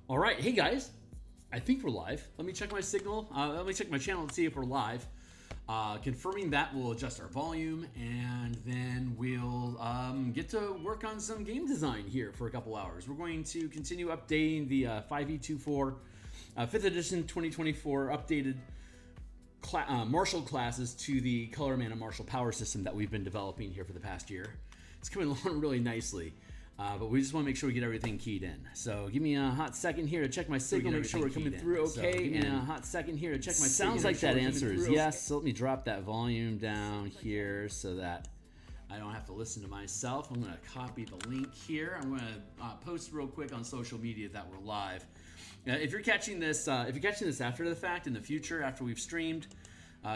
All right, hey guys, I think we're live. Let me check my signal. Let me check my channel and see if we're live. Confirming that, we'll adjust our volume, and then we'll get to work on some game design here for a couple hours. We're going to continue updating the 5e24 5th edition 2024 updated martial classes to the color mana martial power system that we've been developing here for the past year. It's coming along really nicely. But we just want to make sure we get everything keyed in. So give me a hot second here to check my signal, make sure we're coming through okay. And a hot second here to check my signal. Sounds like that answer is yes. So let me drop that volume down here so that I don't have to listen to myself. I'm going to copy the link here. I'm going to post real quick on social media that we're live. If you're catching this, after the fact in the future, after we've streamed,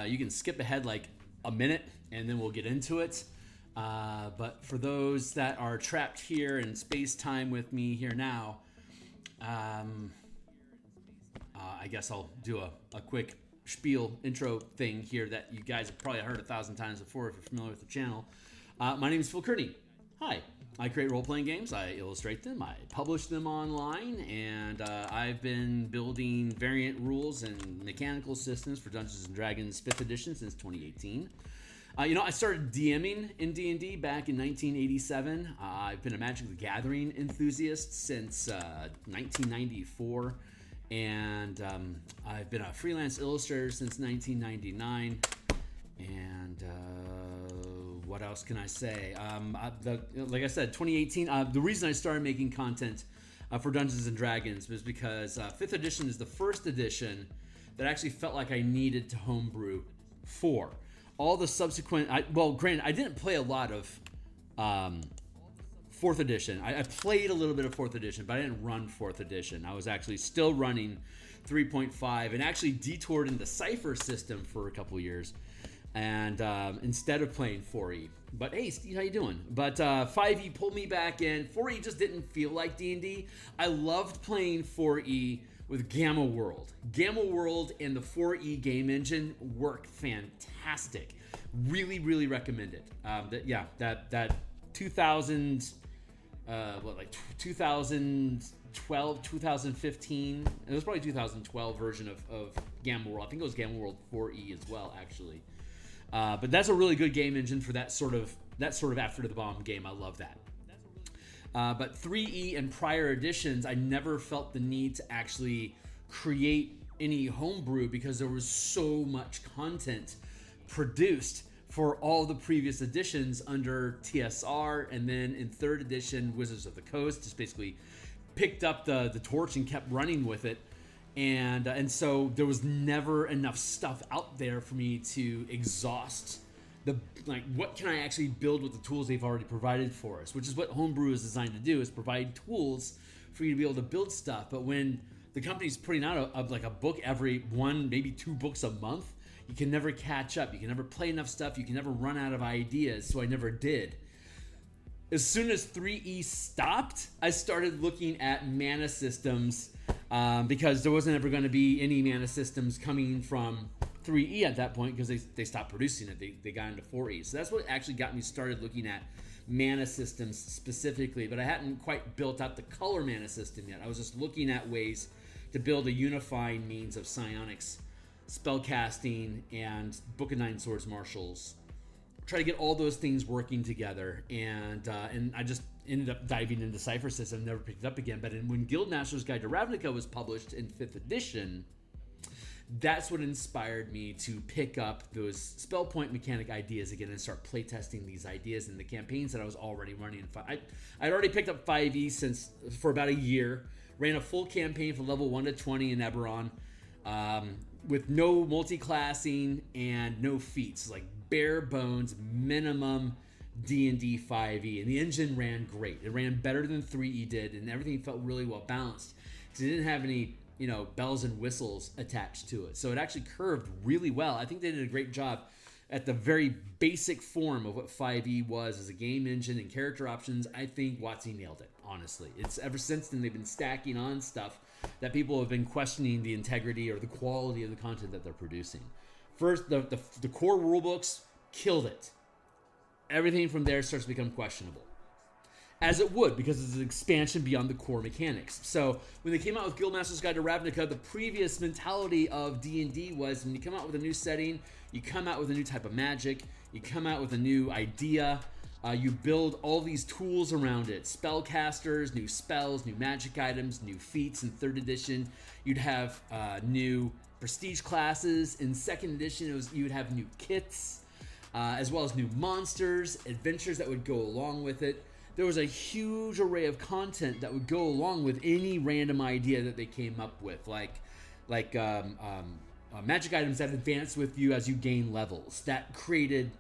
you can skip ahead like a minute and then we'll get into it. But for those that are trapped here in space-time with me here now, I guess I'll do a quick spiel intro thing here that you guys have probably heard 1,000 times before if you're familiar with the channel. My name is Phil Kearney. Hi. I create role-playing games, I illustrate them, I publish them online, and I've been building variant rules and mechanical systems for Dungeons & Dragons 5th edition since 2018. I started DMing in D&D back in 1987. I've been a Magic the Gathering enthusiast since 1994. And I've been a freelance illustrator since 1999. And what else can I say? Like I said, 2018, the reason I started making content for Dungeons & Dragons was because 5th edition is the first edition that actually felt like I needed to homebrew for. All the subsequent, granted, I didn't play a lot of 4th edition. I played a little bit of 4th edition, but I didn't run 4th edition. I was actually still running 3.5 and actually detoured in the Cypher system for a couple years, and instead of playing 4e. But hey, Steve, how you doing? But 5e pulled me back in. 4e just didn't feel like D&D. I loved playing 4e with Gamma World. Gamma World and the 4e game engine work fantastic. Really, really recommend it. That 2012, 2015, it was probably 2012 version of Gamma World. I think it was Gamma World 4e as well, actually. But that's a really good game engine for that sort of after the bomb game. I love that. But 3E and prior editions, I never felt the need to actually create any homebrew because there was so much content produced for all the previous editions under TSR, and then in 3rd edition, Wizards of the Coast just basically picked up the torch and kept running with it. And so there was never enough stuff out there for me to exhaust what can I actually build with the tools they've already provided for us, which is what homebrew is designed to do, is provide tools for you to be able to build stuff. But when the company's putting out a book every one, maybe 2 books a month, you can never catch up. You can never play enough stuff. You can never run out of ideas. So I never did. As soon as 3E stopped, I started looking at mana systems because there wasn't ever going to be any mana systems coming from 3E at that point because they stopped producing it. They got into 4E. So that's what actually got me started looking at mana systems specifically, but I hadn't quite built out the color mana system yet. I was just looking at ways to build a unifying means of psionics, spellcasting, and Book of Nine Swords martials. Try to get all those things working together, and I just ended up diving into Cypher system, never picked it up again. But when Guildmaster's Guide to Ravnica was published in 5th edition, that's what inspired me to pick up those spell point mechanic ideas again and start playtesting these ideas in the campaigns that I was already running. I'd already picked up 5e for about a year, ran a full campaign from level 1 to 20 in Eberron with no multi-classing and no feats, like bare bones minimum D&D 5e, and the engine ran great. It ran better than 3e did, and everything felt really well balanced because it didn't have any bells and whistles attached to it. So it actually curved really well. I think they did a great job at the very basic form of what 5e was as a game engine and character options. I think WotC nailed it, honestly. It's ever since then they've been stacking on stuff that people have been questioning the integrity or the quality of the content that they're producing. First, the core rulebooks killed it. Everything from there starts to become questionable. as it would, because it's an expansion beyond the core mechanics. So when they came out with Guildmaster's Guide to Ravnica, the previous mentality of D&D was when you come out with a new setting, you come out with a new type of magic, you come out with a new idea, you build all these tools around it, spellcasters, new spells, new magic items, new feats in 3rd edition. You'd have new prestige classes. In 2nd edition, you'd have new kits, as well as new monsters, adventures that would go along with it. There was a huge array of content that would go along with any random idea that they came up with, like magic items that advance with you as you gain levels. That created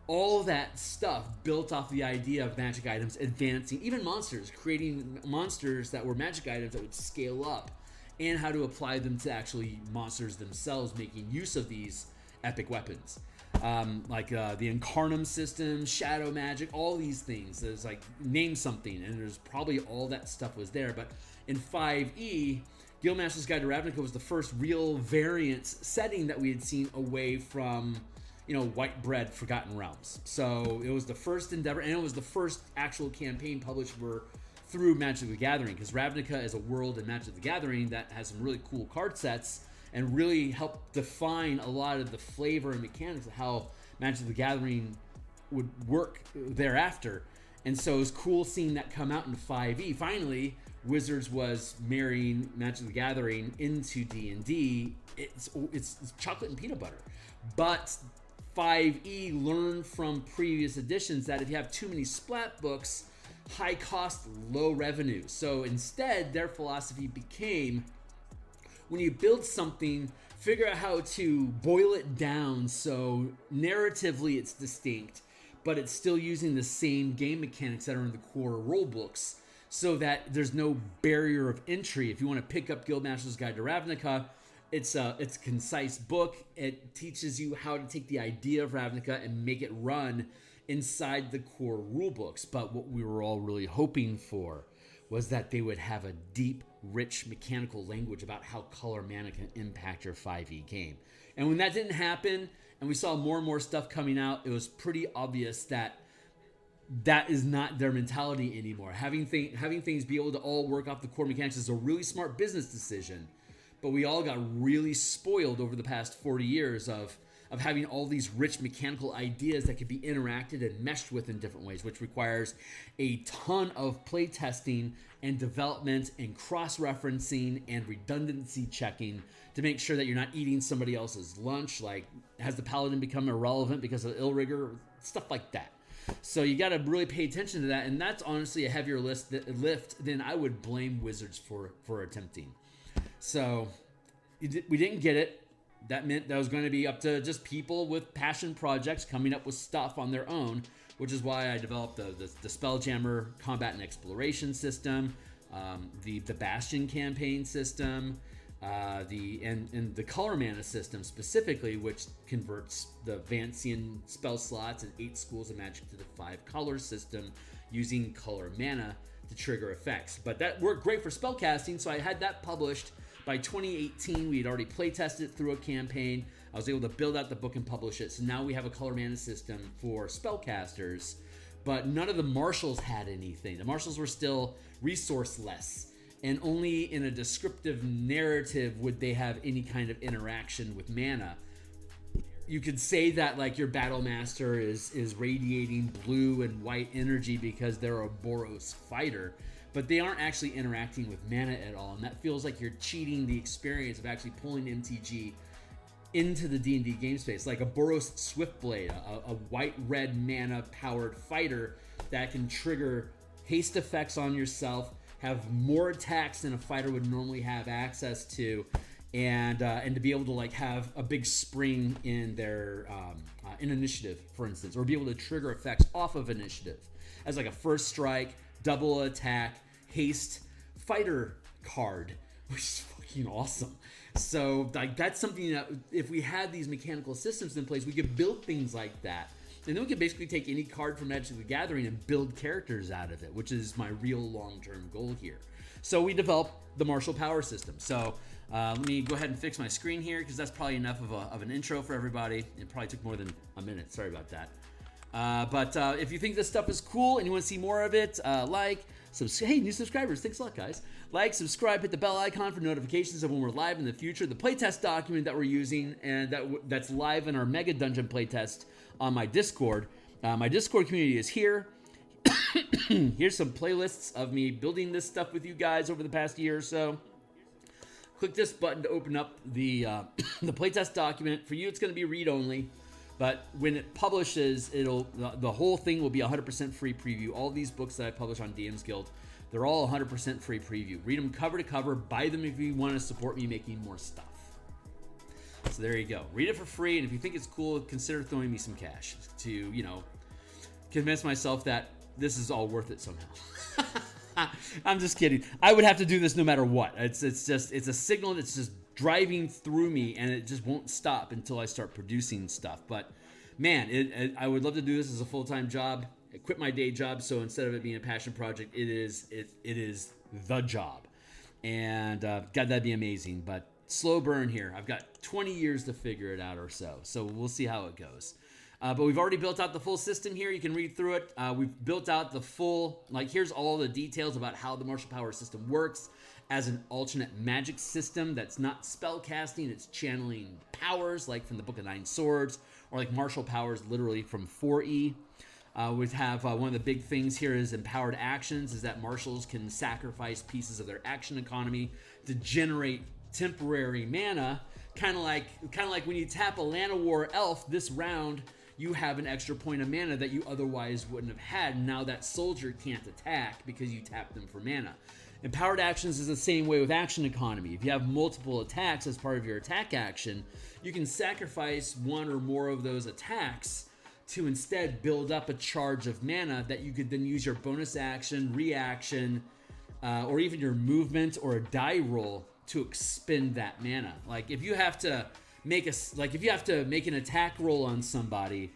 all that stuff built off the idea of magic items advancing, even monsters, creating monsters that were magic items that would scale up, and how to apply them to actually monsters themselves, making use of these epic weapons. Like the Incarnum system, shadow magic, all these things. There's like, name something, and there's probably all that stuff was there. But in 5e, Guildmaster's Guide to Ravnica was the first real variance setting that we had seen away from, you know, white bread Forgotten Realms. So it was the first endeavor, and it was the first actual campaign published through Magic the Gathering, because Ravnica is a world in Magic the Gathering that has some really cool card sets and really helped define a lot of the flavor and mechanics of how Magic the Gathering would work thereafter. And so it was cool seeing that come out in 5e. Finally, Wizards was marrying Magic the Gathering into D&D. It's chocolate and peanut butter. But 5e learned from previous editions that if you have too many splat books, high cost, low revenue. So instead, their philosophy became, when you build something, figure out how to boil it down so narratively it's distinct, but it's still using the same game mechanics that are in the core rule books, so that there's no barrier of entry. If you want to pick up Guildmaster's Guide to Ravnica, it's a concise book. It teaches you how to take the idea of Ravnica and make it run inside the core rule books. But what we were all really hoping for was that they would have a deep, rich mechanical language about how color mana can impact your 5e game. And when that didn't happen, and we saw more and more stuff coming out, it was pretty obvious that that is not their mentality anymore. Having things be able to all work off the core mechanics is a really smart business decision, but we all got really spoiled over the past 40 years of having all these rich mechanical ideas that could be interacted and meshed with in different ways, which requires a ton of play testing and development and cross-referencing and redundancy checking to make sure that you're not eating somebody else's lunch. Like, has the paladin become irrelevant because of ill-rigor? Stuff like that. So you got to really pay attention to that, and that's honestly a heavier lift than I would blame Wizards for attempting. So we didn't get it. That meant that was going to be up to just people with passion projects coming up with stuff on their own, which is why I developed the Spelljammer combat and exploration system, the Bastion campaign system, and the color mana system specifically, which converts the Vancian spell slots and 8 schools of magic to the 5 color system using color mana to trigger effects. But that worked great for spellcasting, so I had that published. By 2018, we had already playtested it through a campaign. I was able to build out the book and publish it. So now we have a color mana system for spellcasters, but none of the marshals had anything. The marshals were still resourceless, and only in a descriptive narrative would they have any kind of interaction with mana. You could say that like your battle master is radiating blue and white energy because they're a Boros fighter, but they aren't actually interacting with mana at all, and that feels like you're cheating the experience of actually pulling MTG into the D&D game space. Like a Boros Swiftblade, a white-red mana-powered fighter that can trigger haste effects on yourself, have more attacks than a fighter would normally have access to, and to be able to like have a big spring in their in initiative, for instance, or be able to trigger effects off of initiative as like a first strike, double attack, haste fighter card, which is fucking awesome. So like that's something that if we had these mechanical systems in place, we could build things like that. And then we could basically take any card from Magic the Gathering and build characters out of it, which is my real long-term goal here. So we developed the Martial Power System. So let me go ahead and fix my screen here because that's probably enough of an intro for everybody. It probably took more than a minute. Sorry about that. But if you think this stuff is cool and you want to see more of it, hey, new subscribers, thanks a lot, guys. Like, subscribe, hit the bell icon for notifications of when we're live in the future. The playtest document that we're using, and that's live in our Mega Dungeon playtest on my Discord. My Discord community is here. Here's some playlists of me building this stuff with you guys over the past year or so. Click this button to open up the the playtest document. For you, it's going to be read-only. But when it publishes, the whole thing will be 100% free preview. All these books that I publish on DMsGuild, they're all 100% free preview. Read them cover to cover. Buy them if you want to support me making more stuff. So there you go. Read it for free, and if you think it's cool, consider throwing me some cash to, you know, convince myself that this is all worth it somehow. I'm just kidding. I would have to do this no matter what. It's a signal that's just driving through me, and it just won't stop until I start producing stuff. But man, I would love to do this as a full-time job. I quit my day job, so instead of it being a passion project, it is the job. And God, that'd be amazing. But slow burn here. I've got 20 years to figure it out or so. So we'll see how it goes. But we've already built out the full system here. You can read through it. We've built out the full, here's all the details about how the martial power system works as an alternate magic system that's not spell casting, it's channeling powers, like from the Book of Nine Swords, or like martial powers literally from 4E. We have one of the big things here is empowered actions, is that martials can sacrifice pieces of their action economy to generate temporary mana, kind of like when you tap a Llanowar elf this round, you have an extra point of mana that you otherwise wouldn't have had. Now that soldier can't attack because you tapped them for mana. Empowered actions is the same way with action economy. If you have multiple attacks as part of your attack action, you can sacrifice one or more of those attacks to instead build up a charge of mana that you could then use your bonus action, reaction, or even your movement or a die roll to expend that mana. Like if you have to make an attack roll on somebody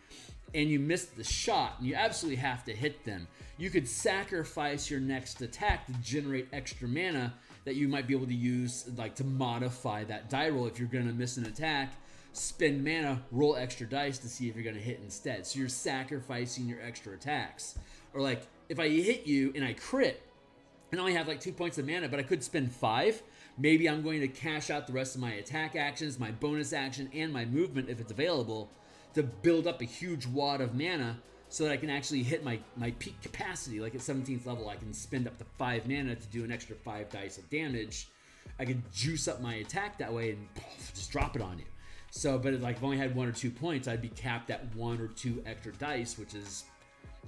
and you miss the shot and you absolutely have to hit them, you could sacrifice your next attack to generate extra mana that you might be able to use to modify that die roll. If you're going to miss an attack, spend mana, roll extra dice to see if you're going to hit instead. So you're sacrificing your extra attacks. Or if I hit you and I crit and I only have 2 points of mana, but I could spend 5, maybe I'm going to cash out the rest of my attack actions, my bonus action, and my movement if it's available to build up a huge wad of mana so that I can actually hit my peak capacity. Like at 17th level, I can spend up to 5 mana to do an extra 5 dice of damage. I could juice up my attack that way and just drop it on you. So, but if I only had 1 or 2 points, I'd be capped at 1 or 2 extra dice, which is,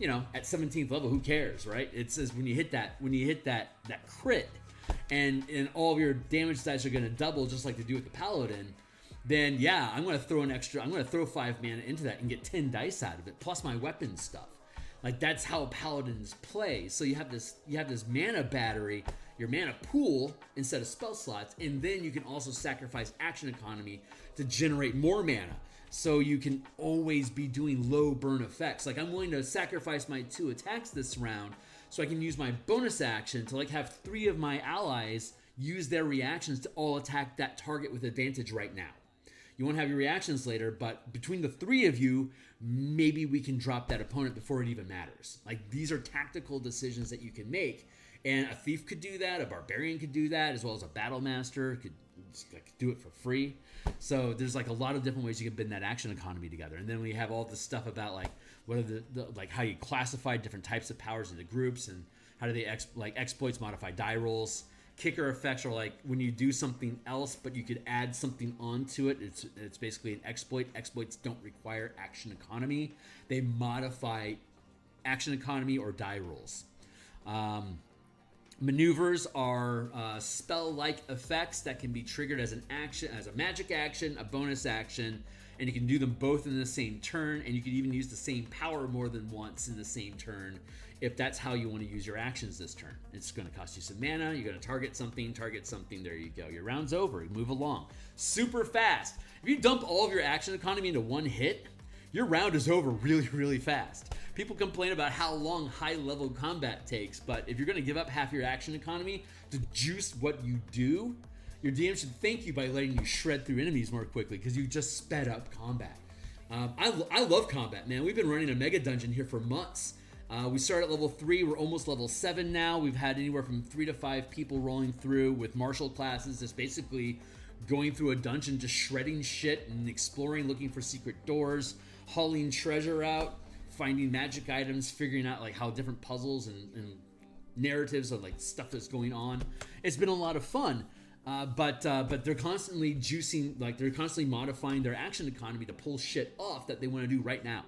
at 17th level, who cares, right? It says when you hit that crit, and all of your damage dice are going to double, just like they do with the paladin, then yeah, I'm going to throw 5 mana into that and get 10 dice out of it, plus my weapon stuff. That's how paladins play. So you have this mana battery, your mana pool instead of spell slots, and then you can also sacrifice action economy to generate more mana. So you can always be doing low burn effects. I'm willing to sacrifice my 2 attacks this round so I can use my bonus action to have 3 of my allies use their reactions to all attack that target with advantage right now. You won't have your reactions later, but between the 3 of you, maybe we can drop that opponent before it even matters. These are tactical decisions that you can make, and a thief could do that, a barbarian could do that, as well as a battle master could do it for free. So there's a lot of different ways you can bend that action economy together. And then we have all this stuff about what are the how you classify different types of powers into groups, and how do they exploits modify die rolls. Kicker effects are when you do something else, but you could add something onto it. It's basically an exploit. Exploits don't require action economy. They modify action economy or die rolls. Maneuvers are spell-like effects that can be triggered as an action, as a magic action, a bonus action, and you can do them both in the same turn, and you can even use the same power more than once in the same turn if that's how you want to use your actions this turn. It's going to cost you some mana. You're going to target something, there you go. Your round's over. You move along. Super fast. If you dump all of your action economy into one hit, your round is over really, really fast. People complain about how long high-level combat takes, but if you're going to give up half your action economy to juice what you do, your DM should thank you by letting you shred through enemies more quickly because you just sped up combat. I love combat, man. We've been running a mega dungeon here for months. We started at level 3. We're almost level 7 now. We've had anywhere from 3 to 5 people rolling through with martial classes. Just basically going through a dungeon, just shredding shit and exploring, looking for secret doors, hauling treasure out, finding magic items, figuring out like how different puzzles and narratives of like stuff that's going on. It's been a lot of fun. But they're constantly juicing, like they're constantly modifying their action economy to pull shit off that they want to do right now.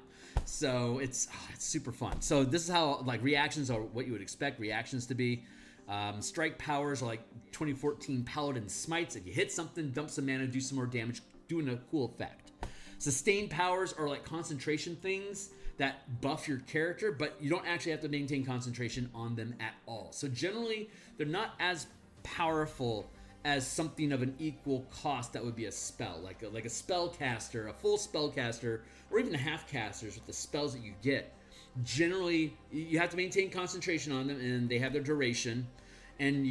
So it's super fun. So this is how like reactions are what you would expect reactions to be. Strike powers are like 2014 Paladin Smites. If you hit something, dump some mana, do some more damage, doing a cool effect. Sustained powers are like concentration things that buff your character, but you don't actually have to maintain concentration on them at all. So generally, they're not as powerful as something of an equal cost that would be a spell, like a spellcaster, a full spellcaster, or even a half casters with the spells that you get. Generally, you have to maintain concentration on them, and they have their duration, and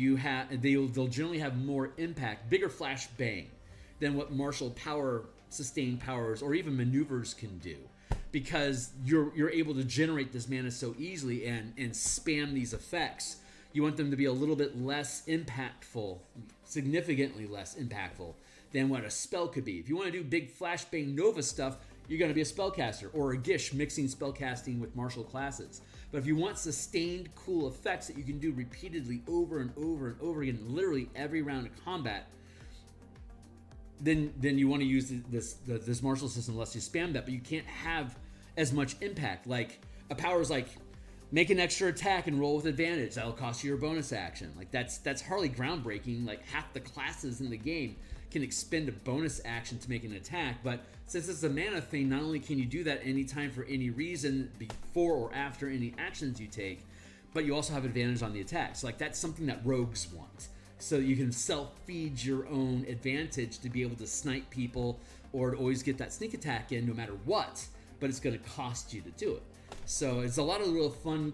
they'll generally have more impact, bigger flash bang than what martial power, sustained powers, or even maneuvers can do, because you're able to generate this mana so easily and spam these effects. You want them to be a little bit less impactful, significantly less impactful than what a spell could be. If you want to do big flashbang Nova stuff, you're going to be a spellcaster or a Gish mixing spellcasting with martial classes. But if you want sustained cool effects that you can do repeatedly over and over and over again, literally every round of combat, then you want to use this martial system unless you spam that, but you can't have as much impact. Like a power is like, make an extra attack and roll with advantage. That'll cost you your bonus action. Like that's hardly groundbreaking. Like half the classes in the game can expend a bonus action to make an attack. But since it's a mana thing, not only can you do that anytime for any reason, before or after any actions you take, but you also have advantage on the attacks. So like that's something that rogues want. So you can self-feed your own advantage to be able to snipe people or to always get that sneak attack in no matter what, but it's going to cost you to do it. So it's a lot of real fun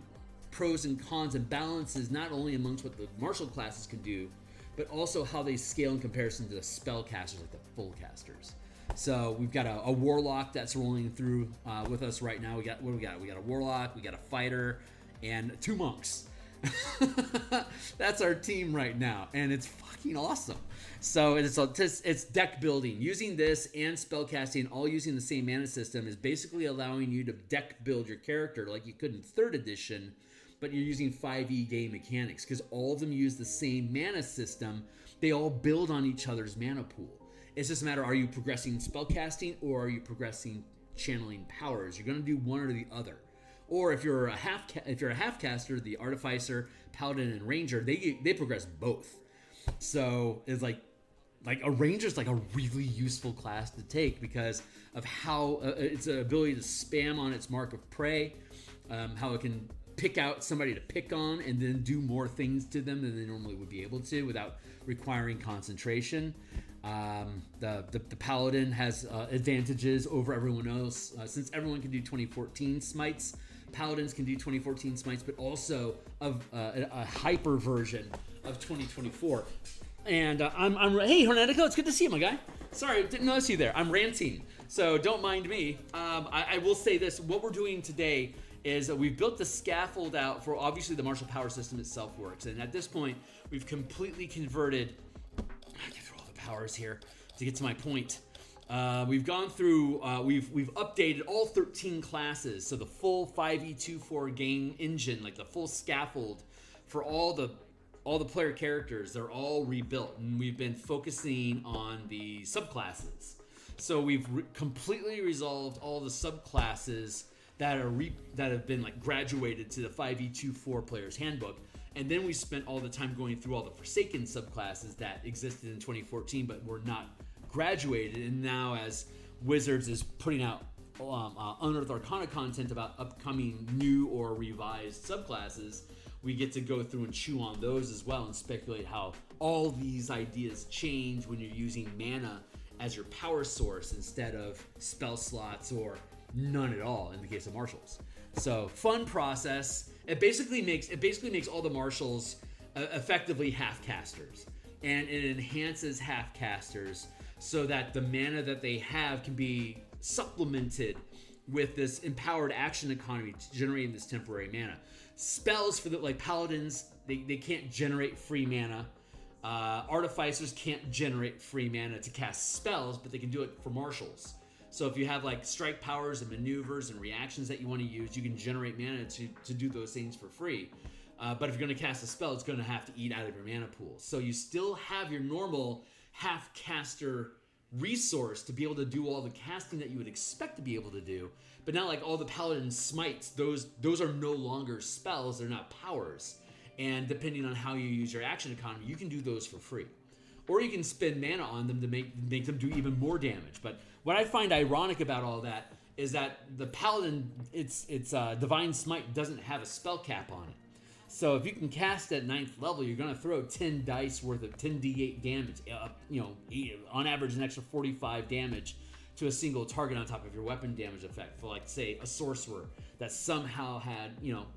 pros and cons and balances, not only amongst what the martial classes can do, but also how they scale in comparison to the spellcasters, like the full casters. So we've got a Warlock that's rolling through with us right now. We got a Warlock, we got a Fighter, and 2 Monks. That's our team right now, and it's fucking awesome. So it's deck building. Using this and spellcasting, all using the same mana system, is basically allowing you to deck build your character like you could in 3rd edition, but you're using 5e game mechanics because all of them use the same mana system. They all build on each other's mana pool. It's just a matter, are you progressing spellcasting or are you progressing channeling powers? You're going to do one or the other. Or if you're a half caster, the Artificer, Paladin, and Ranger, they progress both. So it's like a Ranger is like a really useful class to take because of how its ability to spam on its mark of prey, how it can pick out somebody to pick on and then do more things to them than they normally would be able to without requiring concentration. The Paladin has advantages over everyone else since everyone can do 2014 smites. Paladins can do 2014 smites, but also of a hyper version of 2024. And hey, Hornetico, it's good to see you, my guy. Sorry, didn't notice you there. I'm ranting, so don't mind me. I will say this: what we're doing today is we've built the scaffold out for obviously the martial power system itself works, and at this point, we've completely converted. I get through all the powers here to get to my point. We've gone through, we've updated all 13 classes, so the full 5e24 game engine, like the full scaffold for all the player characters, they're all rebuilt, and we've been focusing on the subclasses. So we've completely resolved all the subclasses that have been like graduated to the 5e24 player's handbook. And then we spent all the time going through all the Forsaken subclasses that existed in 2014 but were not graduated. And now as Wizards is putting out Unearthed Arcana content about upcoming new or revised subclasses, we get to go through and chew on those as well and speculate how all these ideas change when you're using mana as your power source instead of spell slots or none at all in the case of martials. So fun process. It basically makes all the martials effectively half casters, and it enhances half casters so that the mana that they have can be supplemented with this empowered action economy generating this temporary mana. Spells for the like paladins, they can't generate free mana. Artificers can't generate free mana to cast spells, but they can do it for martials. So if you have like strike powers and maneuvers and reactions that you want to use, you can generate mana to do those things for free. But if you're going to cast a spell, it's going to have to eat out of your mana pool. So you still have your normal half caster resource to be able to do all the casting that you would expect to be able to do. But now, like all the paladin smites, those are no longer spells, they're not powers. And depending on how you use your action economy, you can do those for free. Or you can spend mana on them to make them do even more damage. But what I find ironic about all that is that the paladin, its divine smite doesn't have a spell cap on it. So if you can cast at 9th level, you're going to throw 10 dice worth of 10d8 damage, on average an extra 45 damage to a single target on top of your weapon damage effect for, like, say, a sorcerer that somehow had,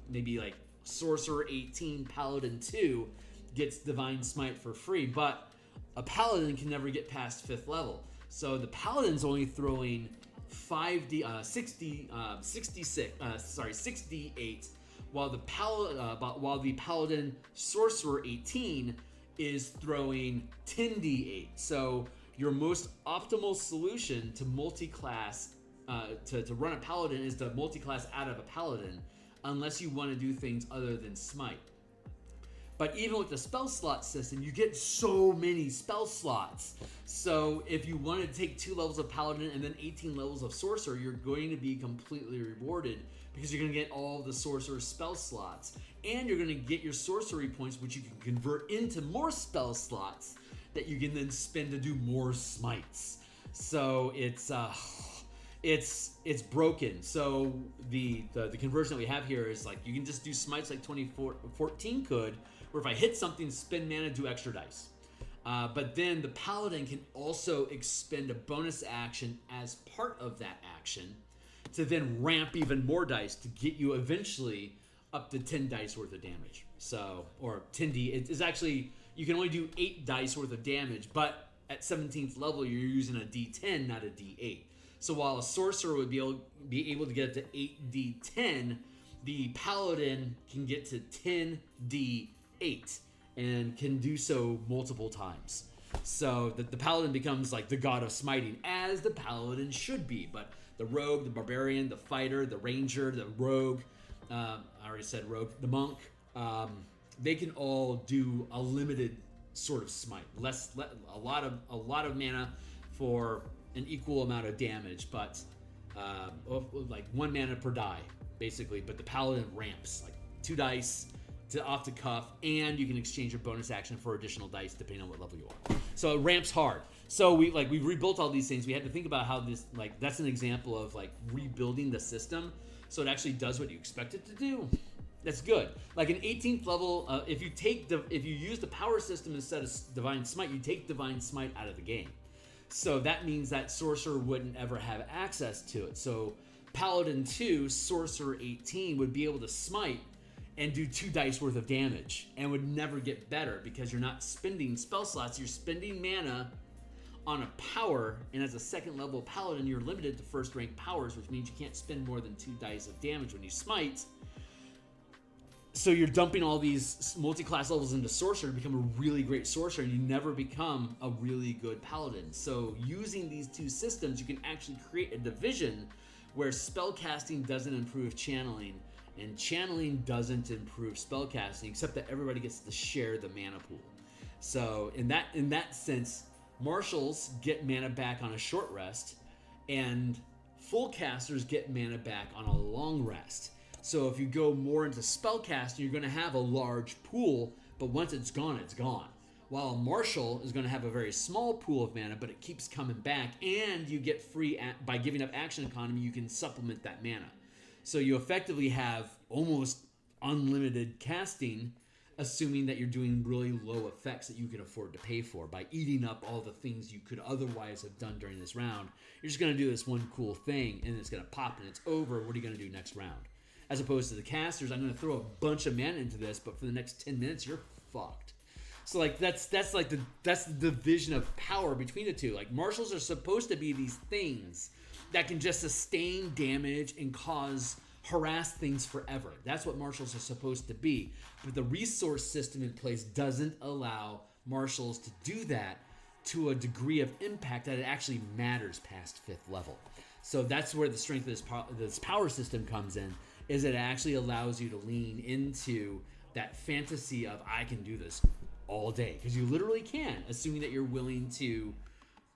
maybe like sorcerer 18, paladin 2 gets divine smite for free, but a paladin can never get past 5th level. So the paladin's only throwing 6d8, while the paladin sorcerer 18 is throwing 10d8. So your most optimal solution to multi-class, to run a paladin is to multi-class out of a paladin, unless you want to do things other than smite. But even with the spell slot system, you get so many spell slots. So if you want to take 2 levels of paladin and then 18 levels of sorcerer, you're going to be completely rewarded because you're going to get all the sorcerer spell slots. And you're going to get your sorcery points, which you can convert into more spell slots that you can then spend to do more smites. So it's broken. So the conversion that we have here is like you can just do smites like 2014 could, where if I hit something, spend mana, do extra dice. But then the paladin can also expend a bonus action as part of that action to then ramp even more dice to get you eventually up to 10 dice worth of damage. So, or 10d, it's actually, you can only do 8 dice worth of damage, but at 17th level, you're using a d10, not a d8. So while a sorcerer would be able to get up to 8d10, the paladin can get to 10d8 and can do so multiple times. So the paladin becomes like the god of smiting, as the paladin should be. But the rogue, the barbarian, the fighter, the ranger, the rogue, I already said rogue, the monk, they can all do a limited sort of smite, a lot of mana for an equal amount of damage, but like 1 mana per die, basically. But the paladin ramps like 2 dice to off the cuff, and you can exchange your bonus action for additional dice depending on what level you are. So it ramps hard. So we rebuilt all these things. We had to think about how this, like, that's an example of like rebuilding the system so it actually does what you expect it to do. That's good. Like an 18th level, if you use the power system instead of divine smite, you take divine smite out of the game. So that means that sorcerer wouldn't ever have access to it. So paladin 2, sorcerer 18 would be able to smite and do 2 dice worth of damage and would never get better because you're not spending spell slots, you're spending mana on a power, and as a 2nd level paladin, you're limited to 1st rank powers, which means you can't spend more than 2 dice of damage when you smite. So you're dumping all these multi-class levels into sorcerer to become a really great sorcerer, and you never become a really good paladin. So using these 2 systems, you can actually create a division where spellcasting doesn't improve channeling, and channeling doesn't improve spellcasting, except that everybody gets to share the mana pool. So in that sense, martials get mana back on a short rest, and full casters get mana back on a long rest. So if you go more into spellcasting, you're going to have a large pool, but once it's gone, it's gone. While a martial is going to have a very small pool of mana, but it keeps coming back, and you get free, by giving up action economy, you can supplement that mana. So you effectively have almost unlimited casting, assuming that you're doing really low effects that you can afford to pay for by eating up all the things you could otherwise have done during this round. You're just going to do this one cool thing, and it's going to pop, and it's over. What are you going to do next round? As opposed to the casters, I'm going to throw a bunch of mana into this, but for the next 10 minutes, you're fucked. So like that's the division of power between the two. Like martials are supposed to be these things that can just sustain damage and harass things forever. That's what martials are supposed to be. But the resource system in place doesn't allow martials to do that to a degree of impact that it actually matters past 5th level. So that's where the strength of this power system comes in, is it actually allows you to lean into that fantasy of I can do this all day. Because you literally can, assuming that you're willing to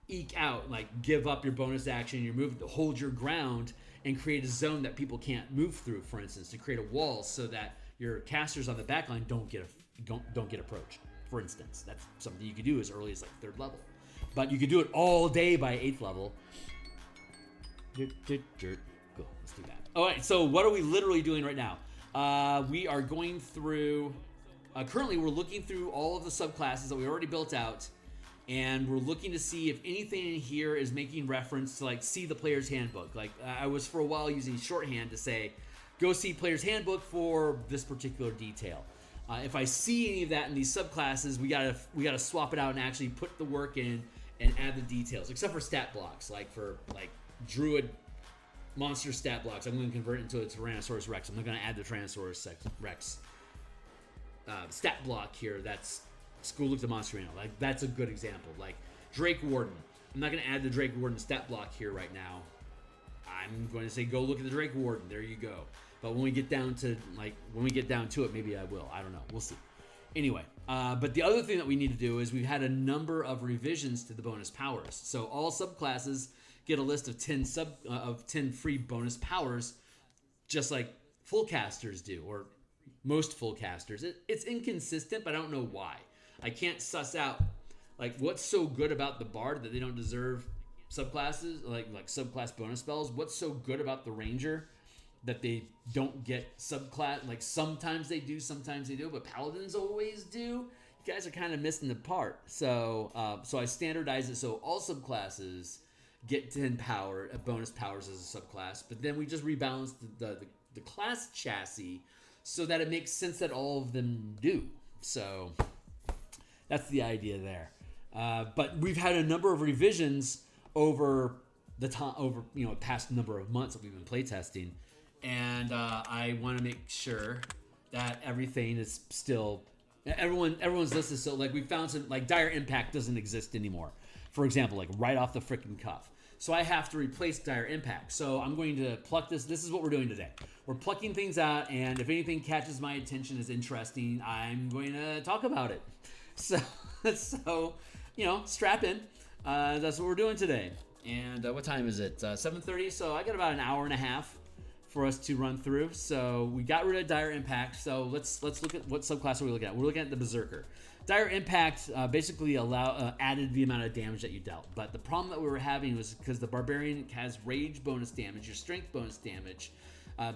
eke out, like give up your bonus action, your move, hold your ground, and create a zone that people can't move through, for instance, to create a wall so that your casters on the backline don't get approached. For instance, that's something you could do as early as like 3rd level. But you could do it all day by 8th level. Cool, let's do that. All right, so what are we literally doing right now? We are going through, currently we're looking through all of the subclasses that we already built out, and we're looking to see if anything in here is making reference to like see the player's handbook. Like I was for a while using shorthand to say, go see player's handbook for this particular detail. If I see any of that in these subclasses, we gotta swap it out and actually put the work in and add the details, except for stat blocks. Like for like druid monster stat blocks, I'm going to convert it into a Tyrannosaurus Rex. I'm not going to add the Tyrannosaurus Rex stat block here. That's School of the Monster Manual. Like that's a good example. Like Drake Warden, I'm not going to add the Drake Warden stat block here right now. I'm going to say go look at the Drake Warden. There you go. But when we get down to it, maybe I will. I don't know. We'll see. Anyway, but the other thing that we need to do is we've had a number of revisions to the bonus powers. So all subclasses get a list of 10 free bonus powers, just like full casters do, or most full casters. It's inconsistent, but I don't know why. I can't suss out like what's so good about the bard that they don't deserve subclasses, like subclass bonus spells. What's so good about the ranger that they don't get subclass? Like sometimes they do, but paladins always do. You guys are kind of missing the part. So I standardize it so all subclasses get 10 bonus powers as a subclass, but then we just rebalance the class chassis so that it makes sense that all of them do. So that's the idea there. But we've had a number of revisions over the time, past number of months that we've been playtesting, and I want to make sure that everything is still everyone's list is still like we found some like dire impact doesn't exist anymore. For example, like right off the freaking cuff. So I have to replace dire impact. So I'm going to pluck this. This is what we're doing today. We're plucking things out, and if anything catches my attention is interesting, I'm going to talk about it. So strap in. That's what we're doing today. And what time is it? 7:30. So I got about an hour and a half for us to run through. So we got rid of dire impact. So let's look at what subclass are we looking at. We're looking at the berserker. Dire impact basically added the amount of damage that you dealt. But the problem that we were having was because the barbarian has rage bonus damage, your strength bonus damage.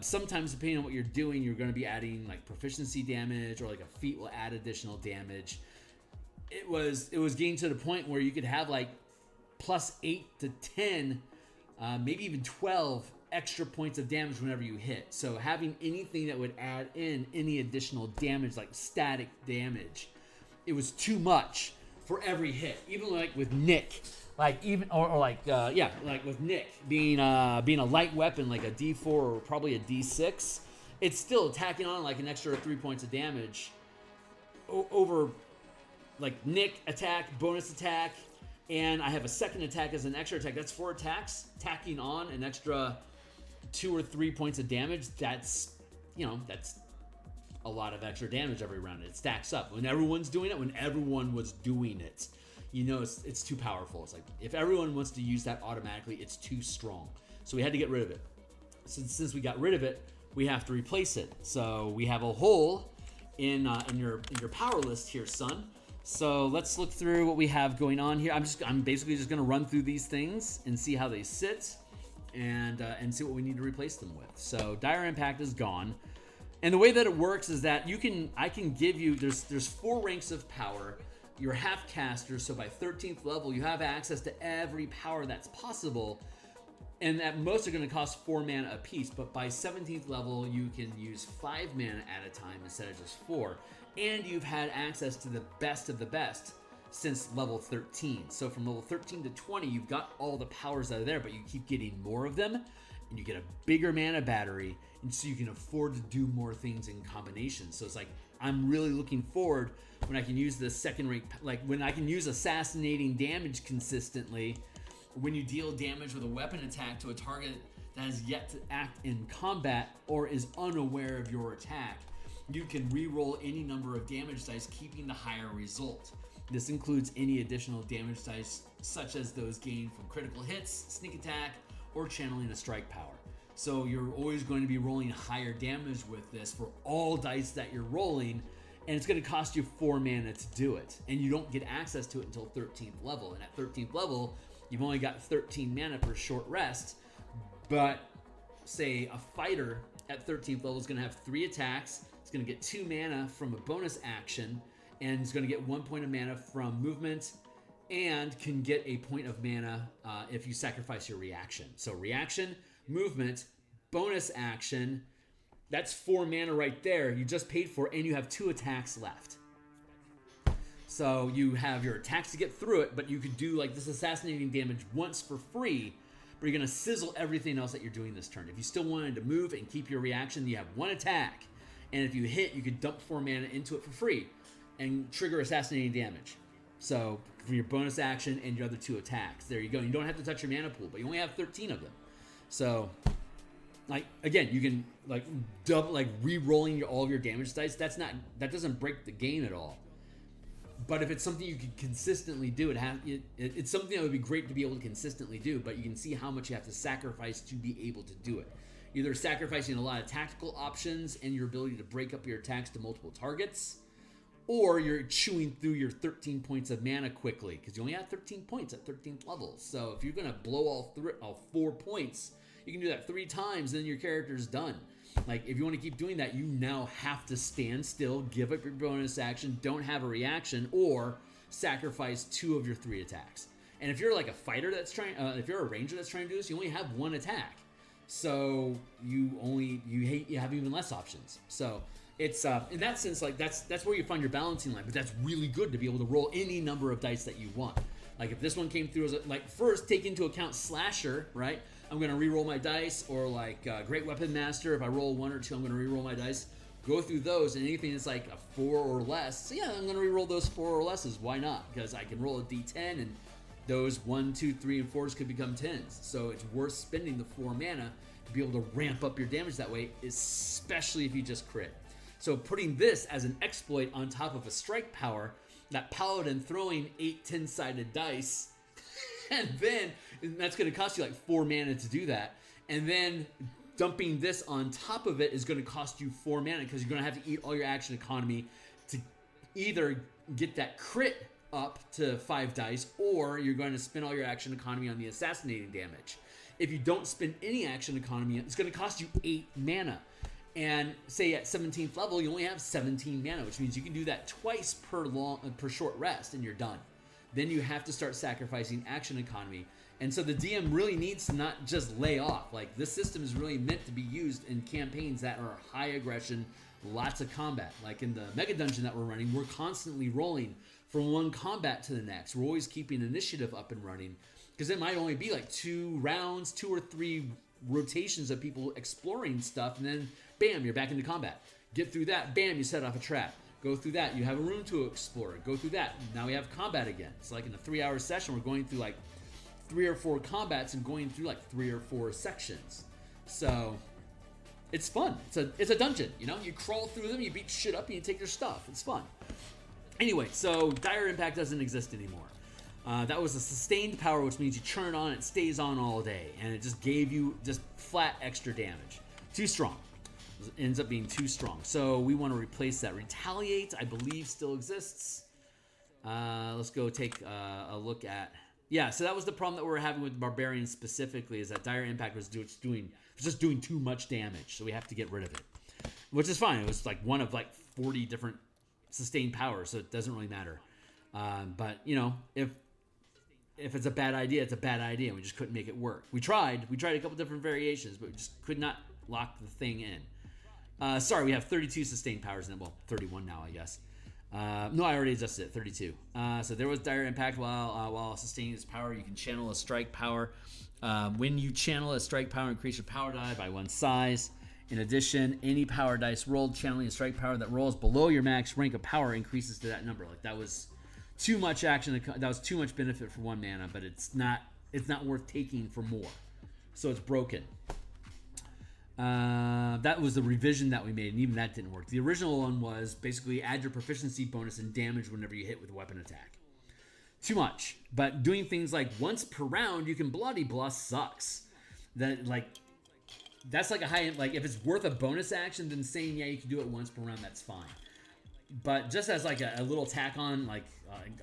Sometimes depending on what you're doing, you're going to be adding like proficiency damage, or like a feat will add additional damage. It was getting to the point where you could have like plus 8 to 10, maybe even 12 extra points of damage whenever you hit. So having anything that would add in any additional damage, like static damage, it was too much for every hit. Even like with Nick, like with Nick being a light weapon, like a D4 or probably a D6, it's still attacking on like an extra 3 points of damage over like Nick attack, bonus attack, and I have a second attack as an extra attack. That's 4 attacks, tacking on an extra 2 or 3 points of damage. That's a lot of extra damage every round. It stacks up. When everyone was doing it, it's too powerful. It's like if everyone wants to use that automatically, it's too strong. So we had to get rid of it. Since we got rid of it, we have to replace it. So we have a hole in your power list here, son. So let's look through what we have going on here. I'm basically just going to run through these things and see how they sit, and see what we need to replace them with. So dire impact is gone. And the way that it works is that I can give you, there's 4 ranks of power. You're half caster, so by 13th level, you have access to every power that's possible. And at most are going to cost 4 mana a piece, but by 17th level, you can use 5 mana at a time instead of just 4. and you've had access to the best of the best since level 13. So from level 13 to 20, you've got all the powers that are there, but you keep getting more of them, and you get a bigger mana battery, and so you can afford to do more things in combination. So it's like, I'm really looking forward when I can use the second rank, like when I can use assassinating damage consistently. When you deal damage with a weapon attack to a target that has yet to act in combat or is unaware of your attack, you can re-roll any number of damage dice, keeping the higher result. This includes any additional damage dice, such as those gained from critical hits, sneak attack, or channeling a strike power. So you're always going to be rolling higher damage with this for all dice that you're rolling, and it's going to cost you 4 mana to do it. And you don't get access to it until 13th level. And at 13th level, you've only got 13 mana per short rest, but say a fighter at 13th level is going to have 3 attacks, it's going to get 2 mana from a bonus action, and it's going to get 1 point of mana from movement, and can get a point of mana if you sacrifice your reaction. So reaction, movement, bonus action, that's 4 mana right there. You just paid for, and you have 2 attacks left. So you have your attacks to get through it, but you could do like this assassinating damage once for free, but you're going to sizzle everything else that you're doing this turn. If you still wanted to move and keep your reaction, you have 1 attack, and if you hit, you could dump 4 mana into it for free and trigger assassinating damage. So for your bonus action and your other 2 attacks, there you go. You don't have to touch your mana pool, but you only have 13 of them. So, like, again, you can like double, like re-rolling all of your damage dice. That doesn't break the game at all. But if it's something you can consistently do, it's something that would be great to be able to consistently do. But you can see how much you have to sacrifice to be able to do it. Either sacrificing a lot of tactical options and your ability to break up your attacks to multiple targets, or you're chewing through your 13 points of mana quickly, because you only have 13 points at 13th level. So if you're going to blow all 4 points, you can do that 3 times, and then your character's done. Like, if you want to keep doing that, you now have to stand still, give up your bonus action, don't have a reaction, or sacrifice 2 of your 3 attacks. And if you're like a fighter that's trying, if you're a ranger that's trying to do this, you only have 1 attack. So you have even less options. So it's in that sense, like that's where you find your balancing line. But that's really good to be able to roll any number of dice that you want. Like if this one came through as like, first take into account slasher, right? I'm gonna re-roll my dice, or like Great Weapon Master. If I roll 1 or 2, I'm gonna re-roll my dice. Go through those, and anything that's like a 4 or less, so yeah, I'm gonna re-roll those 4 or lesses. Why not? Because I can roll a D10, and those 1, 2, 3, and 4s could become 10s. So it's worth spending the 4 mana to be able to ramp up your damage that way, especially if you just crit. So putting this as an exploit on top of a strike power, that paladin throwing 8 10-sided dice, and that's going to cost you like 4 mana to do that, and then dumping this on top of it is going to cost you 4 mana, because you're going to have to eat all your action economy to either get that crit up to 5 dice, or you're going to spend all your action economy on the assassinating damage. If you don't spend any action economy, it's going to cost you 8 mana. And say at 17th level, you only have 17 mana, which means you can do that twice per short rest, and you're done. Then you have to start sacrificing action economy. And so the DM really needs to not just lay off. Like, this system is really meant to be used in campaigns that are high aggression, lots of combat. Like in the mega dungeon that we're running, we're constantly rolling from one combat to the next. We're always keeping initiative up and running, because it might only be like 2 rounds, 2 or 3 rotations of people exploring stuff, and then bam, you're back into combat. Get through that, bam, you set off a trap. Go through that, you have a room to explore. Go through that, now we have combat again. It's like in a 3-hour session, we're going through like 3 or 4 combats and going through like 3 or 4 sections. So it's fun. It's a dungeon, you know? You crawl through them, you beat shit up, and you take their stuff. It's fun. Anyway, so Dire Impact doesn't exist anymore. That was a sustained power, which means you turn it on, it stays on all day, and it just gave you just flat extra damage. Too strong. It ends up being too strong. So we want to replace that. Retaliate, I believe, still exists. Let's go take a look at... Yeah, so that was the problem that we were having with Barbarians specifically, is that Dire Impact was just doing too much damage, so we have to get rid of it. Which is fine. It was like one of like 40 different sustained powers, so it doesn't really matter. But, you know, if it's a bad idea, it's a bad idea, and we just couldn't make it work. We tried a couple different variations, but we just could not lock the thing in. Sorry, we have 32 sustained powers in it. Well, 31 now, I guess. No, I already adjusted it. 32. So there was dire impact. While sustaining its power, you can channel a strike power. When you channel a strike power, increase your power die by 1 size. In addition, any power dice rolled channeling a strike power that rolls below your max rank of power increases to that number. Like, that was too much action. That was too much benefit for 1 mana, but it's not worth taking for more. So it's broken. That was the revision that we made, and even that didn't work. The original one was basically add your proficiency bonus and damage whenever you hit with a weapon attack. Too much. But doing things like once per round, you can bloody blah sucks. That's like a high end. Like, if it's worth a bonus action, then saying yeah you can do it once per round, that's fine. But just as like a little tack on, like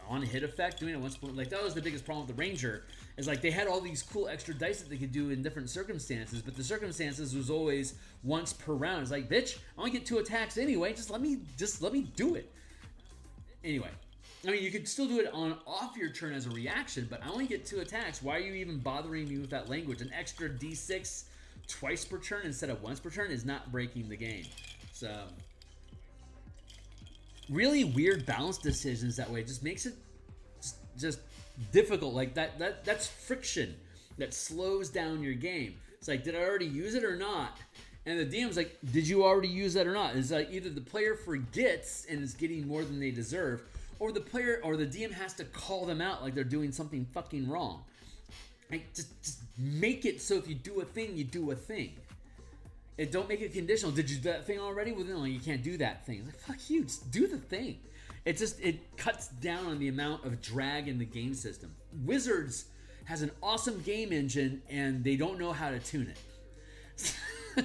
on hit effect, doing it once per, like, that was the biggest problem with the Ranger. Is like they had all these cool extra dice that they could do in different circumstances, but the circumstances was always once per round. It's like, bitch, I only get 2 attacks anyway. Just let me do it. Anyway, I mean, you could still do it on off your turn as a reaction, but I only get 2 attacks. Why are you even bothering me with that language? An extra D6 twice per turn instead of once per turn is not breaking the game. So really weird balance decisions that way just makes it just difficult. Like that's friction that slows down your game. It's like, did I already use it or not? And the DM's like, did you already use that or not? It's like either the player forgets and is getting more than they deserve, or the player or the DM has to call them out like they're doing something fucking wrong. Like, just make it so if you do a thing, you do a thing. It don't make it conditional. Did you do that thing already? Well, no, you can't do that thing. It's like, fuck you, just do the thing. It cuts down on the amount of drag in the game system. Wizards has an awesome game engine, and they don't know how to tune it. I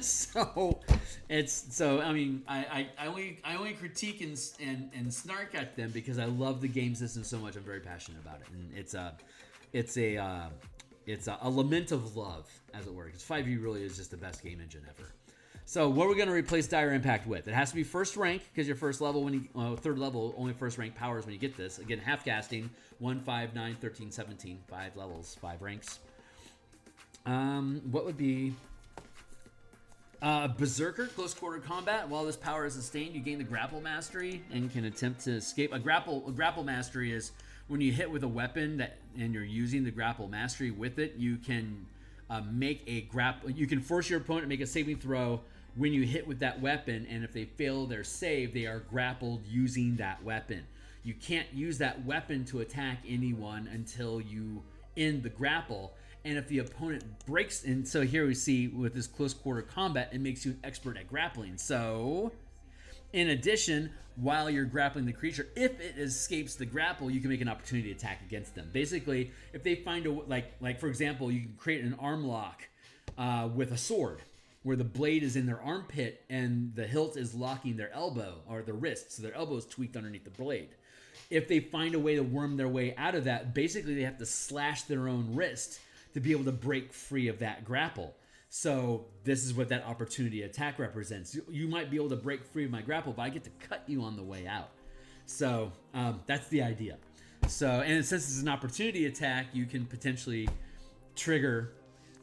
mean, I only critique and snark at them because I love the game system so much. I'm very passionate about it, and it's a lament of love, as it were, because 5e really is just the best game engine ever. So what are we going to replace Dire Impact with? It has to be first rank, because your first level, third level, only first rank powers when you get this. Again, half casting, 1, 5, 9, 13, 17, 5 levels, 5 ranks. What would be... Berserker, close quarter combat. While this power is sustained, you gain the grapple mastery and can attempt to escape. A grapple mastery is when you hit with a weapon and you're using the grapple mastery with it, you can make a grapple. You can force your opponent to make a saving throw when you hit with that weapon, and if they fail their save, they are grappled using that weapon. You can't use that weapon to attack anyone until you end the grapple. And if the opponent breaks, and so here we see with this close quarter combat, it makes you an expert at grappling. So, in addition, while you're grappling the creature, if it escapes the grapple, you can make an opportunity attack against them. Basically, if they find like for example, you can create an arm lock with a sword, where the blade is in their armpit and the hilt is locking their elbow or their wrist, so their elbow is tweaked underneath the blade. If they find a way to worm their way out of that, basically they have to slash their own wrist to be able to break free of that grapple. So this is what that opportunity attack represents. You might be able to break free of my grapple, but I get to cut you on the way out. So that's the idea. So, and since it's an opportunity attack, you can potentially trigger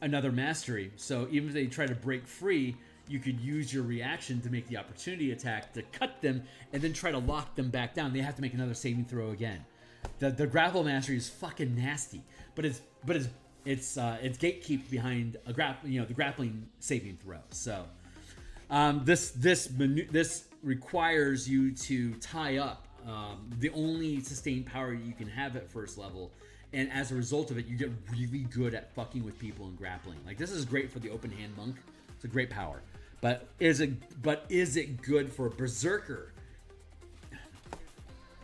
another mastery. So even if they try to break free, you could use your reaction to make the opportunity attack to cut them and then try to lock them back down. They have to make another saving throw again. The grapple mastery is fucking nasty, but it's gatekeep behind a the grappling saving throw. So this requires you to tie up the only sustained power you can have at first level, and as a result of it, you get really good at fucking with people and grappling. Like, this is great for the open hand monk. It's a great power, but is it good for a berserker?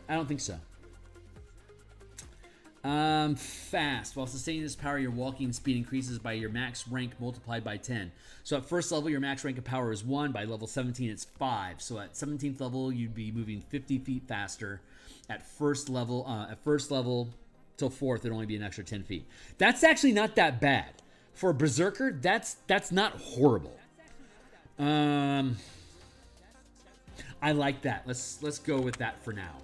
I don't think so. Fast. While sustaining this power, your walking speed increases by your max rank multiplied by 10. So at first level, your max rank of power is 1. By level 17, it's 5. So at 17th level, you'd be moving 50 feet faster. At first level till 4th, it'd only be an extra 10 feet. That's actually not that bad. For a berserker, that's not horrible. I like that. Let's go with that for now.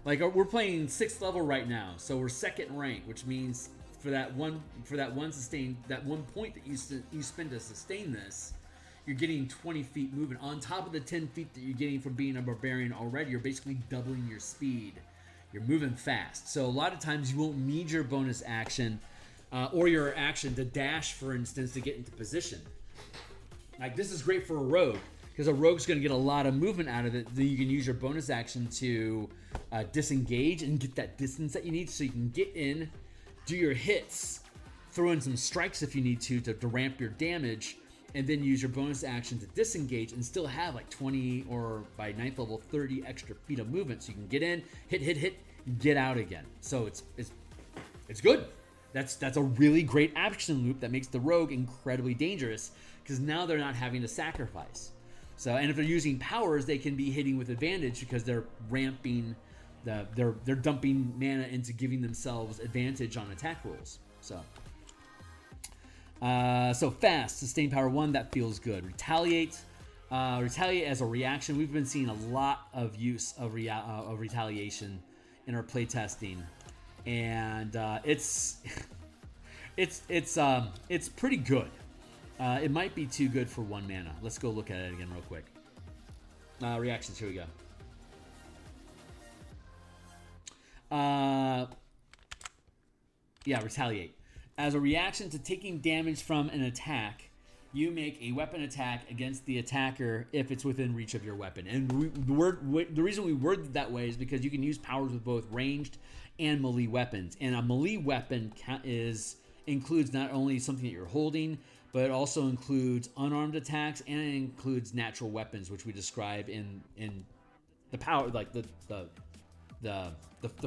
Like, we're playing 6th level right now, so we're 2nd rank, which means for that one point that you spend to sustain this, you're getting 20 feet movement on top of the 10 feet that you're getting from being a barbarian already. You're basically doubling your speed. You're moving fast. So a lot of times you won't need your bonus action or your action to dash, for instance, to get into position. Like, this is great for a rogue, because a rogue's going to get a lot of movement out of it. Then you can use your bonus action to disengage and get that distance that you need, so you can get in, do your hits, throw in some strikes if you need to ramp your damage, and then use your bonus action to disengage and still have like 20 or by 9th level 30 extra feet of movement, so you can get in, hit, get out again. So it's good. That's a really great action loop that makes the rogue incredibly dangerous, because now they're not having to sacrifice. So, and if they're using powers, they can be hitting with advantage because they're ramping, they're dumping mana into giving themselves advantage on attack rolls. So fast, sustain power 1, that feels good. Retaliate as a reaction. We've been seeing a lot of use of retaliation in our playtesting, and it's pretty good. It might be too good for 1 mana. Let's go look at it again real quick. Reactions, here we go. Retaliate. As a reaction to taking damage from an attack, you make a weapon attack against the attacker if it's within reach of your weapon. And the reason we word it that way is because you can use powers with both ranged and melee weapons. And a melee weapon includes not only something that you're holding, but it also includes unarmed attacks, and it includes natural weapons, which we describe in the power, like the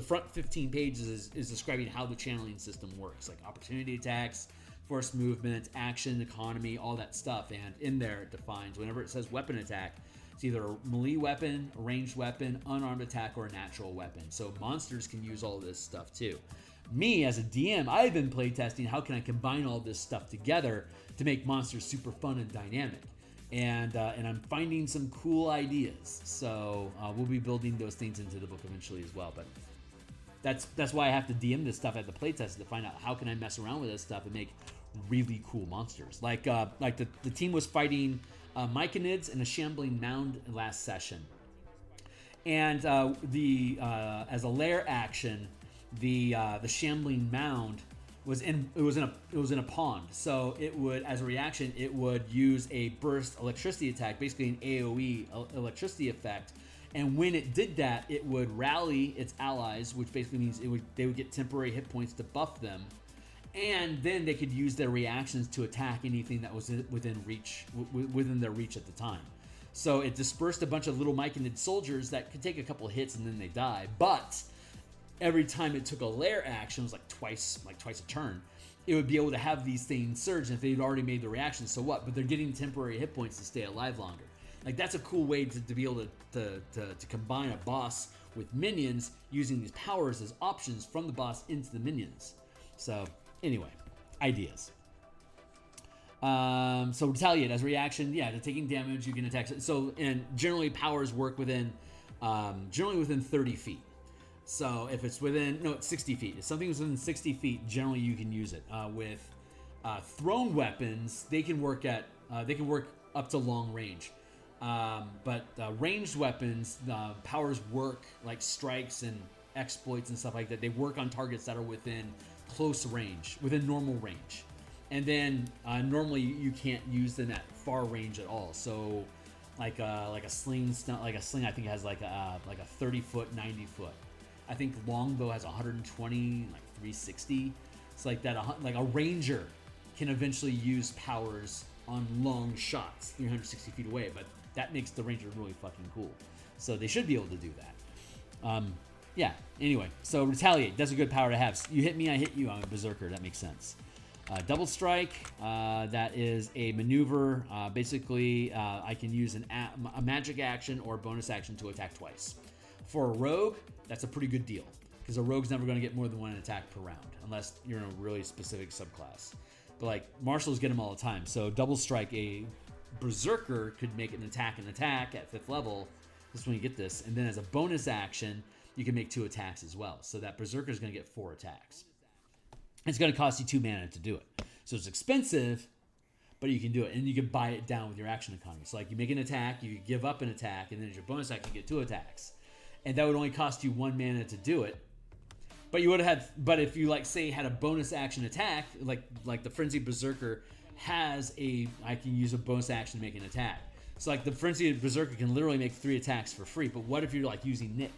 front 15 pages is describing how the channeling system works, like opportunity attacks, force movement, action, economy, all that stuff. And in there it defines, whenever it says weapon attack, it's either a melee weapon, a ranged weapon, unarmed attack, or a natural weapon. So monsters can use all this stuff too. Me, as a DM, I've been playtesting how can I combine all this stuff together to make monsters super fun and dynamic. And I'm finding some cool ideas. So we'll be building those things into the book eventually as well. But that's why I have to DM this stuff at the playtest, to find out how can I mess around with this stuff and make really cool monsters. Like the team was fighting Myconids and a Shambling Mound last session. And as a lair action, the Shambling Mound was in a pond. So it would, as a reaction, it would use a burst electricity attack, basically an AoE electricity effect. And when it did that, it would rally its allies, which basically means they would get temporary hit points to buff them, and then they could use their reactions to attack anything that was within their reach at the time. So it dispersed a bunch of little Myconid soldiers that could take a couple hits and then they die. But every time it took a lair action, it was like twice a turn, it would be able to have these things surge. And if they'd already made the reaction, so what? But they're getting temporary hit points to stay alive longer. Like, that's a cool way to be able to combine a boss with minions using these powers as options from the boss into the minions. So anyway, ideas. So retaliate as a reaction, to taking damage, you can attack. So, and generally powers work within 30 feet. So if it's it's 60 feet. If something's within 60 feet, generally you can use it. With thrown weapons, they can work up to long range. But ranged weapons, powers work like strikes and exploits and stuff like that. They work on targets that are within close range, within normal range. And then normally you can't use them at far range at all. So like a sling, I think has like a 30 foot, 90 foot. I think longbow has 120, like 360. It's like that. Like a ranger can eventually use powers on long shots, 360 feet away. But that makes the ranger really fucking cool. So they should be able to do that. Anyway, so retaliate. That's a good power to have. You hit me, I hit you. I'm a berserker. That makes sense. Double strike. That is a maneuver. Basically, I can use a magic action or a bonus action to attack twice. For a rogue, that's a pretty good deal, because a rogue's never going to get more than one attack per round, unless you're in a really specific subclass. But like marshals get them all the time. So double strike, a berserker could make an attack at 5th level. This is when you get this, and then as a bonus action, you can make 2 attacks as well. So that berserker is going to get 4 attacks. It's going to cost you 2 mana to do it. So it's expensive, but you can do it. And you can buy it down with your action economy. So like you make an attack, you give up an attack, and then as your bonus action, you get 2 attacks. And that would only cost you 1 mana to do it. But you would have had, but if you like say had a bonus action attack, like the Frenzied Berserker has I can use a bonus action to make an attack. So like the Frenzied Berserker can literally make 3 attacks for free. But what if you're like using Nick?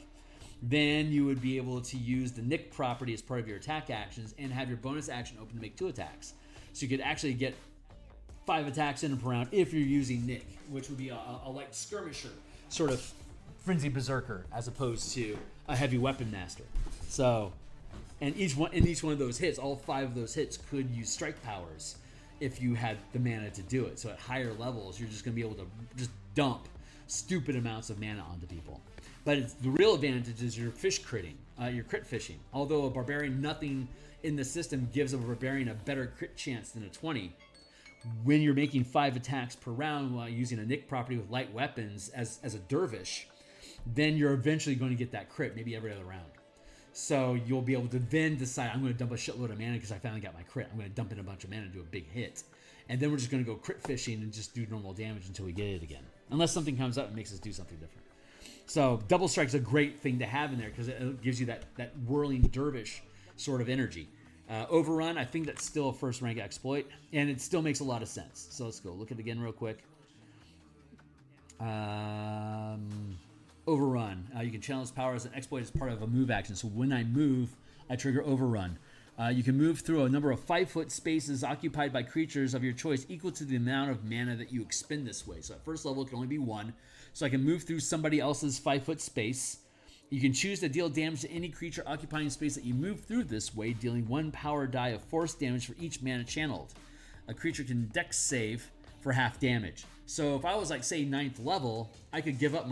Then you would be able to use the Nick property as part of your attack actions and have your bonus action open to make 2 attacks. So you could actually get 5 attacks in per round if you're using Nick, which would be a light skirmisher sort of Frenzied Berserker as opposed to a heavy weapon master. So, and each one of those hits, all 5 of those hits could use strike powers if you had the mana to do it. So at higher levels, you're just going to be able to just dump stupid amounts of mana onto people. But the real advantage is your fish critting, your crit fishing. Although a barbarian, nothing in the system gives a barbarian a better crit chance than a 20. When you're making 5 attacks per round while using a Nick property with light weapons as a dervish, then you're eventually going to get that crit, maybe every other round. So you'll be able to then decide, I'm going to dump a shitload of mana because I finally got my crit. I'm going to dump in a bunch of mana and do a big hit. And then we're just going to go crit fishing and just do normal damage until we get it again. Unless something comes up and makes us do something different. So Double Strike's a great thing to have in there because it gives you that whirling dervish sort of energy. Overrun, I think that's still a first rank exploit, and it still makes a lot of sense. So let's go look at it again real quick. Overrun. You can channel its power as an exploit as part of a move action. So when I move, I trigger Overrun. You can move through a number of 5-foot spaces occupied by creatures of your choice equal to the amount of mana that you expend this way. So at first level, it can only be 1. So I can move through somebody else's 5-foot space. You can choose to deal damage to any creature occupying space that you move through this way, dealing 1 power die of force damage for each mana channeled. A creature can dex save for half damage. So if I was like, say, 9th level, I could give up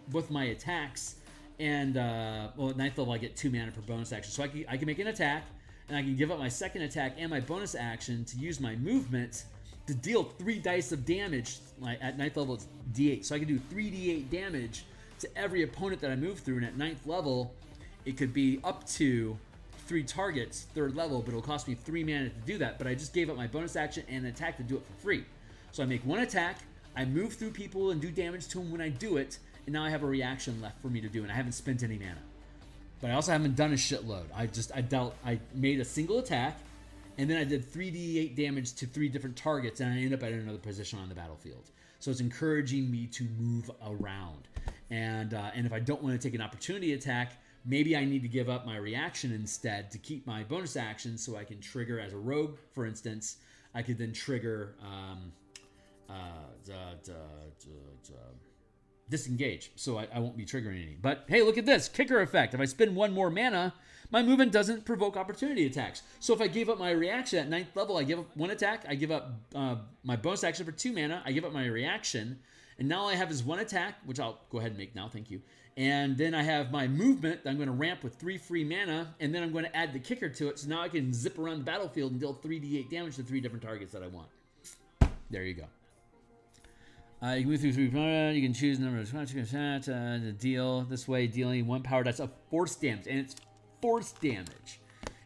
both my attacks, and at 9th level I get 2 mana per bonus action. So I can make an attack, and I can give up my second attack and my bonus action to use my movement to deal 3 dice of damage. Like at 9th level, it's D8. So I can do 3d8 damage to every opponent that I move through. And at 9th level, it could be up to 3 targets, 3rd level, but it'll cost me 3 mana to do that. But I just gave up my bonus action and an attack to do it for free. So I make 1 attack, I move through people and do damage to them when I do it, and now I have a reaction left for me to do, and I haven't spent any mana. But I also haven't done a shitload. I made a single attack, and then I did 3d8 damage to 3 different targets, and I end up at another position on the battlefield. So it's encouraging me to move around. And if I don't want to take an opportunity attack, maybe I need to give up my reaction instead to keep my bonus action so I can trigger as a rogue, for instance. I could then trigger disengage, so I won't be triggering any. But hey, look at this kicker effect. If I spend 1 more mana, my movement doesn't provoke opportunity attacks. So if I gave up my reaction at 9th level, I give up 1 attack, I give up my bonus action for 2 mana, I give up my reaction, and now all I have is 1 attack, which I'll go ahead and make now, thank you. And then I have my movement that I'm going to ramp with 3 free mana, and then I'm going to add the kicker to it, so now I can zip around the battlefield and deal 3d8 damage to 3 different targets that I want. There you go. You can move through 3 you can choose the number of to deal this way, dealing 1 power dice of force damage, and it's force damage.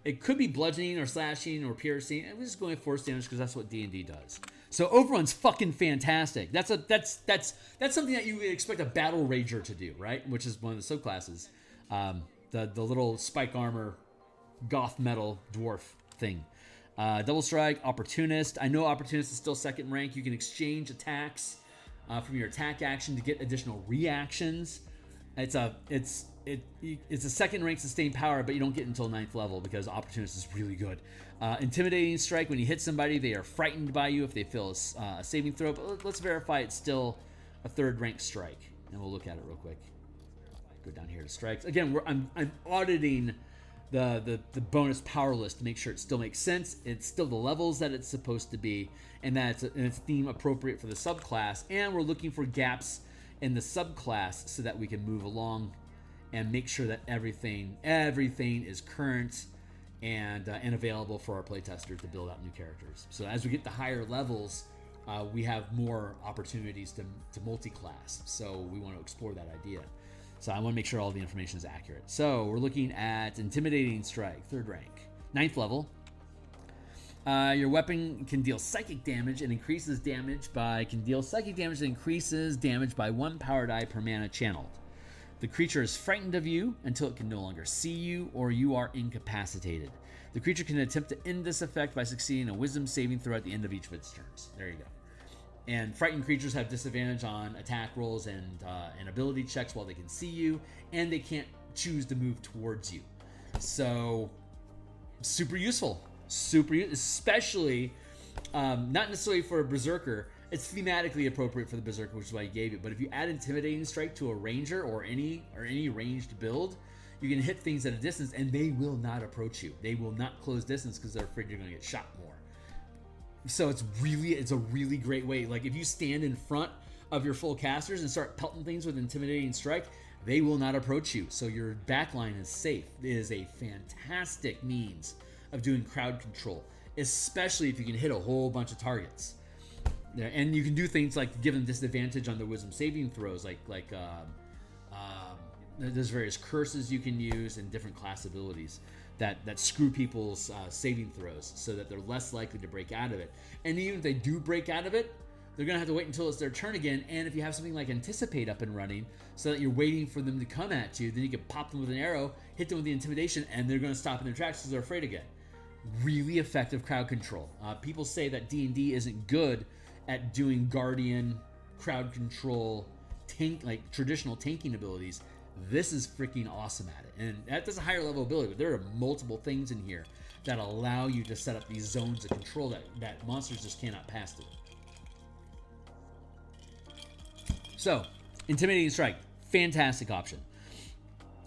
It could be bludgeoning or slashing or piercing. I'm just going with force damage because that's what D&D does. So Overrun's fucking fantastic. That's something that you would expect a battle rager to do, right? Which is one of the subclasses. The little spike armor, goth metal dwarf thing. Double strike, opportunist. I know opportunist is still 2nd rank. You can exchange attacks from your attack action to get additional reactions. It's a 2nd rank sustained power, but you don't get it until 9th level because opportunist is really good. Intimidating strike. When you hit somebody, they are frightened by you if they fail a saving throw. But let's verify it's still a 3rd rank strike, and we'll look at it real quick. Go down here to strikes again. I'm auditing the bonus power list to make sure it still makes sense. It's still the levels that it's supposed to be, and that it's theme appropriate for the subclass. And we're looking for gaps in the subclass so that we can move along and make sure that everything is current and available for our playtesters to build out new characters. So as we get to higher levels, we have more opportunities to multi-class. So we want to explore that idea. So I want to make sure all the information is accurate. So we're looking at Intimidating Strike, 3rd rank, 9th level. Your weapon can deal psychic damage and increases damage by 1 power die per mana channeled. The creature is frightened of you until it can no longer see you or you are incapacitated. The creature can attempt to end this effect by succeeding a wisdom saving throw at the end of each of its turns. There you go. And frightened creatures have disadvantage on attack rolls and ability checks while they can see you, and they can't choose to move towards you. So, super useful. Especially, not necessarily for a Berserker. It's thematically appropriate for the Berserker, which is why I gave it. But if you add Intimidating Strike to a Ranger or any ranged build, you can hit things at a distance, and they will not approach you. They will not close distance because they're afraid you're going to get shot more. So it's a really great way. Like if you stand in front of your full casters and start pelting things with Intimidating Strike, they will not approach you. So your backline is safe. It is a fantastic means of doing crowd control, especially if you can hit a whole bunch of targets. And you can do things like give them disadvantage on their wisdom saving throws, there's various curses you can use and different class abilities that screw people's saving throws so that they're less likely to break out of it. And even if they do break out of it, they're going to have to wait until it's their turn again. And if you have something like Anticipate up and running so that you're waiting for them to come at you, then you can pop them with an arrow, hit them with the Intimidation, and they're going to stop in their tracks because they're afraid again. Really effective crowd control. People say that D&D isn't good at doing Guardian, crowd control, traditional tanking abilities. This is freaking awesome at it. And that does a higher level ability, but there are multiple things in here that allow you to set up these zones of control that monsters just cannot pass through. So, Intimidating Strike, fantastic option.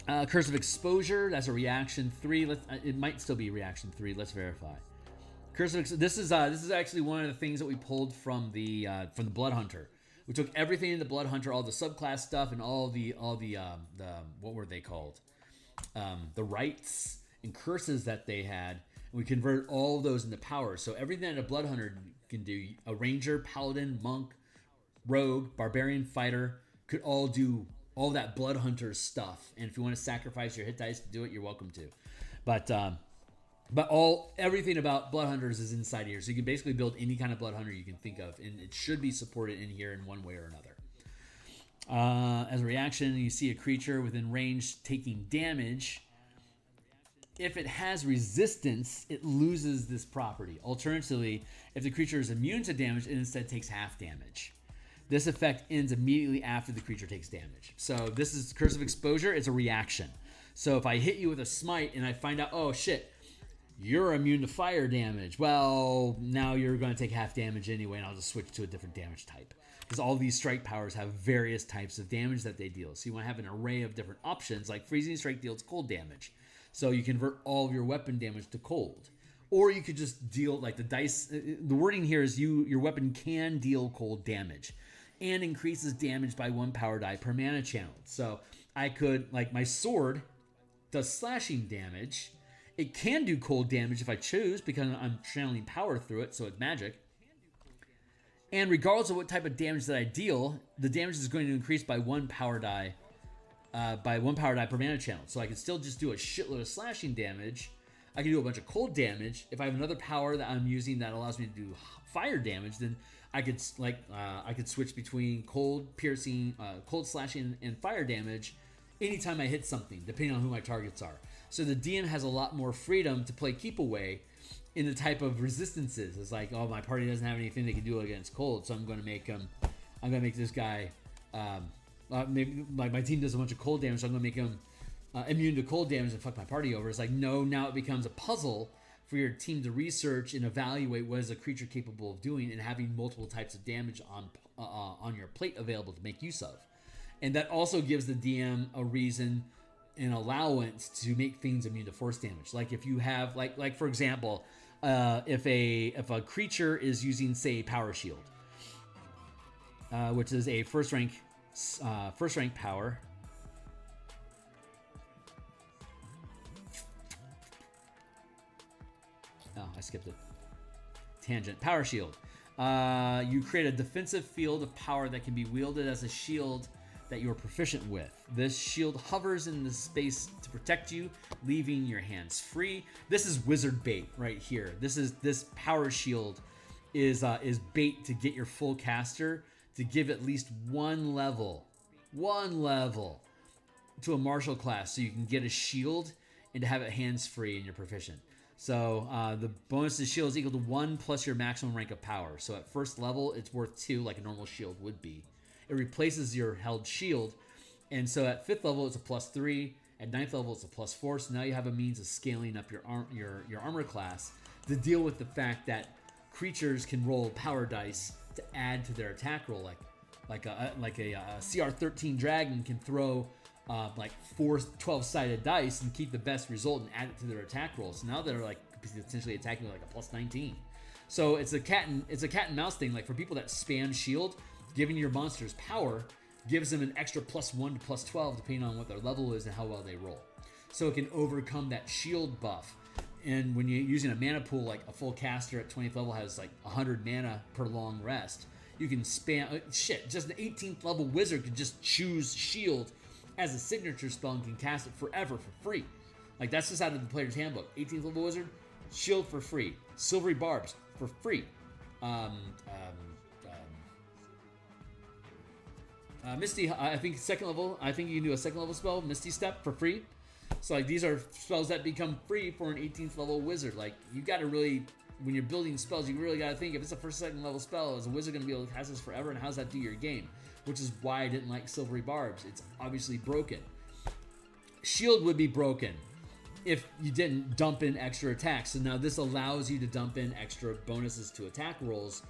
Curse of Exposure, that's a reaction 3. It might still be reaction 3. Let's verify. This is actually one of the things that we pulled from the Blood Hunter. We took everything in the Blood Hunter, all the subclass stuff, and all the what were they called? The rights and curses that they had, and we converted all of those into powers. So everything that a Blood Hunter can do, a Ranger, Paladin, Monk, Rogue, Barbarian, Fighter, could all do all that Blood Hunter stuff. And if you want to sacrifice your hit dice to do it, you're welcome to. But everything about Blood Hunters is inside here, so you can basically build any kind of Blood Hunter you can think of, and it should be supported in here in one way or another. As a reaction, you see a creature within range taking damage. If it has resistance, it loses this property. Alternatively, if the creature is immune to damage, it instead takes half damage. This effect ends immediately after the creature takes damage. So this is Curse of Exposure. It's a reaction. So if I hit you with a smite and I find out, oh shit, you're immune to fire damage. Well, now you're going to take half damage anyway, and I'll just switch to a different damage type. Because all these strike powers have various types of damage that they deal. So you want to have an array of different options, like Freezing Strike deals cold damage. So you convert all of your weapon damage to cold. Or you could just deal, like the dice, the wording here is your weapon can deal cold damage. And increases damage by 1 power die per mana channel. So I could, like my sword does slashing damage. It can do cold damage if I choose because I'm channeling power through it, so it's magic. And regardless of what type of damage that I deal, the damage is going to increase by 1 power die per mana channel. So I can still just do a shitload of slashing damage. I can do a bunch of cold damage. If I have another power that I'm using that allows me to do fire damage, then I could switch between cold piercing, cold slashing, and fire damage anytime I hit something, depending on who my targets are. So the DM has a lot more freedom to play keep away in the type of resistances. It's like, oh, my party doesn't have anything they can do against cold, so I'm going to make this guy, maybe like my team does a bunch of cold damage, so I'm going to make him immune to cold damage and fuck my party over. It's like, no, now it becomes a puzzle for your team to research and evaluate what is a creature capable of doing, and having multiple types of damage on your plate available to make use of. And that also gives the DM a reason, an allowance to make things immune to force damage. Like if you have, like for example, if a creature is using, say, Power Shield, which is a first rank power. Oh, I skipped it. Tangent. Power Shield. You create a defensive field of power that can be wielded as a shield that you're proficient with. This shield hovers in the space to protect you, leaving your hands free. This is wizard bait right here. This power shield is bait to get your full caster to give at least one level to a martial class, so you can get a shield and to have it hands free and you're proficient. So the bonus to the shield is equal to 1 plus your maximum rank of power. So at first level, it's worth 2, like a normal shield would be. It replaces your held shield, and so at 5th level, it's a +3. At 9th level, it's a +4. So now you have a means of scaling up your armor class to deal with the fact that creatures can roll power dice to add to their attack roll, like a CR13 dragon can throw like 4 12-sided dice and keep the best result and add it to their attack roll. So now they're like essentially attacking like a +19. So it's a cat and mouse thing. Like for people that spam shield, giving your monsters power gives them an extra +1 to +12 depending on what their level is and how well they roll. So it can overcome that shield buff. And when you're using a mana pool, like a full caster at 20th level has like 100 mana per long rest, you can spam just an 18th level wizard can just choose shield as a signature spell and can cast it forever for free. Like that's just out of the player's handbook. 18th level wizard, shield for free, silvery barbs for free. Misty, I think second level. I think you can do a second level spell, Misty Step, for free. So like these are spells that become free for an 18th level wizard. Like you got to really, when you're building spells, you really got to think if it's a first, second level spell, is a wizard going to be able to cast this forever, and how's that do your game? Which is why I didn't like silvery barbs. It's obviously broken. Shield would be broken if you didn't dump in extra attacks. So now this allows you to dump in extra bonuses to attack rolls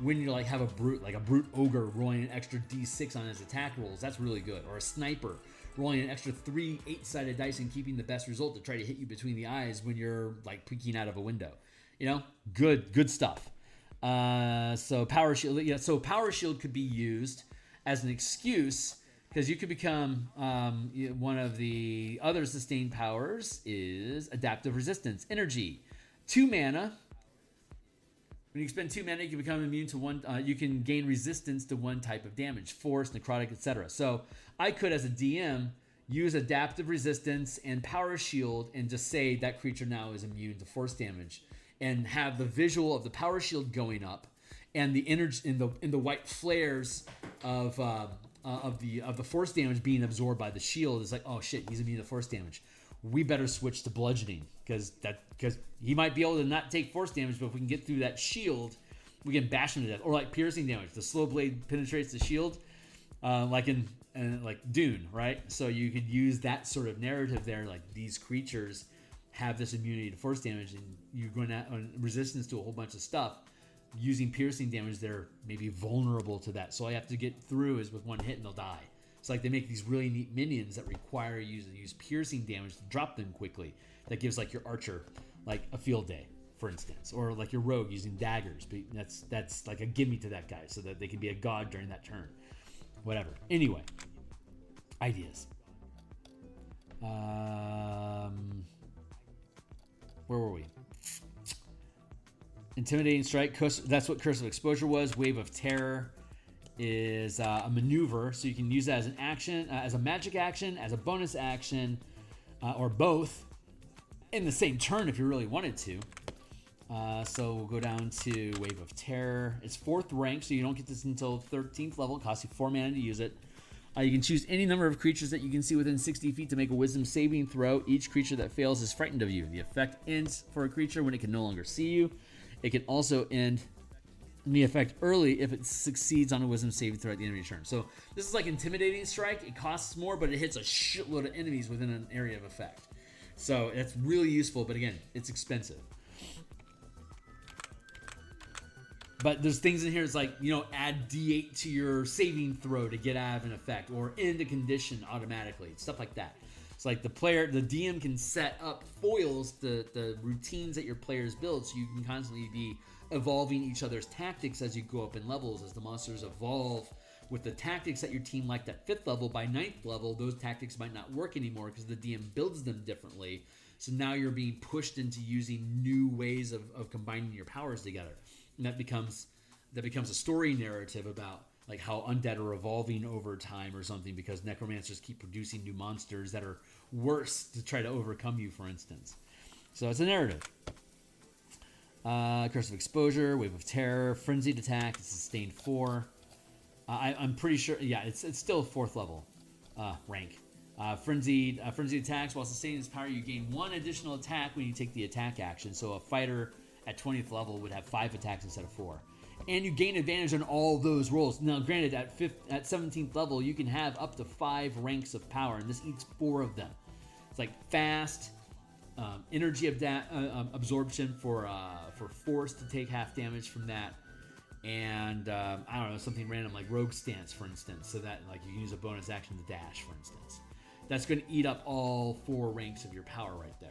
when you like have a brute ogre rolling an extra d6 on his attack rolls. That's really good. Or a sniper rolling an extra 3 8-sided dice and keeping the best result to try to hit you between the eyes when you're like peeking out of a window. You know, good stuff. So power shield. Yeah, so power shield could be used as an excuse because you could become one of the other sustained powers is adaptive resistance, energy, 2 mana. When you spend 2 mana, you can become immune to one. You can gain resistance to one type of damage, force, necrotic, etc. So I could, as a DM, use adaptive resistance and power shield, and just say that creature now is immune to force damage, and have the visual of the power shield going up, and the energy in the white flares of the force damage being absorbed by the shield. Is like, oh shit, he's immune to force damage. We better switch to bludgeoning because he might be able to not take force damage, but if we can get through that shield, we can bash him to death. Or like piercing damage, the slow blade penetrates the shield, like in like Dune, right? So you could use that sort of narrative there. Like these creatures have this immunity to force damage, and you're going to resistance to a whole bunch of stuff. Using piercing damage, they're maybe vulnerable to that. So all you have to get through is with one hit and they'll die. It's like they make these really neat minions that require you to use piercing damage to drop them quickly. That gives like your archer like a field day, for instance, or like your rogue using daggers. But that's like a gimme to that guy so that they can be a god during that turn. Whatever. Anyway, ideas. Where were we? Intimidating strike. That's what Curse of Exposure was. Wave of Terror is a maneuver, so you can use that as an action, as a magic action, as a bonus action, or both in the same turn if you really wanted to. So we'll go down to Wave of Terror. It's 4th rank, so you don't get this until 13th level. It costs you 4 mana to use it. You can choose any number of creatures that you can see within 60 feet to make a wisdom saving throw. Each creature that fails is frightened of you. The effect ends for a creature when it can no longer see you. It can also end the effect early if it succeeds on a wisdom saving throw at the end of your turn. So this is like Intimidating Strike. It costs more, but it hits a shitload of enemies within an area of effect. So it's really useful, but again, it's expensive. But there's things in here, it's like, add D8 to your saving throw to get out of an effect, or end a condition automatically, stuff like that. It's like the DM can set up foils, the routines that your players build, so you can constantly be evolving each other's tactics as you go up in levels. As the monsters evolve with the tactics that your team liked at 5th level, by 9th level, those tactics might not work anymore because the DM builds them differently. So now you're being pushed into using new ways of combining your powers together. And that becomes a story narrative about like how undead are evolving over time or something, because necromancers keep producing new monsters that are worse to try to overcome you, for instance. So it's a narrative. Curse of Exposure, Wave of Terror, Frenzied Attack, it's sustained 4. I'm pretty sure, yeah, it's still 4th level rank. Frenzied attacks, while sustaining its power, you gain 1 additional attack when you take the attack action. So a fighter at 20th level would have 5 attacks instead of 4. And you gain advantage on all those rolls. Now, granted, at 17th level, you can have up to 5 ranks of power, and this eats 4 of them. It's like fast, energy absorption for force to take half damage from that, and I don't know, something random like Rogue Stance, for instance, so that like you can use a bonus action to dash, for instance. That's going to eat up all 4 ranks of your power right there.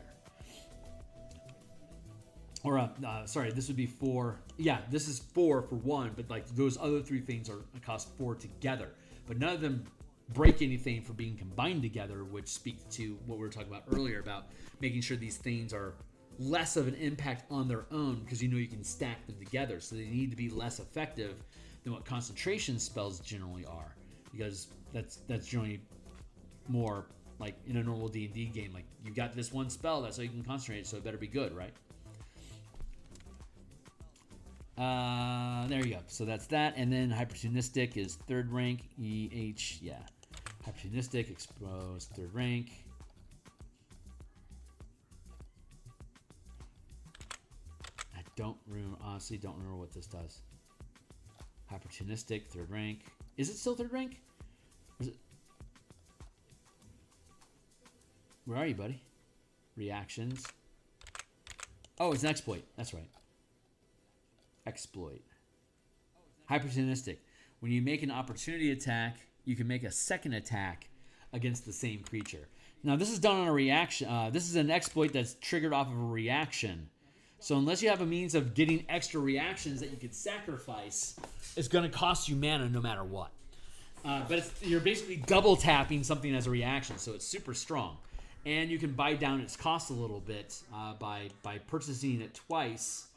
Or, sorry, this would be 4. Yeah, this is 4 for 1, but like those other 3 things cost 4 together. But none of them break anything for being combined together, which speaks to what we were talking about earlier about making sure these things are less of an impact on their own, because you know you can stack them together. So they need to be less effective than what concentration spells generally are, because that's generally more like in a normal D&D game. Like, you got this one spell, that's how you can concentrate, so it better be good, right? There you go. So that's that. And then Hypertunistic is 3rd rank. EH, yeah. Hypertunistic, Exposed, 3rd rank. Honestly don't remember what this does. Hypertunistic, 3rd rank. Is it still 3rd rank? Is it? Where are you, buddy? Reactions. Oh, it's an exploit. That's right. Exploit. Hypertunistic. When you make an opportunity attack, you can make a second attack against the same creature. Now, this is done on a reaction. This is an exploit that's triggered off of a reaction. So unless you have a means of getting extra reactions that you could sacrifice, it's going to cost you mana no matter what. But you're basically double tapping something as a reaction, so it's super strong. And you can buy down its cost a little bit by purchasing it twice.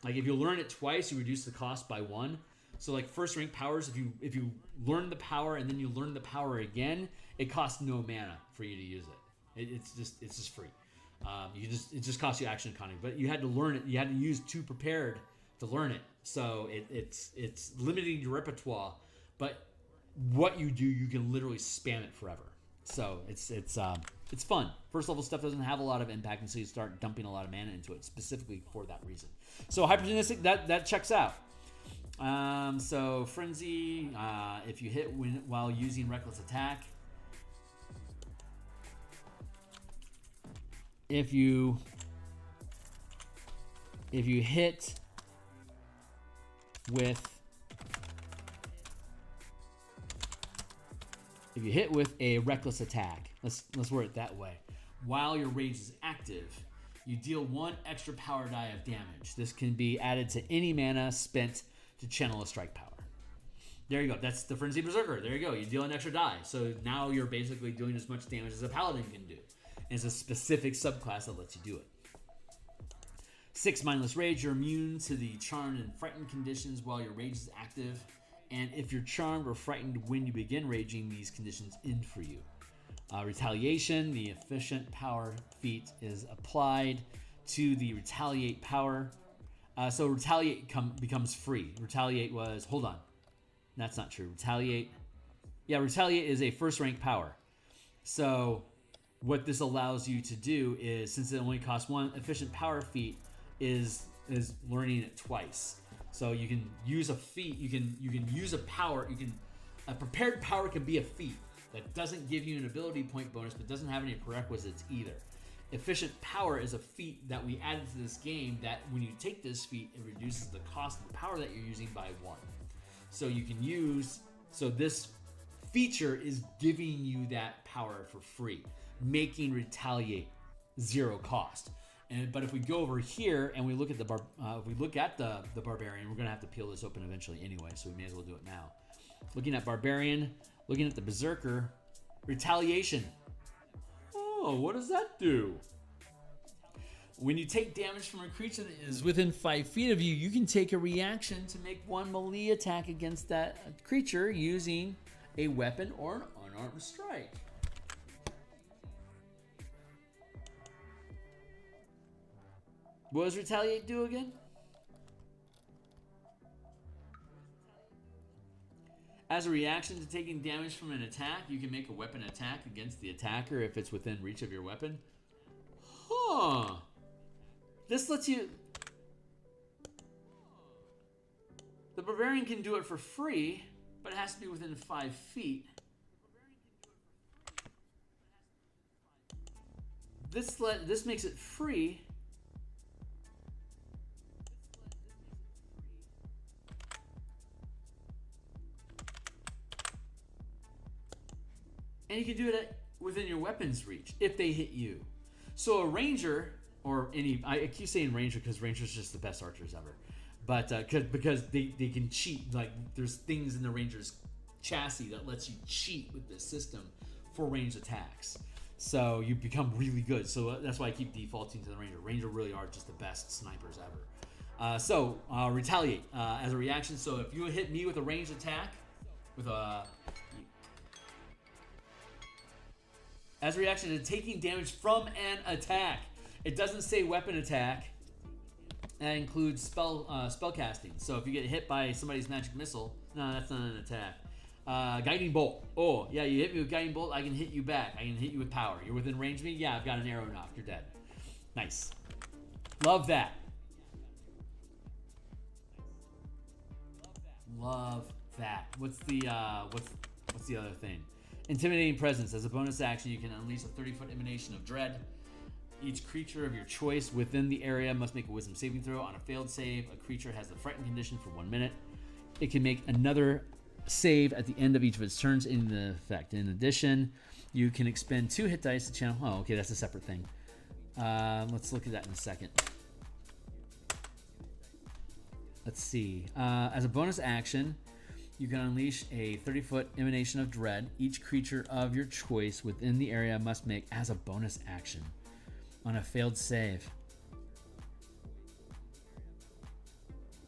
Like, if you learn it twice, you reduce the cost by 1. So like first rank powers, if you learn the power and then you learn the power again, it costs no mana for you to use it. It's just free. It just costs you action economy, but you had to learn it. You had to use 2 prepared to learn it. So it's limiting your repertoire, but what you do, you can literally spam it forever. So it's fun. First level stuff doesn't have a lot of impact until you start dumping a lot of mana into it, specifically for that reason. So Hypertunistic, that checks out. So Frenzy, if you hit while using Reckless Attack, if you hit with a Reckless Attack, let's word it that way, while your rage is active, you deal 1 extra power die of damage. This can be added to any mana spent to channel a strike power. There you go. That's the Frenzy Berserker. There you go. You deal an extra die. So now you're basically doing as much damage as a paladin can do. And it's a specific subclass that lets you do it. 6 Mindless Rage. You're immune to the charmed and frightened conditions while your rage is active. And if you're charmed or frightened when you begin raging, these conditions end for you. Retaliation. The efficient power feat is applied to the Retaliate power. So Retaliate becomes free. Retaliate was... Hold on. That's not true. Retaliate... Yeah, Retaliate is a first rank power. So what this allows you to do is, since it only costs 1 efficient power feat, is learning it twice. So you can use a feat, you can use a power, a prepared power can be a feat that doesn't give you an ability point bonus, but doesn't have any prerequisites either. Efficient power is a feat that we added to this game that when you take this feat, it reduces the cost of the power that you're using by 1. So you can use, so this feature is giving you that power for free, making Retaliate 0 cost. But if we go over here and we look at the Barbarian, we're gonna have to peel this open eventually anyway, so we may as well do it now. Looking at Barbarian, looking at the Berserker, Retaliation. Oh, what does that do? When you take damage from a creature that is within 5 feet of you, you can take a reaction to make one melee attack against that creature using a weapon or an unarmed strike. What does Retaliate do again? As a reaction to taking damage from an attack, you can make a weapon attack against the attacker if it's within reach of your weapon. Huh. This lets you... The Barbarian can do it for free, but it has to be within 5 feet. This makes it free. And you can do it within your weapon's reach if they hit you. So a ranger, or any... I keep saying ranger because ranger's just the best archers ever. But because they can cheat. Like, there's things in the ranger's chassis that lets you cheat with this system for ranged attacks. So you become really good. So that's why I keep defaulting to the ranger. Ranger really are just the best snipers ever. Retaliate as a reaction. So if you hit me with a ranged attack, as a reaction to taking damage from an attack. It doesn't say weapon attack. That includes spell casting. So if you get hit by somebody's magic missile, no, that's not an attack. Guiding bolt. Oh, yeah, you hit me with guiding bolt, I can hit you back. I can hit you with power. You're within range of me? Yeah, I've got an arrow knock. You're dead. Nice. Love that. Love that. What's the other thing? Intimidating presence. As a bonus action, you can unleash a 30-foot emanation of dread. Each creature of your choice within the area must make a wisdom saving throw. On a failed save, a creature has the frightened condition for 1 minute. It can make another save at the end of each of its turns in the effect. In addition, you can expend 2 hit dice to channel... Oh, okay, that's a separate thing. Let's look at that in a second. Let's see. As a bonus action, you can unleash a 30-foot emanation of dread. Each creature of your choice within the area must make as a bonus action on a failed save.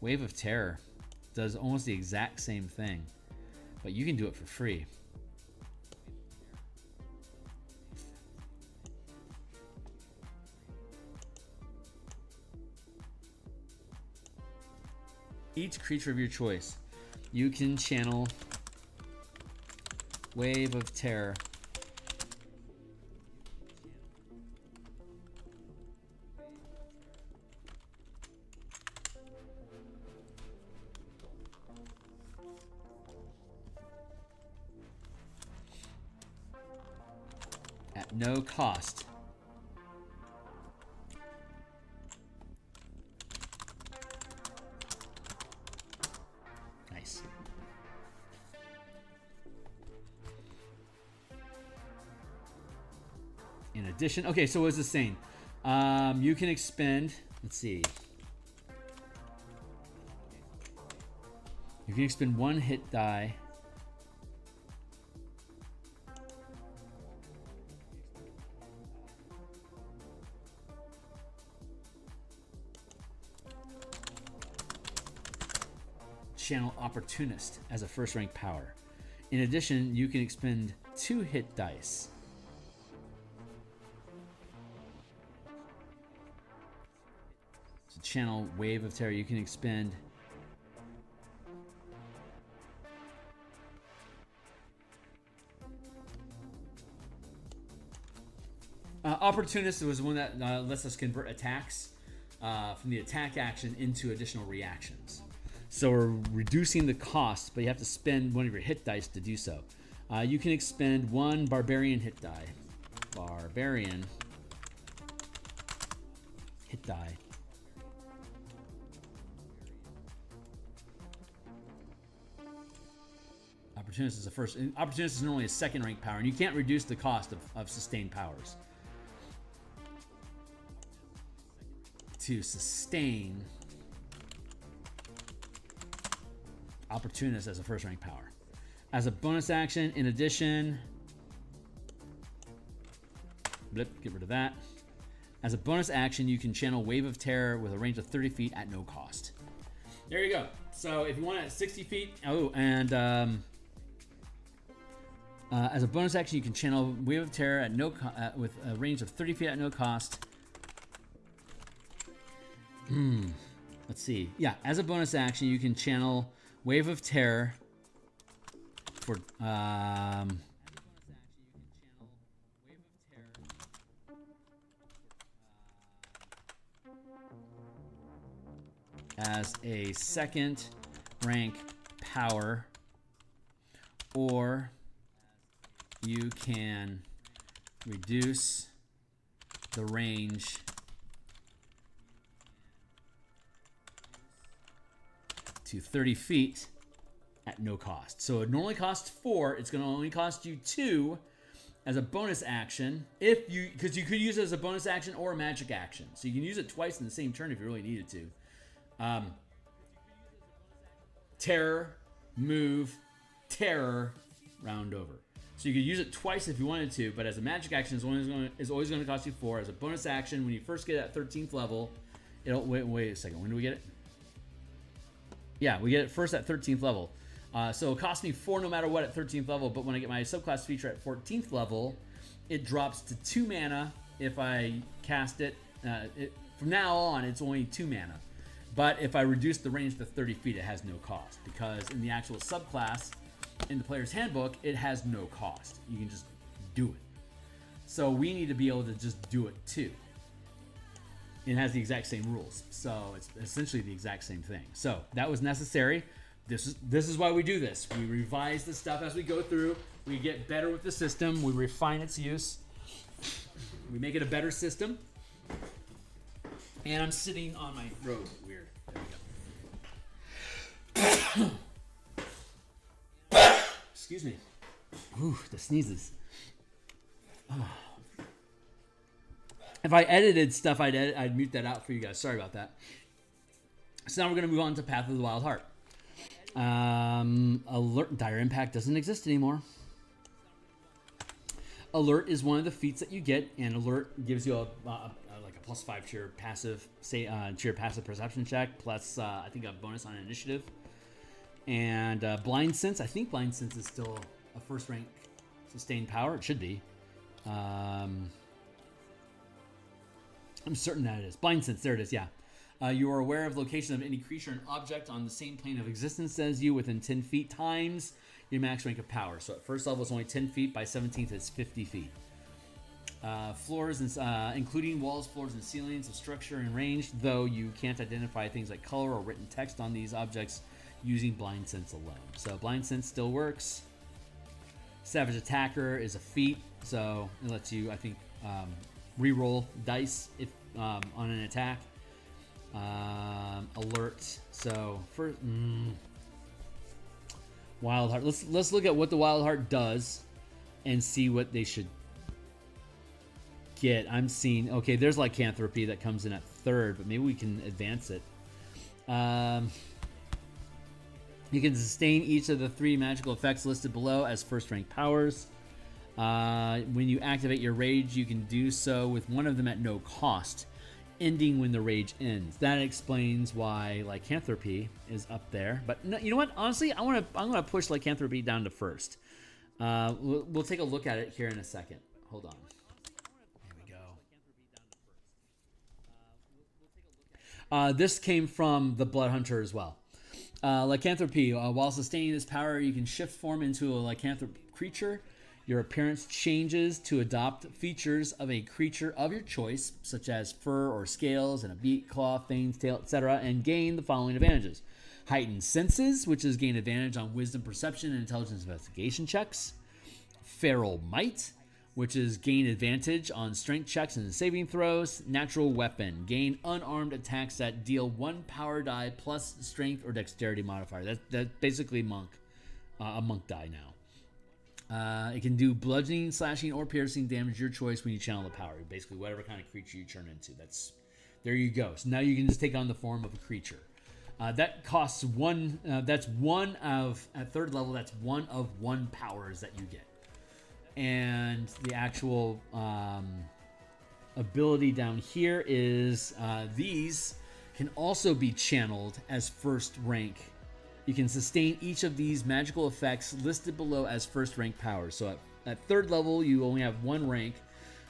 Wave of Terror does almost the exact same thing, but you can do it for free. Each creature of your choice, you can channel Wave of Terror. At no cost. Nice. In addition, okay, so what is this saying? You can expend, let's see. You can expend 1 hit die. Channel Opportunist as a first rank power. In addition, you can expend 2 hit dice. So channel Wave of Terror, you can expend Opportunist was one that lets us convert attacks from the attack action into additional reactions. So we're reducing the cost, but you have to spend one of your hit dice to do so. You can expend 1 Barbarian hit die. Barbarian hit die. Opportunist is a first. Opportunist is normally a second rank power, and you can't reduce the cost of sustained powers. To sustain Opportunist as a first rank power. As a bonus action, in addition, blip, get rid of that. As a bonus action, you can channel Wave of Terror with a range of 30 feet at no cost. There you go. So if you want it at 60 feet, as a bonus action, you can channel Wave of Terror at with a range of 30 feet at no cost. Let's see. Yeah, as a bonus action, you can channel Wave of Terror for as a second rank power, or you can reduce the range to 30 feet at no cost. So it normally costs 4. It's going to only cost you 2 as a bonus action, because you could use it as a bonus action or a magic action. So you can use it twice in the same turn if you really needed to. Terror, move, terror, round over. So you could use it twice if you wanted to, but as a magic action, it's always going to cost you 4. As a bonus action, when you first get at 13th level, wait a second. When do we get it? Yeah, we get it first at 13th level. So it'll cost me 4 no matter what at 13th level, but when I get my subclass feature at 14th level, it drops to 2 mana if I cast it. From now on, it's only 2 mana. But if I reduce the range to 30 feet, it has no cost, because in the actual subclass, in the player's handbook, it has no cost. You can just do it. So we need to be able to just do it too. It has the exact same rules. So it's essentially the exact same thing. So that was necessary. This is why we do this. We revise the stuff as we go through. We get better with the system. We refine its use. We make it a better system. And I'm sitting on my robe. Weird. There we go. Excuse me. Ooh, the sneezes. Oh. If I edited stuff, I'd mute that out for you guys. Sorry about that. So now we're going to move on to Path of the Wild Heart. Alert. Dire Impact doesn't exist anymore. Alert is one of the feats that you get, and Alert gives you a +5 to your passive, passive perception check, plus I think a bonus on initiative. And Blind Sense, I think Blind Sense is still a first rank sustained power. It should be. I'm certain that it is. Blind Sense, there it is, yeah. You are aware of location of any creature and object on the same plane of existence as you within 10 feet times your max rank of power. So at first level it's only 10 feet, by 17th it's 50 feet. Floors, including walls, floors, and ceilings of structure and range, though you can't identify things like color or written text on these objects using Blind Sense alone. So Blind Sense still works. Savage Attacker is a feat, so it lets you, I think, re-roll dice if on an attack. Alert. So for Wild Heart, let's look at what the Wild Heart does and see what they should get. I'm seeing, okay, there's Lycanthropy that comes in at 3rd, but maybe we can advance it. You can sustain each of the 3 magical effects listed below as first rank powers. When you activate your rage, you can do so with one of them at no cost, ending when the rage ends. That explains why Lycanthropy is up there. But no, you know what? Honestly, I'm gonna push Lycanthropy down to 1st. We'll take a look at it here in a second. Hold on. This came from the Blood Hunter as well. Lycanthropy. While sustaining this power, you can shift form into a lycanthrope creature. Your appearance changes to adopt features of a creature of your choice, such as fur or scales and a beak, claw, fangs, tail, etc., and gain the following advantages. Heightened senses, which is gain advantage on wisdom, perception, and intelligence investigation checks. Feral might, which is gain advantage on strength checks and saving throws. Natural weapon, gain unarmed attacks that deal 1 power die plus strength or dexterity modifier. That's basically a monk die now. It can do bludgeoning, slashing, or piercing damage, your choice when you channel the power. Basically, whatever kind of creature you turn into. There you go. So now you can just take on the form of a creature. That costs 1. That's one of, at 3rd level, that's 1 of 1 powers that you get. And the actual ability down here is these can also be channeled as first rank. You can sustain each of these magical effects listed below as first rank powers. So at 3rd level, you only have 1 rank.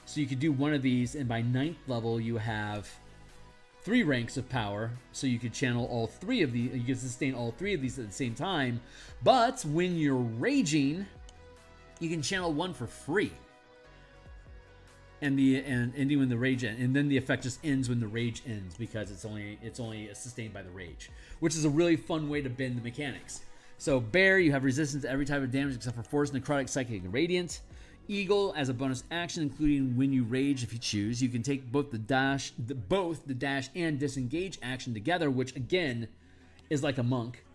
So you could do one of these, and by 9th level, you have 3 ranks of power. So you could channel all 3 of these. You can sustain all 3 of these at the same time. But when you're raging, you can channel 1 for free. And ending when the rage ends, and then the effect just ends when the rage ends because it's only sustained by the rage, which is a really fun way to bend the mechanics. So Bear, you have resistance to every type of damage except for Force, Necrotic, Psychic, and Radiant. Eagle, as a bonus action, including when you rage, if you choose, you can take both the dash and disengage action together, which again is like a monk.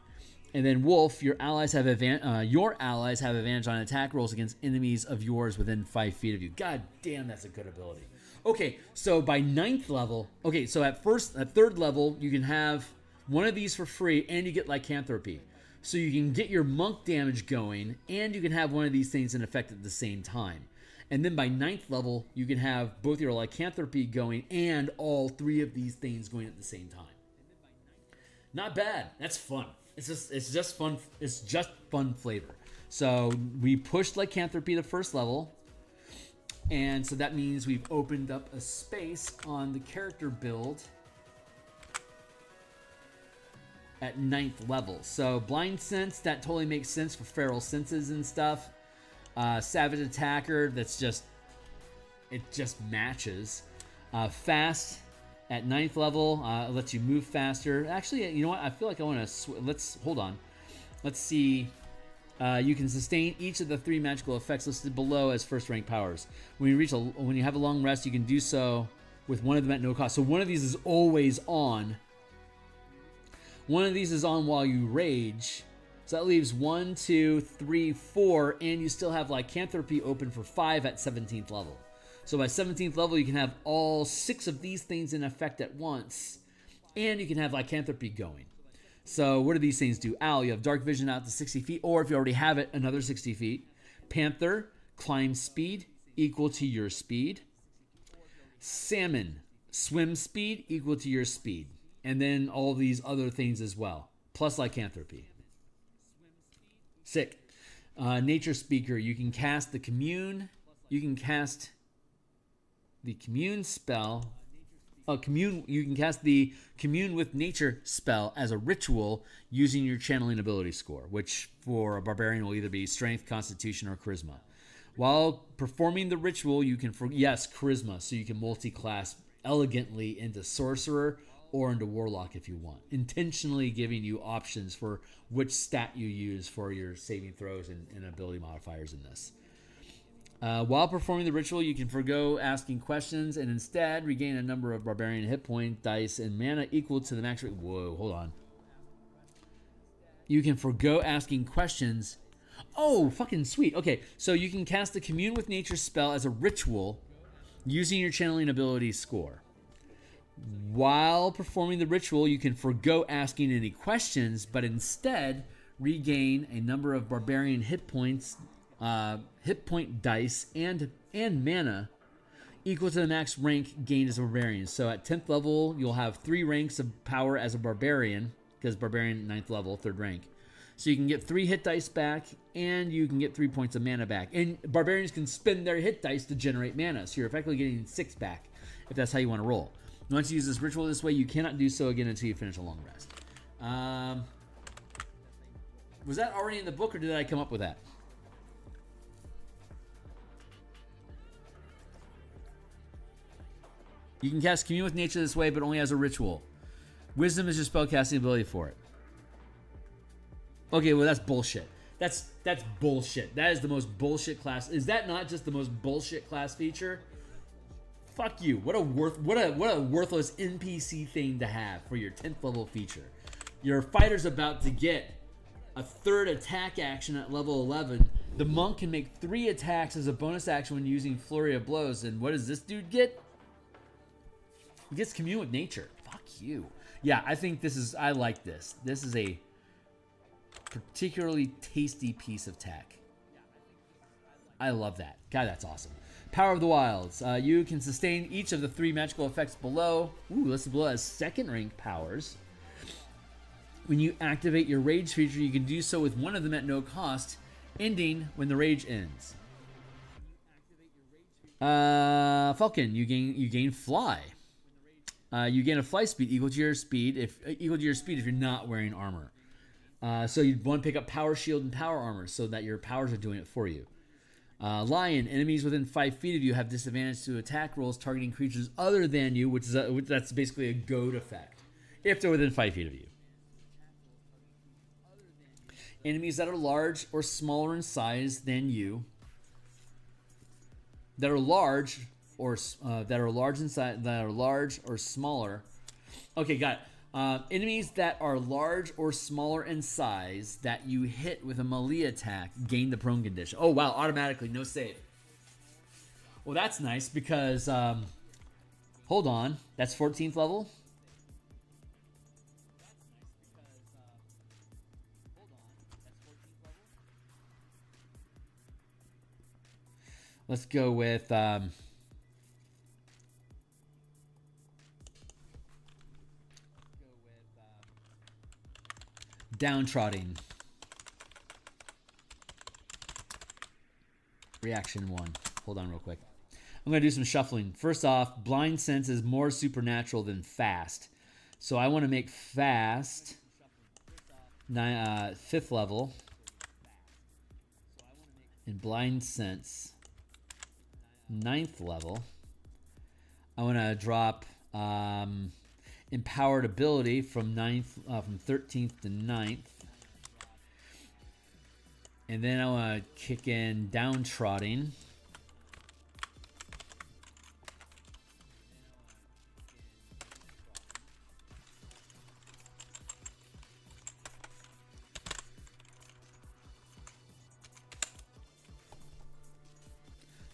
And then Wolf, your allies have advantage on attack rolls against enemies of yours within 5 feet of you. God damn, that's a good ability. Okay, so by 9th level, so at 3rd level, you can have one of these for free, and you get lycanthropy. So you can get your monk damage going, and you can have one of these things in effect at the same time. And then by 9th level, you can have both your lycanthropy going and all 3 of these things going at the same time. Not bad. That's fun. It's just fun. It's just fun flavor. So we pushed lycanthropy to 1st level, and so that means we've opened up a space on the character build at 9th level. So blind sense, that totally makes sense for feral senses and stuff. Savage attacker, it just matches. Fast. At 9th level, it lets you move faster. Actually, you know what? I feel like I want to... hold on. Let's see. You can sustain each of the 3 magical effects listed below as first rank powers. When you have a long rest, you can do so with one of them at no cost. So one of these is always on. One of these is on while you rage. So that leaves 1, 2, 3, 4, and you still have lycanthropy open for 5 at 17th level. So by 17th level, you can have all 6 of these things in effect at once, and you can have lycanthropy going. So what do these things do? Owl, you have dark vision out to 60 feet, or if you already have it, another 60 feet. Panther, climb speed equal to your speed. Salmon, swim speed equal to your speed. And then all these other things as well, plus lycanthropy. Sick. Nature Speaker, you can cast the commune. You can cast the commune spell. You can cast the commune with nature spell as a ritual using your channeling ability score, which for a barbarian will either be strength, constitution, or charisma. While performing the ritual, you can charisma, so you can multi-class elegantly into sorcerer or into warlock if you want, intentionally giving you options for which stat you use for your saving throws and ability modifiers in this. While performing the ritual, you can forgo asking questions and instead regain a number of barbarian hit point dice and mana equal to the max rate. Whoa, hold on. You can forgo asking questions. Oh, fucking sweet. Okay, so you can cast the Commune with Nature spell as a ritual using your channeling ability score. While performing the ritual, you can forgo asking any questions, but instead regain a number of barbarian hit points, hit point dice, and mana equal to the max rank gained as a barbarian. So at 10th level, you'll have 3 ranks of power as a barbarian, because barbarian 9th level, 3rd rank. So you can get 3 hit dice back, and you can get 3 points of mana back. And barbarians can spend their hit dice to generate mana, so you're effectively getting 6 back, if that's how you want to roll. Once you use this ritual this way, you cannot do so again until you finish a long rest. Was that already in the book, or did I come up with that? You can cast Commune with Nature this way, but only as a ritual. Wisdom is your spellcasting ability for it. Okay, well that's bullshit. That's bullshit. That is the most bullshit class. Is that not just the most bullshit class feature? Fuck you. What a worthless NPC thing to have for your 10th level feature. Your fighter's about to get a 3rd attack action at level 11. The monk can make 3 attacks as a bonus action when using Flurry of Blows. And what does this dude get? He gets Commune with Nature. Fuck you. Yeah, I like this. This is a particularly tasty piece of tech. I love that. God, that's awesome. Power of the Wilds. You can sustain each of the 3 magical effects below. Listed below as second rank powers. When you activate your rage feature, you can do so with one of them at no cost, ending when the rage ends. Falcon, you gain fly. You gain a fly speed equal to your speed if you're not wearing armor. So you'd want to pick up power shield and power armor so that your powers are doing it for you. Lion, enemies within 5 feet of you have disadvantage to attack rolls targeting creatures other than you, that's basically a goad effect if they're within 5 feet of you. Enemies that are large or smaller in size than you, that are large or smaller. Okay, got it. Enemies that are large or smaller in size that you hit with a melee attack gain the prone condition. Oh wow, automatically, no save. Well, that's nice because hold on, that's 14th level. Let's go with downtrodden. Reaction 1. Hold on real quick. I'm going to do some shuffling. First off, blind sense is more supernatural than fast. So I want to make fast 5th level. And blind sense 9th level. I want to drop empowered ability from 13th to 9th. And then I want to kick in downtrodden.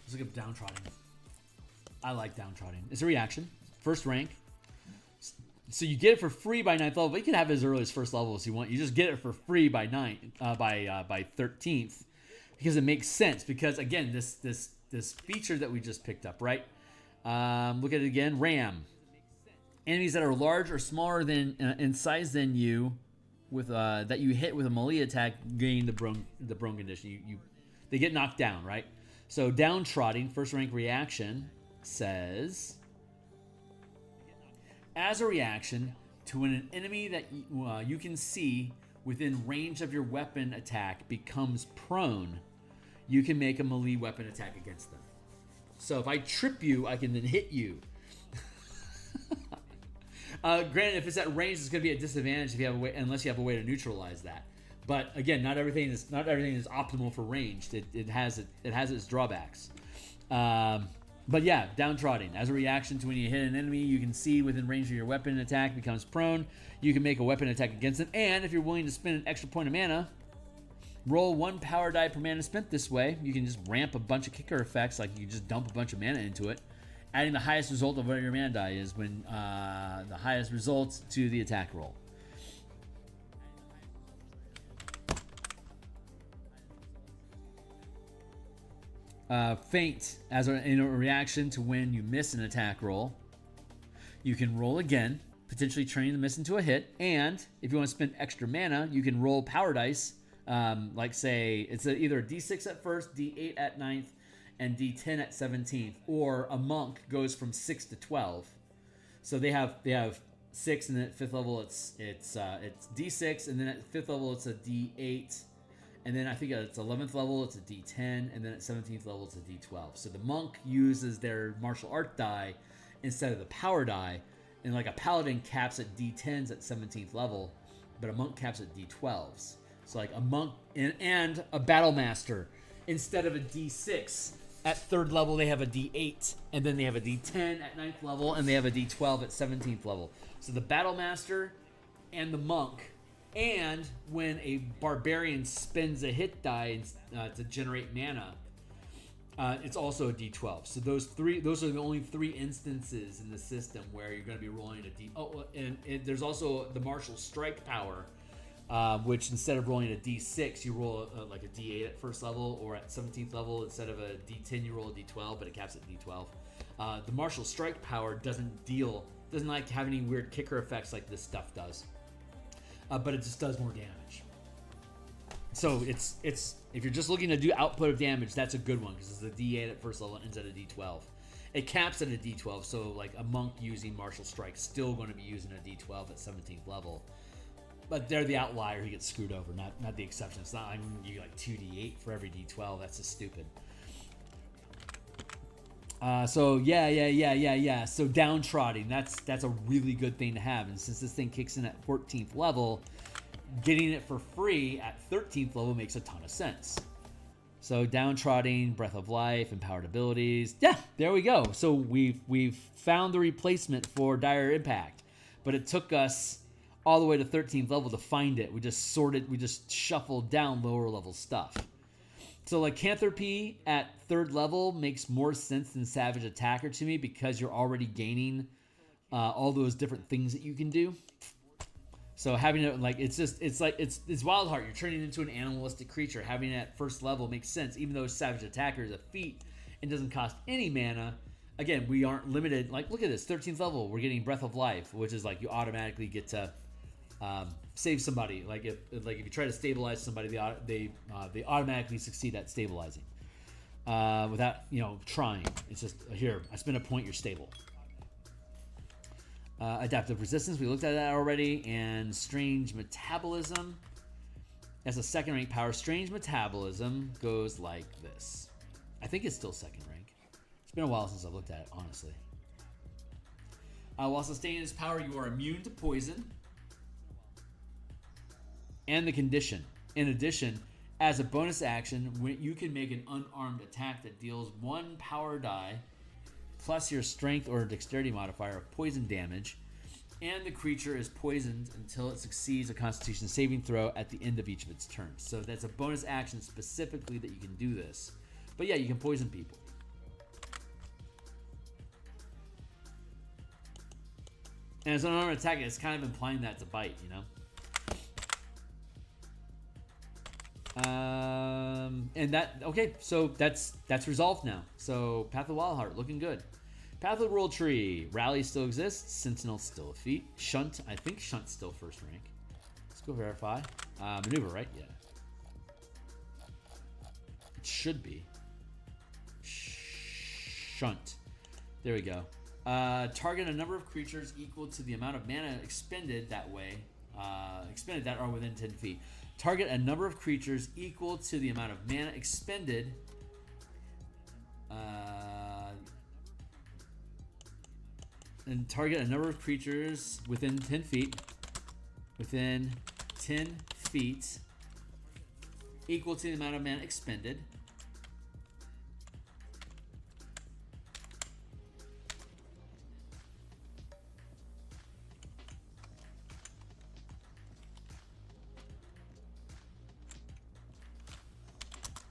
Let's look up downtrodden. I like downtrodden. It's a reaction. First rank. So you get it for free by 9th level, but you can have it as early as 1st level as you want. You just get it for free by 13th because it makes sense. Because again, this feature that we just picked up, right? Look at it again. Ram. Enemies that are large or smaller than in size than you, with that you hit with a melee attack, gain the prone condition. They get knocked down, right? So downtrodden, first rank reaction says, as a reaction to when an enemy that you can see within range of your weapon attack becomes prone, you can make a melee weapon attack against them. So if I trip you, I can then hit you. Granted, if it's at range, it's going to be a disadvantage if you have a way, unless you have a way to neutralize that. But again, not everything is optimal for ranged. It has its drawbacks. But yeah, downtrodden. As a reaction to when you hit an enemy you can see within range of your weapon attack becomes prone, you can make a weapon attack against them. And if you're willing to spend an extra point of mana, roll 1 power die per mana spent this way. You can just ramp a bunch of kicker effects, like you just dump a bunch of mana into it, adding the highest result of whatever your mana die is when the highest results to the attack roll. Feint, in a reaction to when you miss an attack roll, you can roll again, potentially turning the miss into a hit. And if you want to spend extra mana, you can roll power dice. Like say it's either a D6 at first, D8 at 9th, and D10 at 17th. Or a monk goes from 6 to 12. So they have 6, and then at 5th level it's D6, and then at 5th level it's a D8. And then I think at its 11th level, it's a D10. And then at 17th level, it's a D12. So the monk uses their martial art die instead of the power die. And like a paladin caps at D10s at 17th level, but a monk caps at D12s. So like a monk and a battle master, instead of a D6 at 3rd level, they have a D8. And then they have a D10 at 9th level, and they have a D12 at 17th level. So the battle master and the monk. And when a barbarian spends a hit die to generate mana, it's also a D12. So those are the only 3 instances in the system where you're going to be rolling a D. Oh, and there's also the martial strike power which instead of rolling a d6, you roll like a d8 at first level, or at 17th level instead of a d10, you roll a d12, but it caps at d12. The martial strike power doesn't like have any weird kicker effects like this stuff does, but it just does more damage. So it's if you're just looking to do output of damage, that's a good one because it's a d8 at first level and ends at a d12. It caps at a d12, so like a monk using martial strike still going to be using a d12 at 17th level. But they're the outlier who gets screwed over, not the exception. It's not like you get like 2d8 for every d12. That's just stupid. So yeah. So downtrodden, that's a really good thing to have. And since this thing kicks in at 14th level, getting it for free at 13th level makes a ton of sense. So downtrodden, breath of life, empowered abilities. Yeah, there we go. So we've found the replacement for dire impact, but it took us all the way to 13th level to find it. We just shuffled down lower level stuff. So lycanthropy at 3rd level makes more sense than savage attacker to me because you're already gaining all those different things that you can do. So having it it's wild heart. You're turning into an animalistic creature. Having it at 1st level makes sense, even though savage attacker is a feat and doesn't cost any mana. Again, we aren't limited. Like, look at this, 13th level. We're getting breath of life, which is like you automatically get to save somebody. Like if you try to stabilize somebody, they automatically succeed at stabilizing without trying. It's just here. I spend a point. You're stable. Adaptive resistance. We looked at that already. And strange metabolism. As a 2nd rank power, strange metabolism goes like this. I think it's still 2nd rank. It's been a while since I've looked at it, honestly. While sustaining this power, you are immune to poison. And the condition. In addition, as a bonus action, you can make an unarmed attack that deals 1 power die plus your strength or dexterity modifier of poison damage, and the creature is poisoned until it succeeds a Constitution saving throw at the end of each of its turns. So that's a bonus action specifically that you can do this. But yeah, you can poison people. And as an unarmed attack, it's kind of implying that it's a bite, so that's resolved now. So Path of Wildheart looking good. Path of the World Tree. Rally still exists. Sentinel still a feat. Shunt, I think Shunt's still 1st rank. Let's go verify. Maneuver, right? Yeah. It should be. Shunt. There we go. Target a number of creatures equal to the amount of mana expended that are within 10 feet. Target a number of creatures equal to the amount of mana expended and target a number of creatures within 10 feet equal to the amount of mana expended.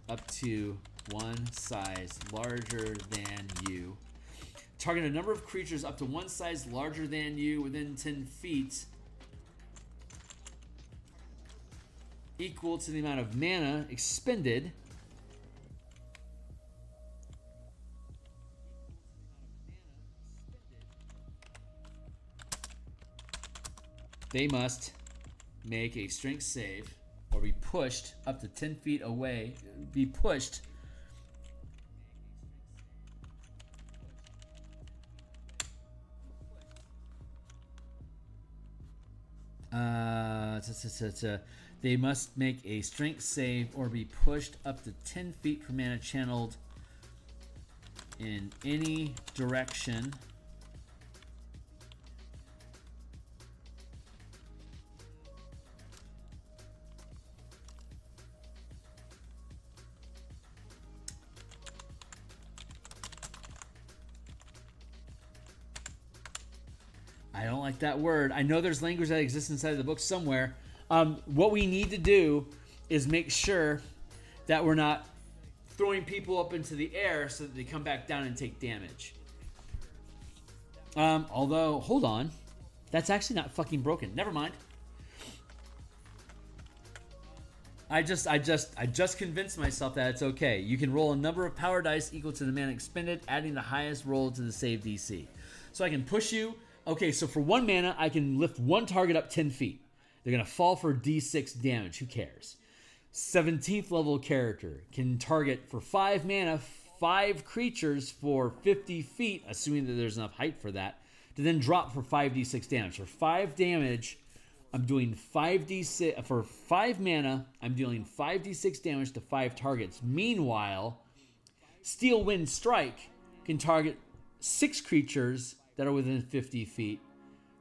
Up to 1 size larger than you. Target a number of creatures up to 1 size larger than you within 10 feet equal to the amount of mana expended. They must make a strength save or be pushed up to 10 feet away. Be pushed. They must make a strength save or be pushed up to 10 feet per mana channeled in any direction. I don't like that word. I know there's language that exists inside of the book somewhere. What we need to do is make sure that we're not throwing people up into the air so that they come back down and take damage. Although, hold on. That's actually not fucking broken. Never mind. I just convinced myself that it's okay. You can roll a number of power dice equal to the mana expended, adding the highest roll to the save DC. So I can push you. Okay, so for 1 mana, I can lift one target up 10 feet. They're going to fall for D6 damage. Who cares? 17th level character can target for 5 mana 5 creatures for 50 feet, assuming that there's enough height for that, to then drop for 5d6 damage. For 5 damage, I'm doing 5d6. For 5 mana, I'm dealing 5d6 damage to 5 targets. Meanwhile, Steel Wind Strike can target 6 creatures that are within 50 feet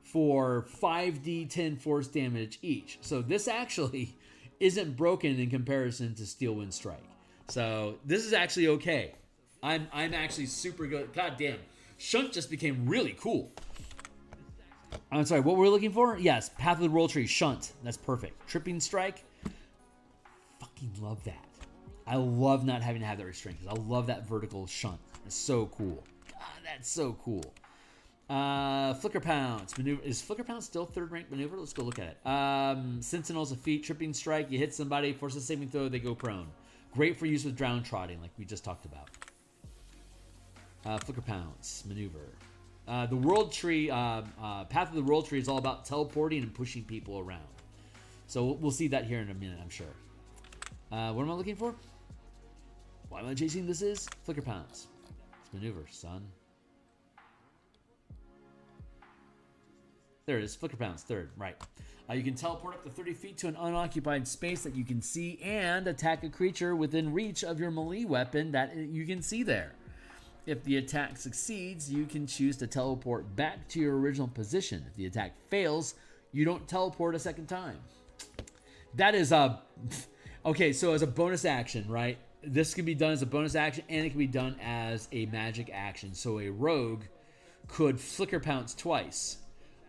for 5d10 force damage each. So this actually isn't broken in comparison to Steel Wind Strike. So this is actually okay. I'm actually super good. God damn. Shunt just became really cool. I'm sorry, what we're looking for? Yes, Path of the Roll Tree, Shunt. That's perfect. Tripping Strike. Fucking love that. I love not having to have that restraint because I love that vertical Shunt. It's so cool. God, that's so cool. Flicker Pounce. Maneuver. Is Flicker Pounce still 3rd rank maneuver? Let's go look at it. Sentinel's a feat. Tripping Strike. You hit somebody, force a saving throw, they go prone. Great for use with Drown Trotting, like we just talked about. Flicker Pounce. Maneuver. The World Tree, Path of the World Tree is all about teleporting and pushing people around. So we'll see that here in a minute, I'm sure. What am I looking for? Why am I chasing this is? Flicker Pounce. It's maneuver, son. There it is, Flicker Pounce, 3rd, right. You can teleport up to 30 feet to an unoccupied space that you can see and attack a creature within reach of your melee weapon that you can see there. If the attack succeeds, you can choose to teleport back to your original position. If the attack fails, you don't teleport a second time. That is okay, so as a bonus action, right? This can be done as a bonus action, and it can be done as a magic action. So a rogue could Flicker Pounce twice.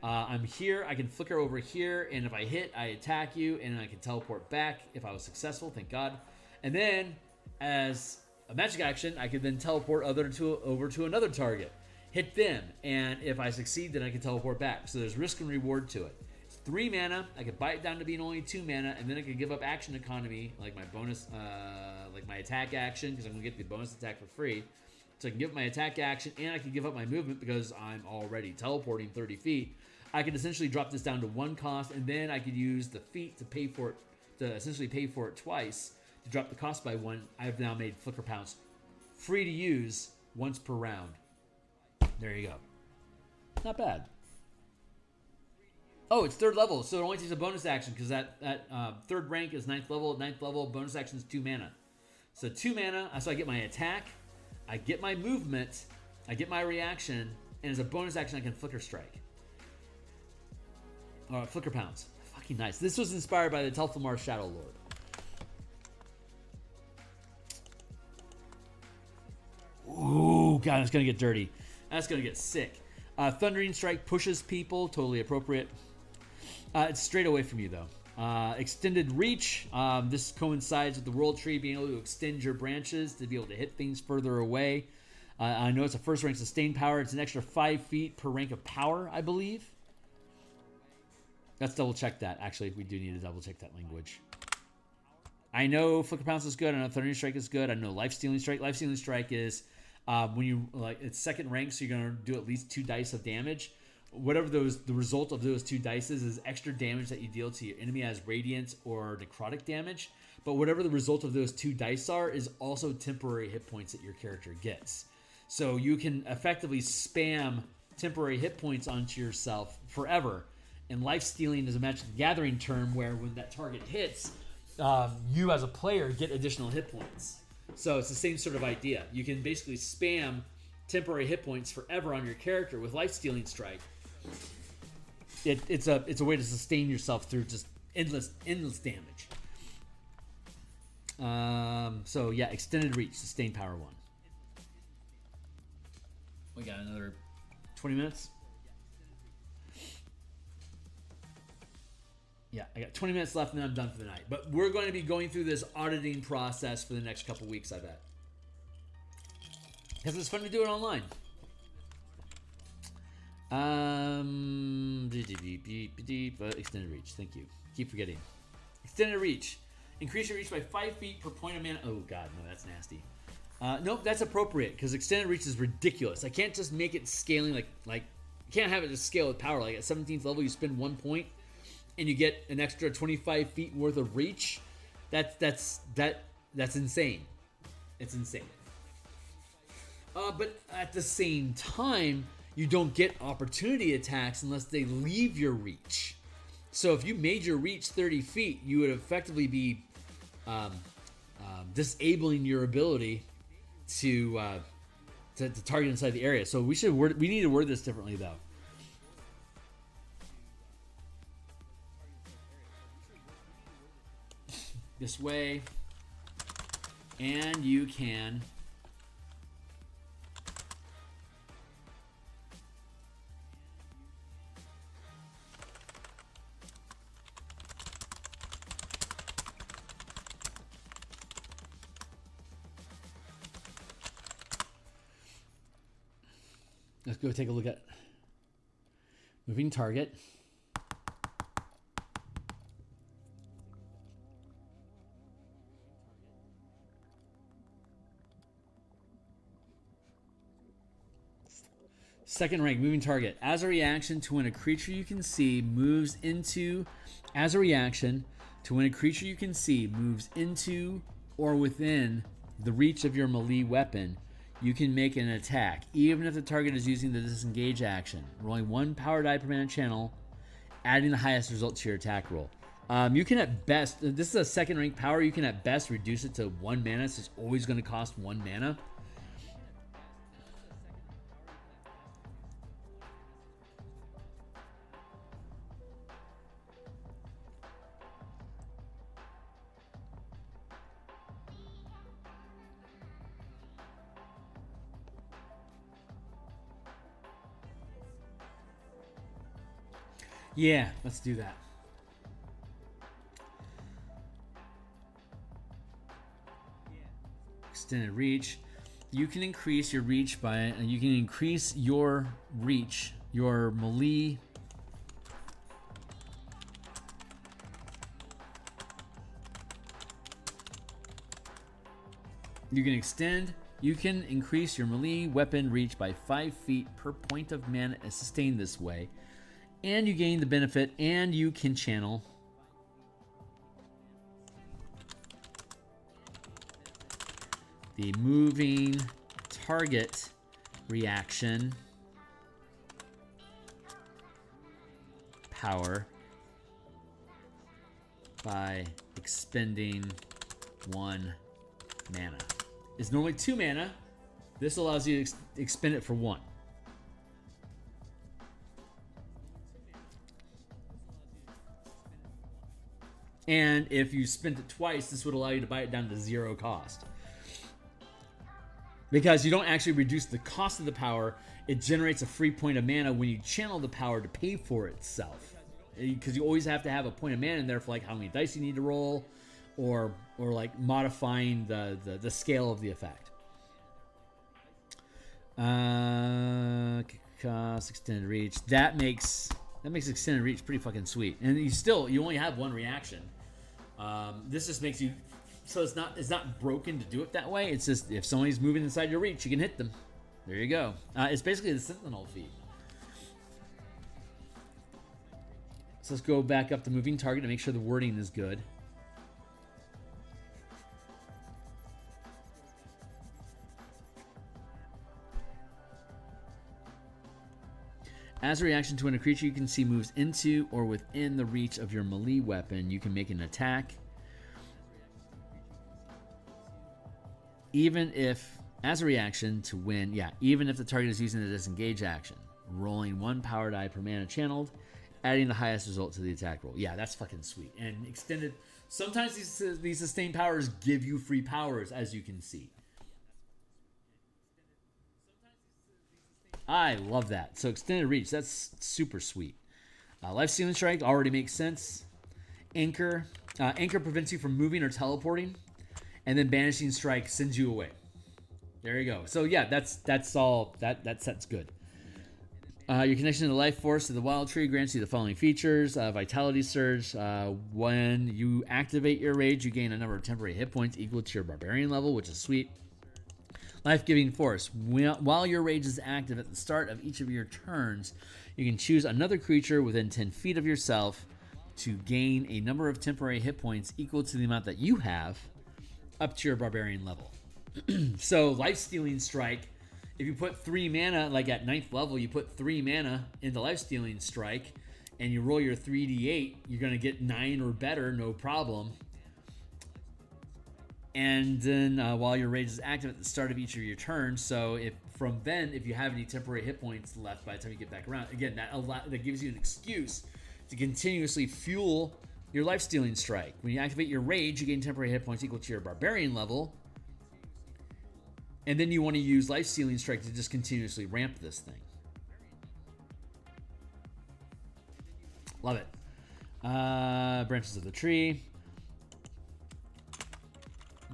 I'm here, I can flicker over here, and if I hit, I attack you, and I can teleport back if I was successful, thank God. And then, as a magic action, I could then teleport over to another target, hit them, and if I succeed, then I can teleport back. So there's risk and reward to it. It's 3 mana. I could buy it down to being only 2 mana, and then I could give up action economy, like my bonus, like my attack action, because I'm gonna get the bonus attack for free. So I can give up my attack action, and I can give up my movement because I'm already teleporting 30 feet. I can essentially drop this down to 1 cost, and then I could use the feat to pay for it, to essentially pay for it twice. To drop the cost by 1, I've now made Flicker Pounce free to use once per round. There you go. Not bad. Oh, it's 3rd level, so it only takes a bonus action because that 3rd rank is 9th level. 9th level bonus action is 2 mana. So 2 mana, so I get my attack, I get my movement, I get my reaction, and as a bonus action, I can Flicker Strike. Or Flicker Pounce. Fucking nice. This was inspired by the Telfamar Shadow Lord. Ooh, God, that's going to get dirty. That's going to get sick. Thundering Strike pushes people. Totally appropriate. It's straight away from you, though. Extended Reach. This coincides with the World Tree being able to extend your branches to be able to hit things further away. I know it's a 1st rank sustained power. It's an extra 5 feet per rank of power, I believe. Let's double check that. Actually, we do need to double check that language. I know Flicker Pounce is good. I know Thundering Strike is good. I know Life Stealing Strike. Life Stealing Strike is when you it's 2nd rank, so you're gonna do at least 2 dice of damage. Whatever the result of those 2 dice is extra damage that you deal to your enemy as radiant or necrotic damage. But whatever the result of those 2 dice are is also temporary hit points that your character gets. So you can effectively spam temporary hit points onto yourself forever. And Life Stealing is a Magic the Gathering term where when that target hits, you as a player get additional hit points. So it's the same sort of idea. You can basically spam temporary hit points forever on your character with Life Stealing Strike. It's a way to sustain yourself through just endless damage. So yeah, Extended Reach, Sustained Power 1. We got another 20 minutes. Yeah, I got 20 minutes left and then I'm done for the night. But we're going to be going through this auditing process for the next couple weeks, I bet. Because it's fun to do it online. Extended Reach, thank you. Keep forgetting. Extended Reach. Increase your reach by 5 feet per point of mana. Oh god, no, that's nasty. Nope, that's appropriate because extended reach is ridiculous. I can't just make it scaling like you can't have it just scale with power. Like at 17th level, you spend 1 point and you get an extra 25 feet worth of reach. That's insane. It's insane. But at the same time, you don't get opportunity attacks unless they leave your reach. So if you made your reach 30 feet, you would effectively be disabling your ability to target inside the area. So we need to word this differently though. This way, and you can let's go take a look at moving target. Second rank, moving target. As a reaction to when a creature you can see moves into, or within the reach of your melee weapon, you can make an attack, even if the target is using the disengage action. Rolling 1 power die per mana channel, adding the highest result to your attack roll. You can at best, this is a second rank power, you can at best reduce it to 1 mana, so it's always going to cost 1 mana. Yeah, let's do that. Extended reach. You can increase your reach by, your melee. You can increase your melee weapon reach by 5 feet per point of mana as sustained this way. And you gain the benefit, and you can channel the moving target reaction power by expending 1 mana. It's normally 2 mana. This allows you to expend it for 1. And if you spent it twice, this would allow you to buy it down to 0 cost. Because you don't actually reduce the cost of the power, it generates a free point of mana when you channel the power to pay for itself. Because you always have to have a point of mana in there for like how many dice you need to roll, or like modifying the scale of the effect. Cost, extended reach. That makes extended reach pretty fucking sweet. And you only have 1 reaction. This just makes you, so it's not broken to do it that way. It's just if somebody's moving inside your reach, you can hit them. There you go. It's basically the Sentinel feat. So let's go back up to moving target to make sure the wording is good. As a reaction to when a creature you can see moves into or within the reach of your melee weapon, you can make an attack. Even if the target is using the disengage action. Rolling 1 power die per mana channeled, adding the highest result to the attack roll. Yeah, that's fucking sweet. And extended, sometimes these sustained powers give you free powers, as you can see. I love that. So extended reach, that's super sweet. Life Stealing Strike already makes sense. Anchor prevents you from moving or teleporting, and then Banishing Strike sends you away. There you go. So yeah, that's all. That set's good. Your connection to the life force of the wild tree grants you the following features. Vitality surge. When you activate your rage, you gain a number of temporary hit points equal to your barbarian level, which is sweet. Life-giving force. While your rage is active at the start of each of your turns, you can choose another creature within 10 feet of yourself to gain a number of temporary hit points equal to the amount that you have up to your barbarian level. So life-stealing strike, if you put 3 mana, like at 9th level, you put 3 mana into life-stealing strike and you roll your 3d8, you're going to get 9 or better, no problem. And then while your rage is active at the start of each of your turns, so if you have any temporary hit points left by the time you get back around, again, that gives you an excuse to continuously fuel your life-stealing strike. When you activate your rage, you gain temporary hit points equal to your barbarian level, and then you want to use life-stealing strike to just continuously ramp this thing. Love it. Branches of the tree.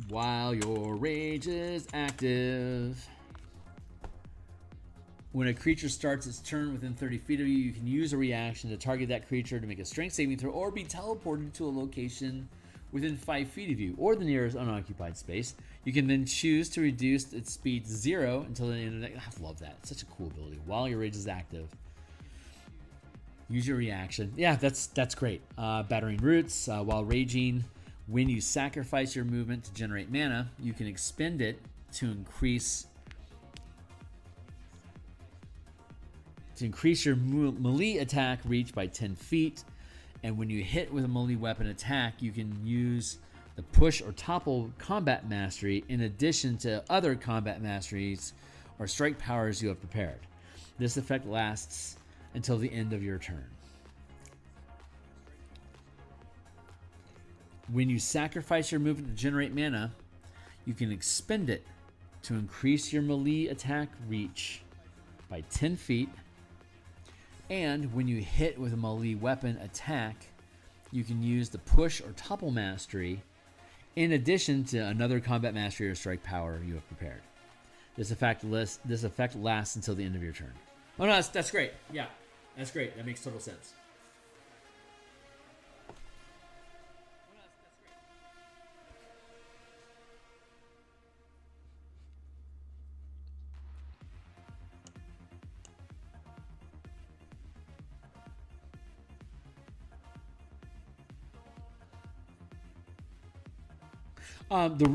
While your rage is active, when a creature starts its turn within 30 feet of you, you can use a reaction to target that creature to make a strength saving throw or be teleported to a location within 5 feet of you or the nearest unoccupied space. You can then choose to reduce its speed to 0 until the end of the... I love that. It's such a cool ability. While your rage is active, use your reaction. Yeah, that's great. Battering Roots. While raging, when you sacrifice your movement to generate mana, you can expend it to increase your melee attack reach by 10 feet. And when you hit with a melee weapon attack, you can use the push or topple combat mastery in addition to other combat masteries or strike powers you have prepared. This effect lasts until the end of your turn. When you sacrifice your movement to generate mana, you can expend it to increase your melee attack reach by 10 feet. And when you hit with a melee weapon attack, you can use the push or topple mastery in addition to another combat mastery or strike power you have prepared. This effect lasts until the end of your turn. Oh no, that's great. Yeah, that's great. That makes total sense. The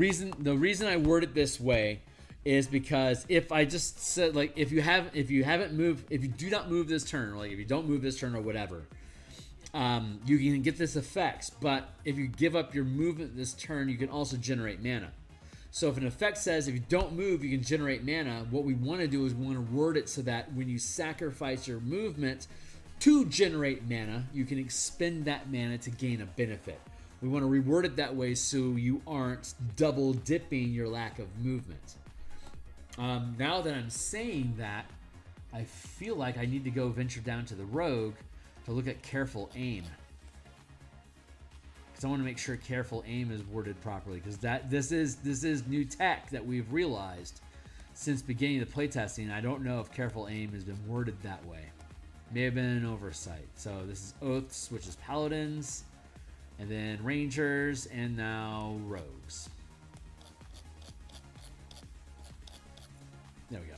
reason I word it this way is because if I just said, like, if you do not move this turn, or like if you don't move this turn or whatever, you can get this effects. But if you give up your movement this turn, you can also generate mana. So if an effect says if you don't move, you can generate mana, what we want to do is we want to word it so that when you sacrifice your movement to generate mana, you can expend that mana to gain a benefit. We want to reword it that way so you aren't double dipping your lack of movement. Now that I'm saying that, I feel like I need to go venture down to the rogue to look at careful aim. Because I want to make sure careful aim is worded properly. Because this is new tech that we've realized since beginning the playtesting. I don't know if careful aim has been worded that way. May have been an oversight. So this is Oaths, which is Paladins. And then Rangers, and now Rogues. There we go.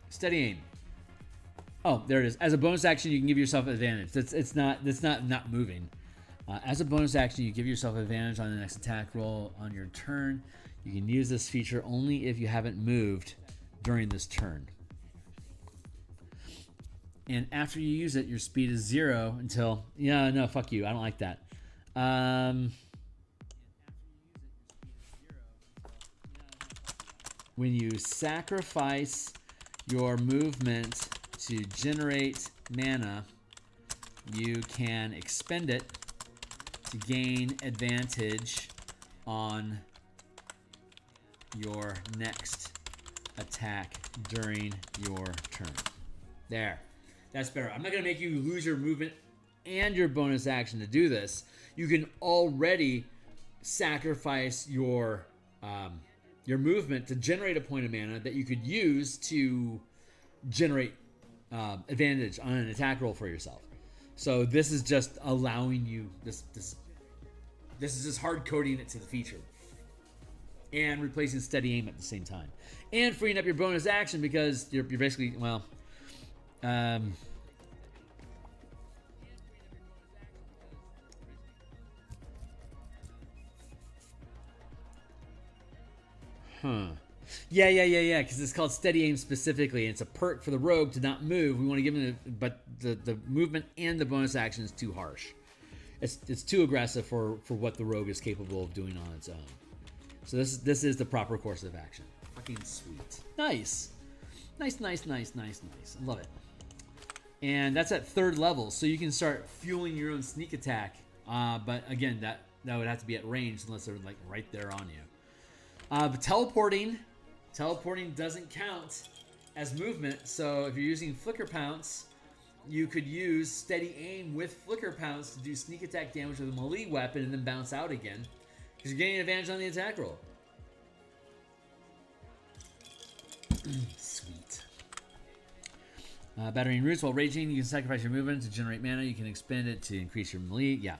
Steady aim. Oh, there it is. As a bonus action, you can give yourself advantage. It's not moving. As a bonus action, you give yourself advantage on the next attack roll on your turn. You can use this feature only if you haven't moved during this turn. And after you use it, your speed is 0 until... Yeah, no, fuck you. I don't like that. When you sacrifice your movement to generate mana, you can expend it to gain advantage on your next attack during your turn. There. That's better. I'm not going to make you lose your movement and your bonus action to do this. You can already sacrifice your your movement to generate a point of mana that you could use to generate advantage on an attack roll for yourself. So this is just allowing you this is just hard coding it to the feature and replacing steady aim at the same time and freeing up your bonus action because you're basically Yeah, because it's called steady aim specifically, and it's a perk for the rogue to not move. We want to give him but the movement and the bonus action is too harsh. It's too aggressive for what the rogue is capable of doing on its own. So this is the proper course of action. Fucking sweet. Nice. Nice. I love it. And that's at 3rd level, so you can start fueling your own sneak attack. But again, that would have to be at range unless they're like right there on you. But teleporting doesn't count as movement. So if you're using Flicker Pounce, you could use steady aim with Flicker Pounce to do sneak attack damage with a melee weapon and then bounce out again, because you're getting advantage on the attack roll. Sweet. Battering Roots. While raging, you can sacrifice your movement to generate mana. You can expend it to increase your melee. Yeah.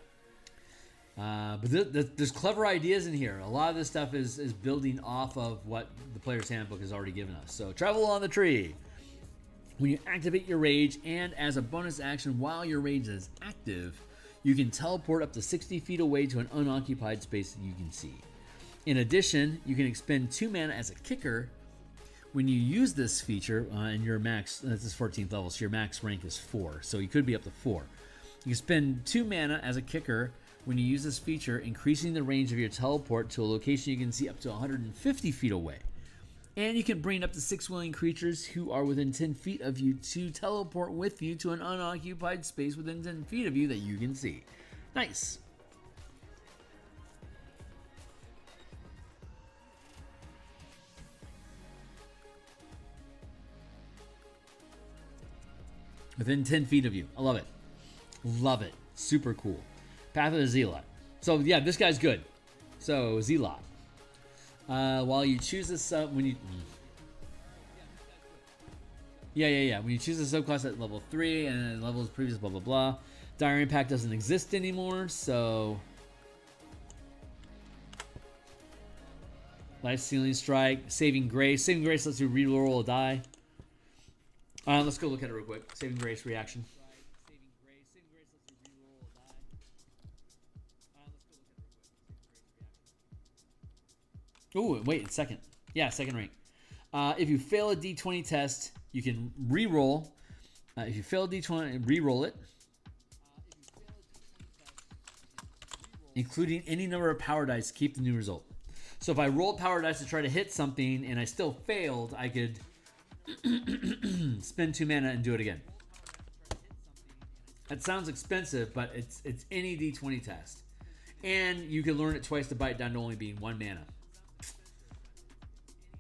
But there's clever ideas in here. A lot of this stuff is building off of what the player's handbook has already given us. So travel on the tree. When you activate your rage, and as a bonus action while your rage is active, you can teleport up to 60 feet away to an unoccupied space that you can see. In addition, you can expend 2 mana as a kicker. When you use this feature, and your max, this is 14th level, so your max rank is 4, so you could be up to 4. You can spend 2 mana as a kicker when you use this feature, increasing the range of your teleport to a location you can see up to 150 feet away. And you can bring up to 6 willing creatures who are within 10 feet of you to teleport with you to an unoccupied space within 10 feet of you that you can see. Nice. Within 10 feet of you. I love it. Love it. Super cool. Path of the Zealot. So yeah, this guy's good. So Zealot. While you choose this when you when you choose a subclass at level 3 and levels previous blah blah blah, Dire Impact doesn't exist anymore. So Life Sealing Strike, Saving Grace. Saving Grace lets you reroll a die. Let's go look at it real quick. Saving Grace reaction. Oh, wait, it's second. Yeah, second rank. If you fail a D20 test, you can re-roll. If you fail a D20, re-roll it. Including any number of power dice to keep the new result. So if I rolled power dice to try to hit something and I still failed, I could spend 2 mana and do it again. That sounds expensive, but it's any D20 test. And you can learn it twice to bite down to only being 1 mana.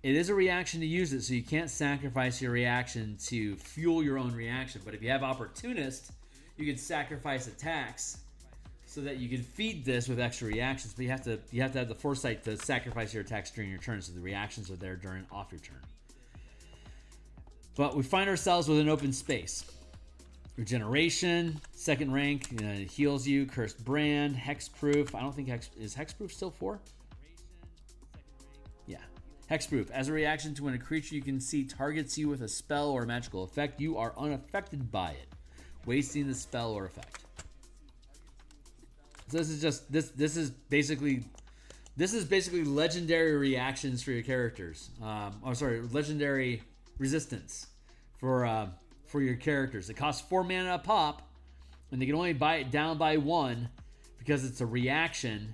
It is a reaction to use it, so you can't sacrifice your reaction to fuel your own reaction. But if you have Opportunist, you can sacrifice attacks so that you can feed this with extra reactions. But you have to have the foresight to sacrifice your attacks during your turn, so the reactions are there off your turn. But we find ourselves with an open space. Regeneration, second rank, it heals you. Cursed Brand, Hexproof. I don't think is Hexproof still 4? Yeah. Hexproof. As a reaction to when a creature you can see targets you with a spell or a magical effect, you are unaffected by it, wasting the spell or effect. So this is just this is basically legendary reactions for your characters. Legendary resistance for your characters. It costs 4 mana a pop, and they can only buy it down by 1 because it's a reaction.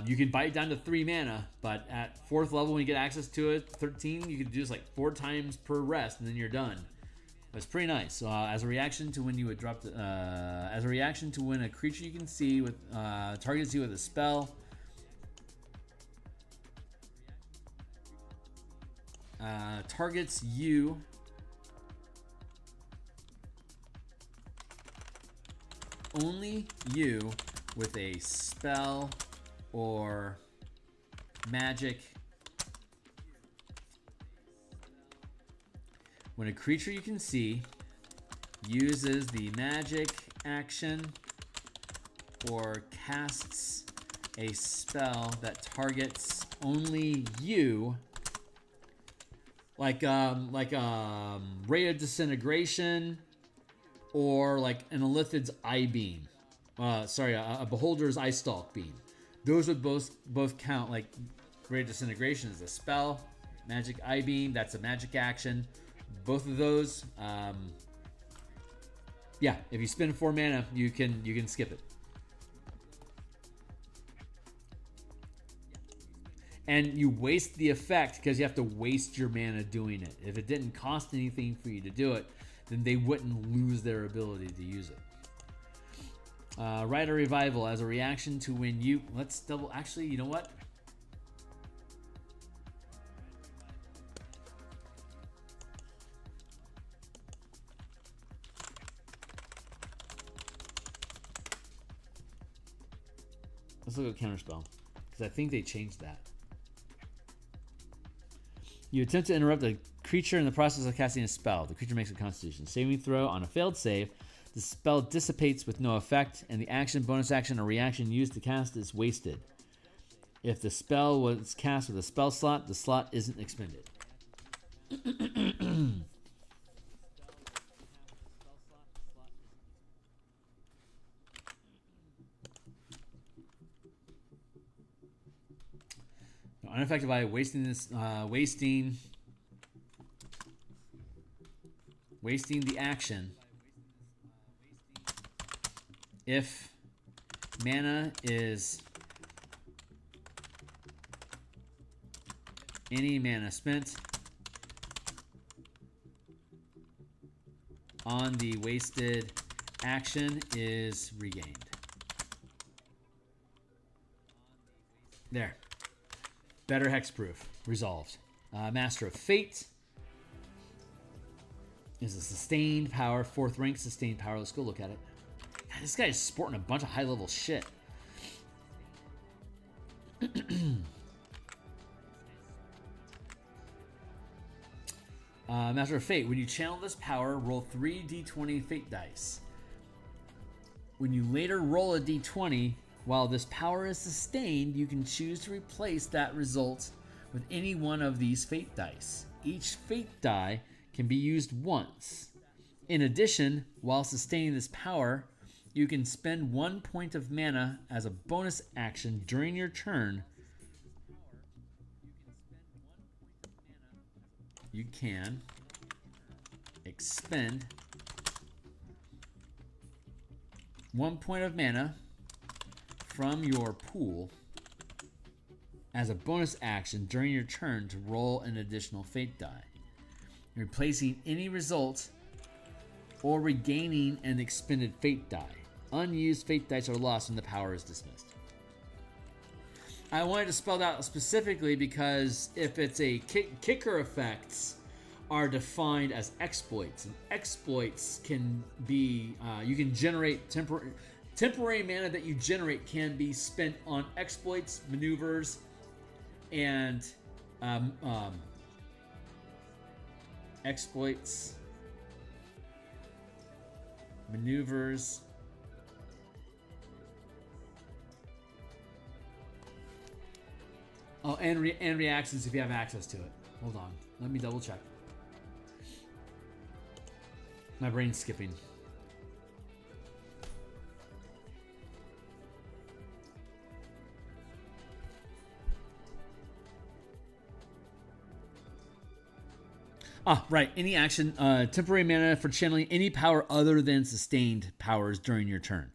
You can buy it down to 3 mana, but at 4th level when you get access to it, 13, you can do this like 4 times per rest, and then you're done. It's pretty nice. As a reaction to when you would drop, as a reaction to when a creature you can see with targets you with a spell, targets you only you with a spell or magic When a creature you can see uses the magic action or casts a spell that targets only you, like Ray of Disintegration, or like an Illithid's Eye Beam. A Beholder's Eye Stalk Beam. Those would both count. Like Ray of Disintegration is a spell. Magic Eye Beam, that's a magic action. Both of those, yeah, if you spend 4 mana, you can skip it. And you waste the effect because you have to waste your mana doing it. If it didn't cost anything for you to do it, then they wouldn't lose their ability to use it. Rite of Revival as a reaction to when you... Let's double... Actually, you know what? Let's look at Counterspell, because I think they changed that. You attempt to interrupt a creature in the process of casting a spell. The creature makes a Constitution saving throw. On a failed save, the spell dissipates with no effect, and the action, bonus action, or reaction used to cast is wasted. If the spell was cast with a spell slot, the slot isn't expended. Unaffected by wasting the action if mana is any mana spent on the wasted action is regained. There. Better hexproof. Resolved. Master of Fate is a sustained power. 4th rank sustained power. Let's go look at it. God, this guy is sporting a bunch of high level shit. Master of Fate. When you channel this power, roll 3 d20 fate dice. When you later roll a d20, while this power is sustained, you can choose to replace that result with any one of these fate dice. Each fate die can be used once. In addition, while sustaining this power, you can spend 1 point of mana as a bonus action during your turn. You can expend 1 point of mana from your pool as a bonus action during your turn to roll an additional fate die, replacing any result or regaining an expended fate die. Unused fate dice are lost when the power is dismissed. I wanted to spell that out specifically because if it's a kicker, effects are defined as exploits, and exploits can be you can generate temporary mana that you generate can be spent on exploits, maneuvers, and exploits, maneuvers, and reactions if you have access to it. Hold on, let me double check. My brain's skipping. Right. Any action, temporary mana for channeling any power other than sustained powers during your turn.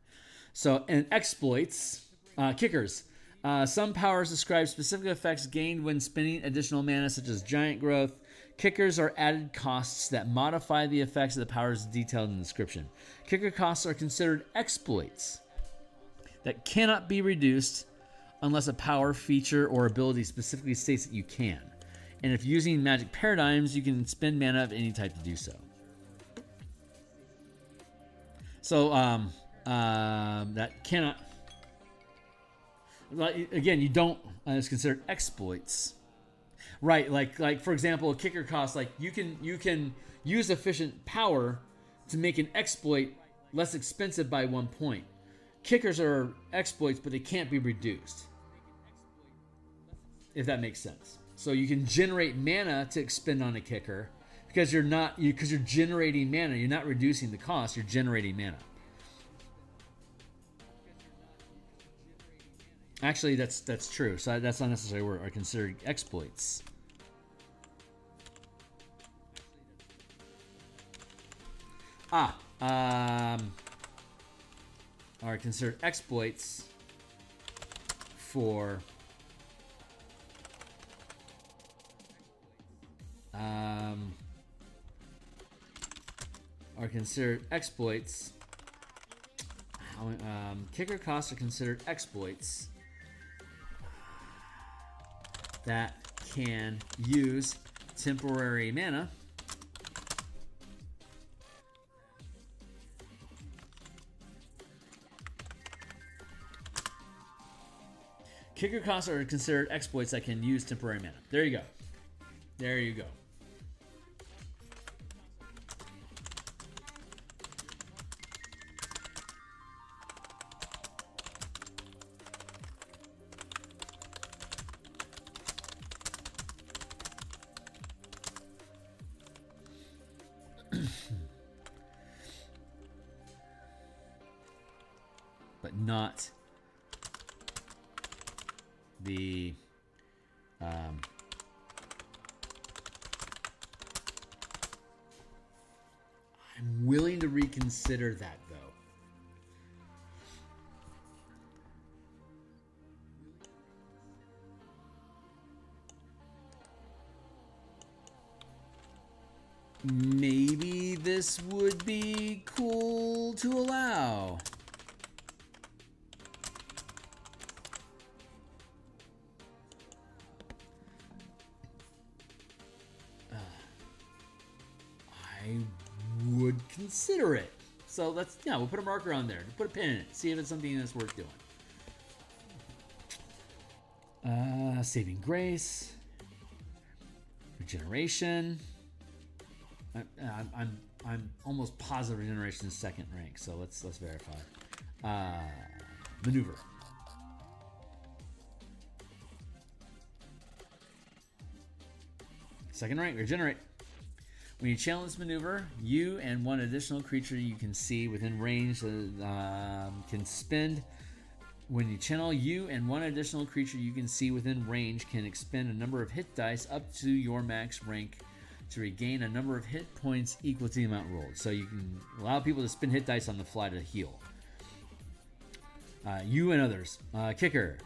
So, and exploits, kickers. Some powers describe specific effects gained when spending additional mana, such as giant growth. Kickers are added costs that modify the effects of the powers detailed in the description. Kicker costs are considered exploits that cannot be reduced unless a power, feature, or ability specifically states that you can. And if using magic paradigms, you can spend mana of any type to do so. So, that cannot... Again, you don't... it's considered exploits. Right, like for example, a kicker cost, like you can Use efficient power to make an exploit less expensive by 1 point. Kickers are exploits, but they can't be reduced. If that makes sense. So you can generate mana to expend on a kicker because you're generating mana. You're not reducing the cost. You're generating mana. Actually, that's true. So that's not necessarily where are considered exploits. Are considered exploits for kicker costs are considered exploits that can use temporary mana Kicker costs are considered exploits that can use temporary mana. There you go. There you go. But not the I'm willing to reconsider that though. Maybe this would be cool to allow. I would consider it. So let's, we'll put a marker on there. Put a pin in it. See if it's something that's worth doing. Saving grace. Regeneration. I'm almost positive regeneration is second rank, so let's verify. Maneuver. Second rank, regenerate. When you channel this maneuver, you and one additional creature you can see within range can spend. When you channel, you and one additional creature you can see within range can expend a number of hit dice up to your max rank to regain a number of hit points equal to the amount rolled. So you can allow people to spend hit dice on the fly to heal. You and others. Kicker.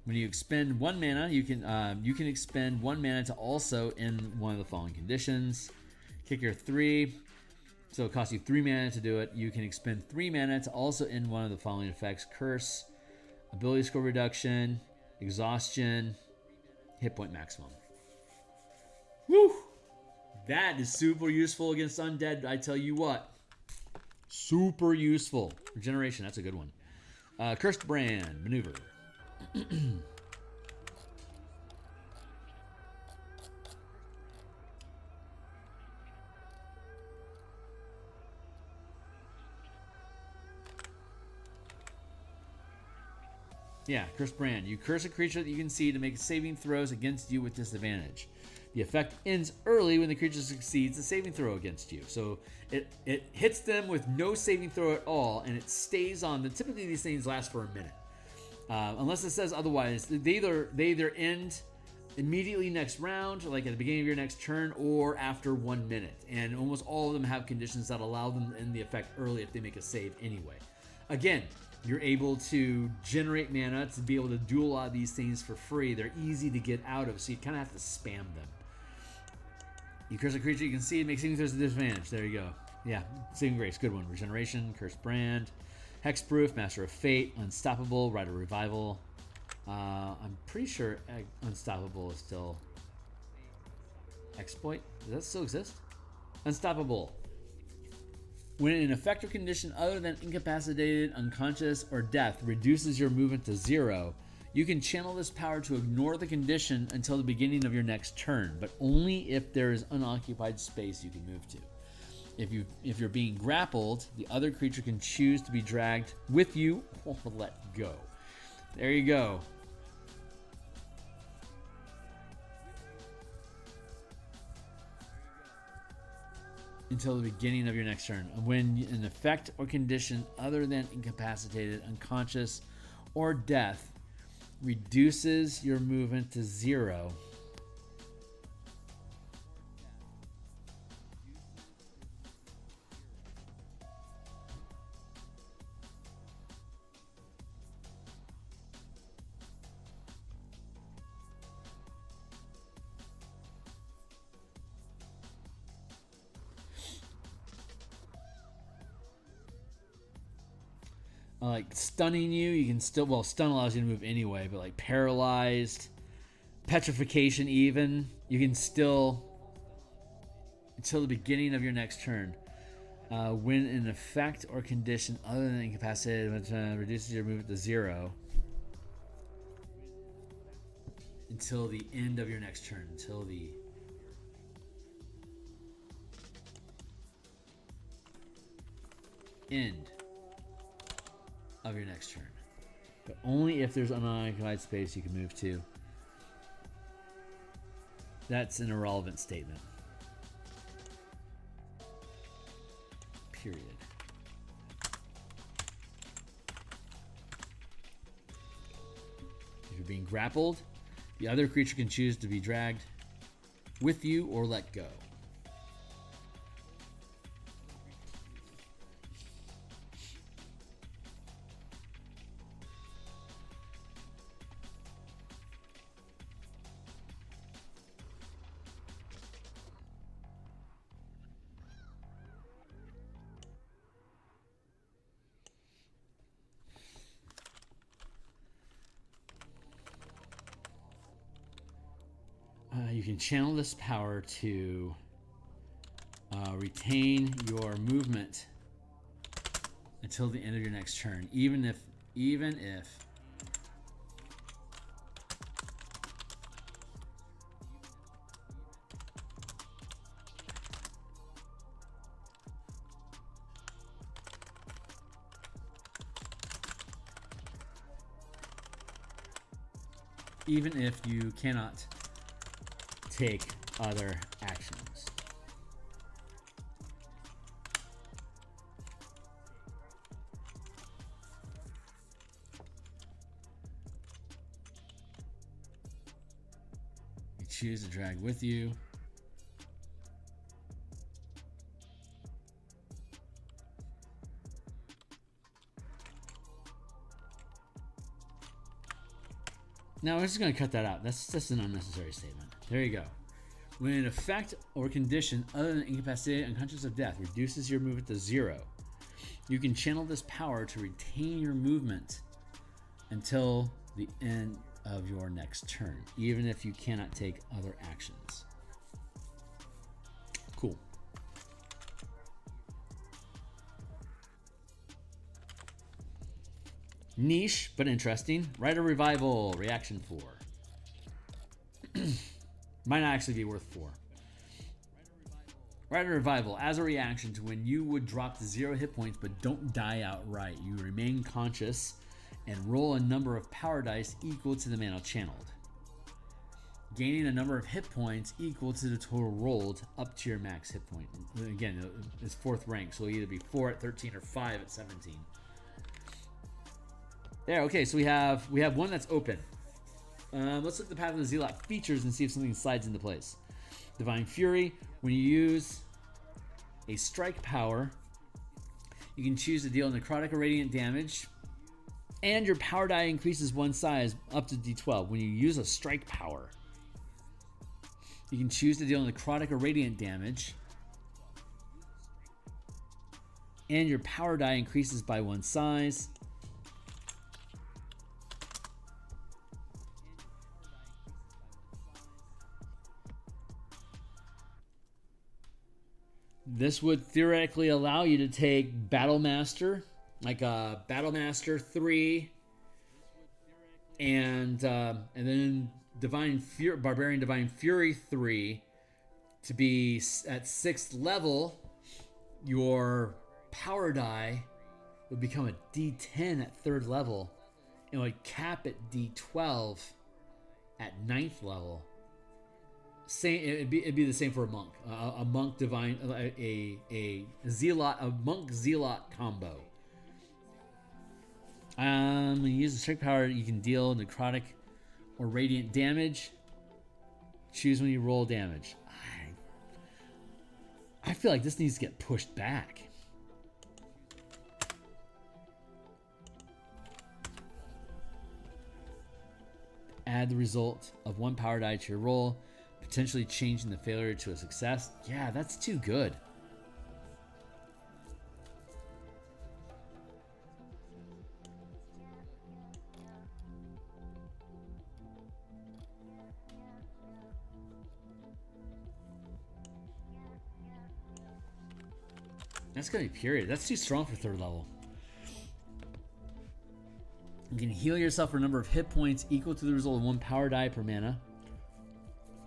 When you expend 1 mana, you can expend 1 mana to also end one of the following conditions. Kicker 3. So it costs you 3 mana to do it. You can expend 3 mana to also end one of the following effects. Curse, ability score reduction, exhaustion, hit point maximum. Woo! That is super useful against undead, I tell you what. Super useful. Regeneration, that's a good one. Cursed Brand, maneuver. Yeah, Cursed Brand. You curse a creature that you can see to make saving throws against you with disadvantage. The effect ends early when the creature succeeds a saving throw against you. So it hits them with no saving throw at all, and it stays on. Typically, these things last for a minute. Unless it says otherwise, they either end immediately next round, like at the beginning of your next turn, or after 1 minute. And almost all of them have conditions that allow them to end the effect early if they make a save anyway. Again, you're able to generate mana to be able to do a lot of these things for free. They're easy to get out of, so you kind of have to spam them. You curse a creature you can see, it makes saving throws at disadvantage. There you go. Yeah, saving grace, good one. Regeneration, Cursed Brand, Hexproof, Master of Fate, Unstoppable, Rite of Revival. I'm pretty sure Unstoppable is still exploit. Does that still exist? Unstoppable. When an effect or condition other than incapacitated, unconscious, or death reduces your movement to 0, You can channel this power to ignore the condition until the beginning of your next turn, but only if there is unoccupied space you can move to. If you're being grappled, the other creature can choose to be dragged with you or let go. There you go. Until the beginning of your next turn. When an effect or condition other than incapacitated, unconscious, or death reduces your movement to 0, like stunning you, you can still, well, stun allows you to move anyway, but like paralyzed, petrification even, you can still, until the beginning of your next turn. When an effect or condition other than incapacitated reduces your movement to 0 until the end of your next turn, until the end of your next turn, but only if there's unoccupied space you can move to. That's an irrelevant statement. Period. If you're being grappled, the other creature can choose to be dragged with you or let go. You can channel this power to retain your movement until the end of your next turn, even if you cannot take other actions. You choose to drag with you. Now we're just going to cut that out. That's just an unnecessary statement. There you go. When an effect or condition other than incapacitated, unconscious, of death reduces your movement to 0, you can channel this power to retain your movement until the end of your next turn, even if you cannot take other actions. Cool. Niche, but interesting. Write a revival, reaction 4. Might not actually be worth 4. Write a revival as a reaction to when you would drop to 0 hit points but don't die outright. You remain conscious and roll a number of power dice equal to the mana channeled, gaining a number of hit points equal to the total rolled up to your max hit point. Again, it's 4th rank, so it'll either be 4 at 13 or 5 at 17. There, okay, so we have one that's open. Let's look at the Path of the Zealot features and see if something slides into place. Divine Fury. When you use a strike power, you can choose to deal necrotic or radiant damage, and your power die increases one size up to D12. When you use a strike power, you can choose to deal necrotic or radiant damage, and your power die increases by one size. This would theoretically allow you to take Battle Master, like a Battle Master 3, and then Barbarian Divine Fury 3 to be at 6th level. Your power die would become a D10 at 3rd level, and would cap at D12 at 9th level. Same, it'd be the same for a monk. A monk divine, a zealot, a monk zealot combo. When you use the strike power, you can deal necrotic or radiant damage. Choose when you roll damage. I feel like this needs to get pushed back. Add the result of 1 power die to your roll, potentially changing the failure to a success. Yeah, that's too good. That's gonna be period. That's too strong for 3rd level. You can heal yourself for a number of hit points equal to the result of 1 power die per mana.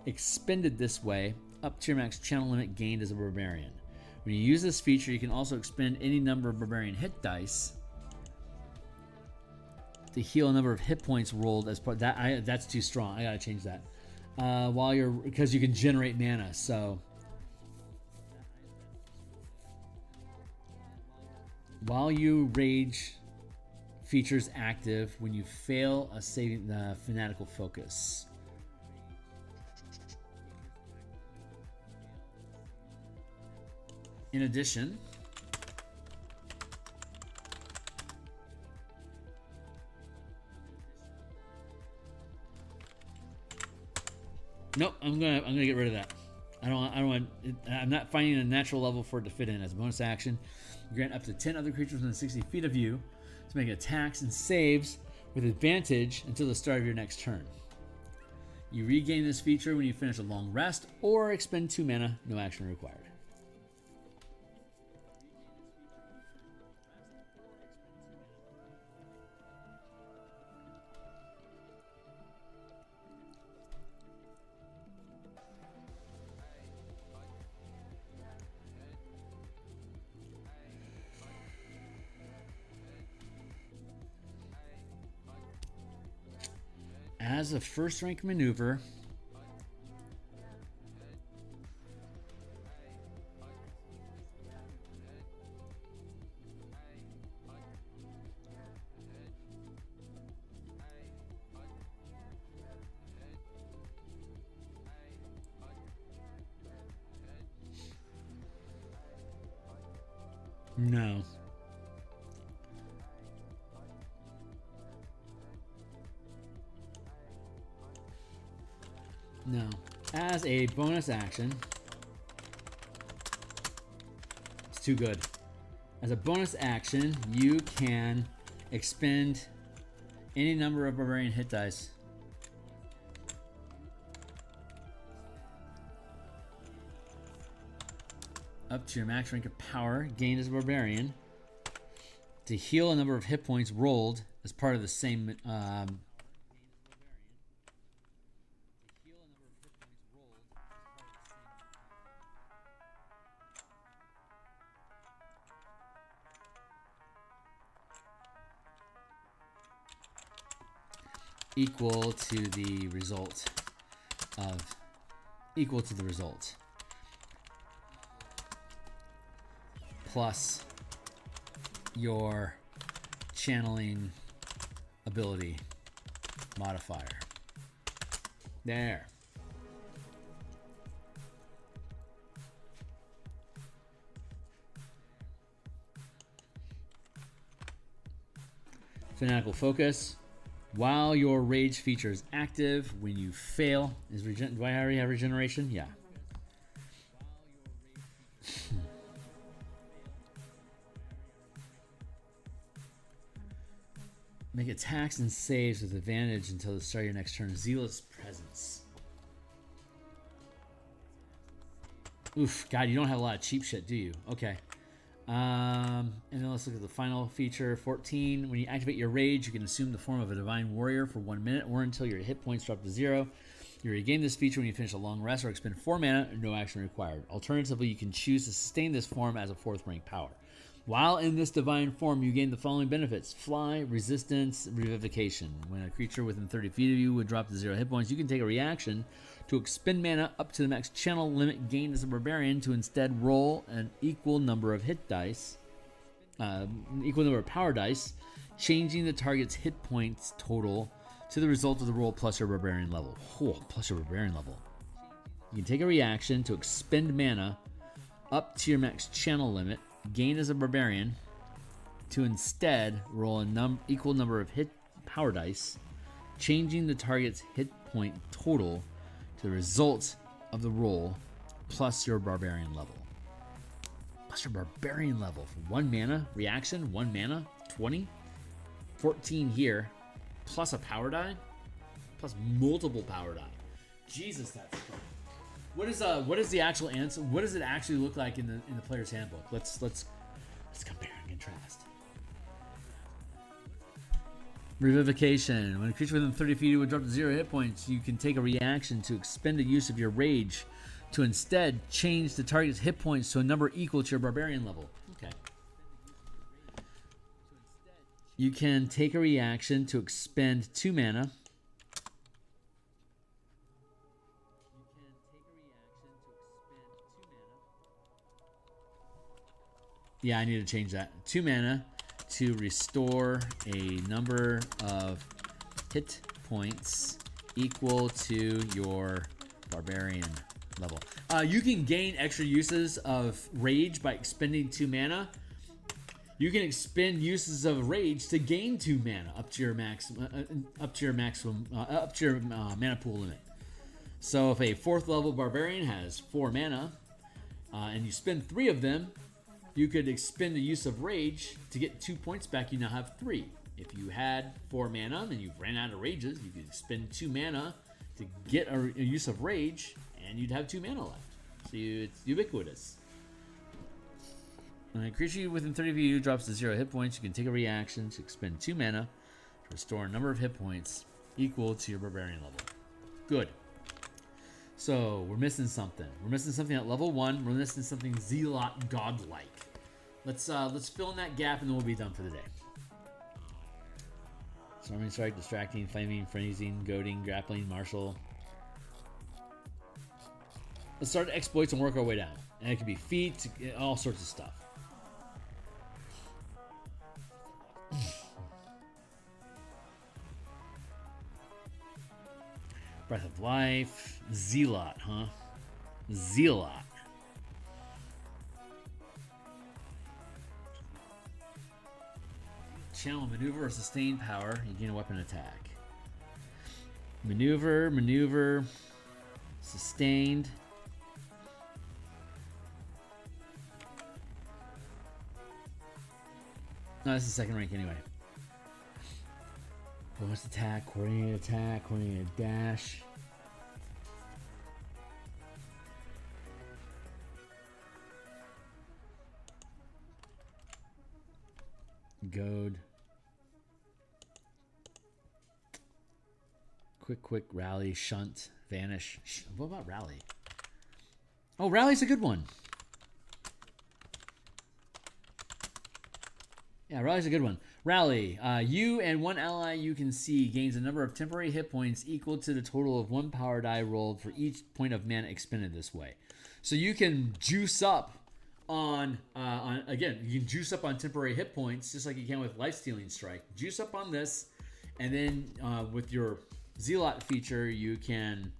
Expended this way, up to your max channel limit gained as a barbarian. When you use this feature, you can also expend any number of barbarian hit dice to heal a number of hit points rolled as part. That's too strong. I gotta change that. Because you can generate mana. So while you rage features active when you fail a saving the fanatical focus. In addition, nope, I'm gonna get rid of that. I don't want. I'm not finding a natural level for it to fit in. As a bonus action, you grant up to 10 other creatures within 60 feet of you to make attacks and saves with advantage until the start of your next turn. You regain this feature when you finish a long rest or expend 2 mana. No action required. As a first rank maneuver, no. No. As a bonus action, it's too good. As a bonus action, you can expend any number of barbarian hit dice. Up to your max rank of power gained as a barbarian to heal a number of hit points rolled as part of the same equal to the result plus your channeling ability modifier. There. Fanatical focus. While your rage feature is active, when you fail, do I already have regeneration? Yeah. Make attacks and saves with advantage until the start of your next turn. Zealous Presence. Oof, God, you don't have a lot of cheap shit, do you? Okay. And then let's look at the final feature. 14. When you activate your rage, you can assume the form of a divine warrior for 1 minute or until your hit points drop to 0. You regain this feature when you finish a long rest or expend 4 mana, no action required. Alternatively, you can choose to sustain this form as a 4th rank power. While in this divine form, you gain the following benefits: fly, resistance, revivification. When a creature within 30 feet of you would drop to 0 hit points, you can take a reaction to expend mana up to the max channel limit gained as a barbarian to instead roll an equal number of power dice, changing the target's hit points total to the result of the roll plus your barbarian level. Plus your barbarian level. You can take a reaction to expend mana up to your max channel limit gained as a barbarian to instead roll an equal number of power dice, changing the target's hit point total to the result of the roll plus your barbarian level. Plus your barbarian level for 1 mana reaction, 1 mana, 20, 14 here, plus a power die, plus multiple power die. Jesus, that's strong. What is the actual answer? What does it actually look like in the player's handbook? Let's compare and contrast. Revivification. When a creature within 30 feet would drop to 0 hit points, you can take a reaction to expend a use of your rage to instead change the target's hit points to a number equal to your barbarian level. Okay. You can take a reaction to expend 2 mana. Yeah, I need to change that. 2 mana to restore a number of hit points equal to your barbarian level. You can gain extra uses of rage by expending 2 mana. You can expend uses of rage to gain 2 mana up to your maximum mana pool limit. So if a 4th level barbarian has 4 mana and you spend 3 of them, you could expend the use of rage to get 2 points back. You now have 3. If you had 4 mana and you ran out of rages, you could spend 2 mana to get a use of rage, and you'd have 2 mana left. So it's ubiquitous. When a creature within 30 of you drops to 0 hit points, you can take a reaction to expend 2 mana to restore a number of hit points equal to your barbarian level. Good. So we're missing something. We're missing something at level 1. We're missing something Zealot godlike. Let's fill in that gap and then we'll be done for the day. Storming strike, distracting, flaming, freezing, goading, grappling, martial. Let's start exploits and work our way down. And it could be feats, all sorts of stuff. Breath of Life. Zealot, huh? Zealot. Channel maneuver or sustain power. You gain a weapon attack. Maneuver. Sustained. No, this is second rank anyway. Bonus attack, coordinated dash. Goad. Quick, rally, shunt, vanish. What about rally? Oh, rally's a good one. Yeah, rally's a good one. Rally. You and 1 ally you can see gains a number of temporary hit points equal to the total of 1 power die rolled for each point of mana expended this way. So you can juice up on temporary hit points just like you can with Life-Stealing Strike. Juice up on this, and then with your Zealot feature, you can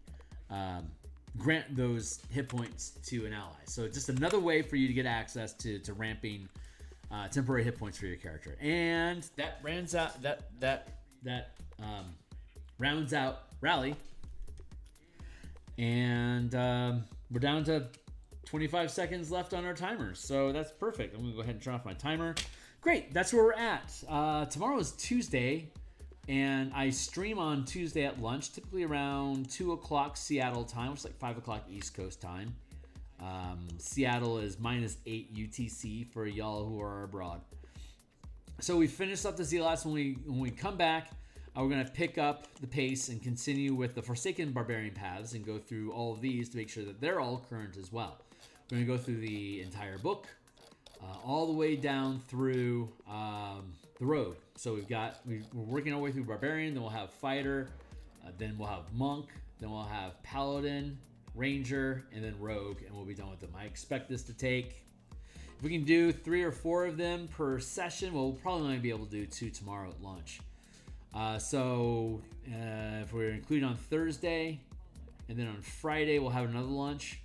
grant those hit points to an ally. So just another way for you to get access to ramping temporary hit points for your character. And that rounds out Rally. And we're down to 25 seconds left on our timer, so that's perfect. I'm gonna go ahead and turn off my timer. Great, that's where we're at. Tomorrow is Tuesday, and I stream on Tuesday at lunch, typically around 2 o'clock Seattle time, which is like 5 o'clock East Coast time. Seattle is -8 UTC for y'all who are abroad. So we finished up the Zealots. When we come back, we're going to pick up the pace and continue with the Forsaken Barbarian paths and go through all of these to make sure that they're all current as well. We're going to go through the entire book, all the way down through the Rogue. So we're working our way through Barbarian, then we'll have Fighter, then we'll have Monk, then we'll have Paladin, Ranger, and then Rogue, and we'll be done with them. I expect this to take, if we can do 3 or 4 of them per session, we'll probably only be able to do 2 tomorrow at lunch. If we're including on Thursday, and then on Friday we'll have another lunch.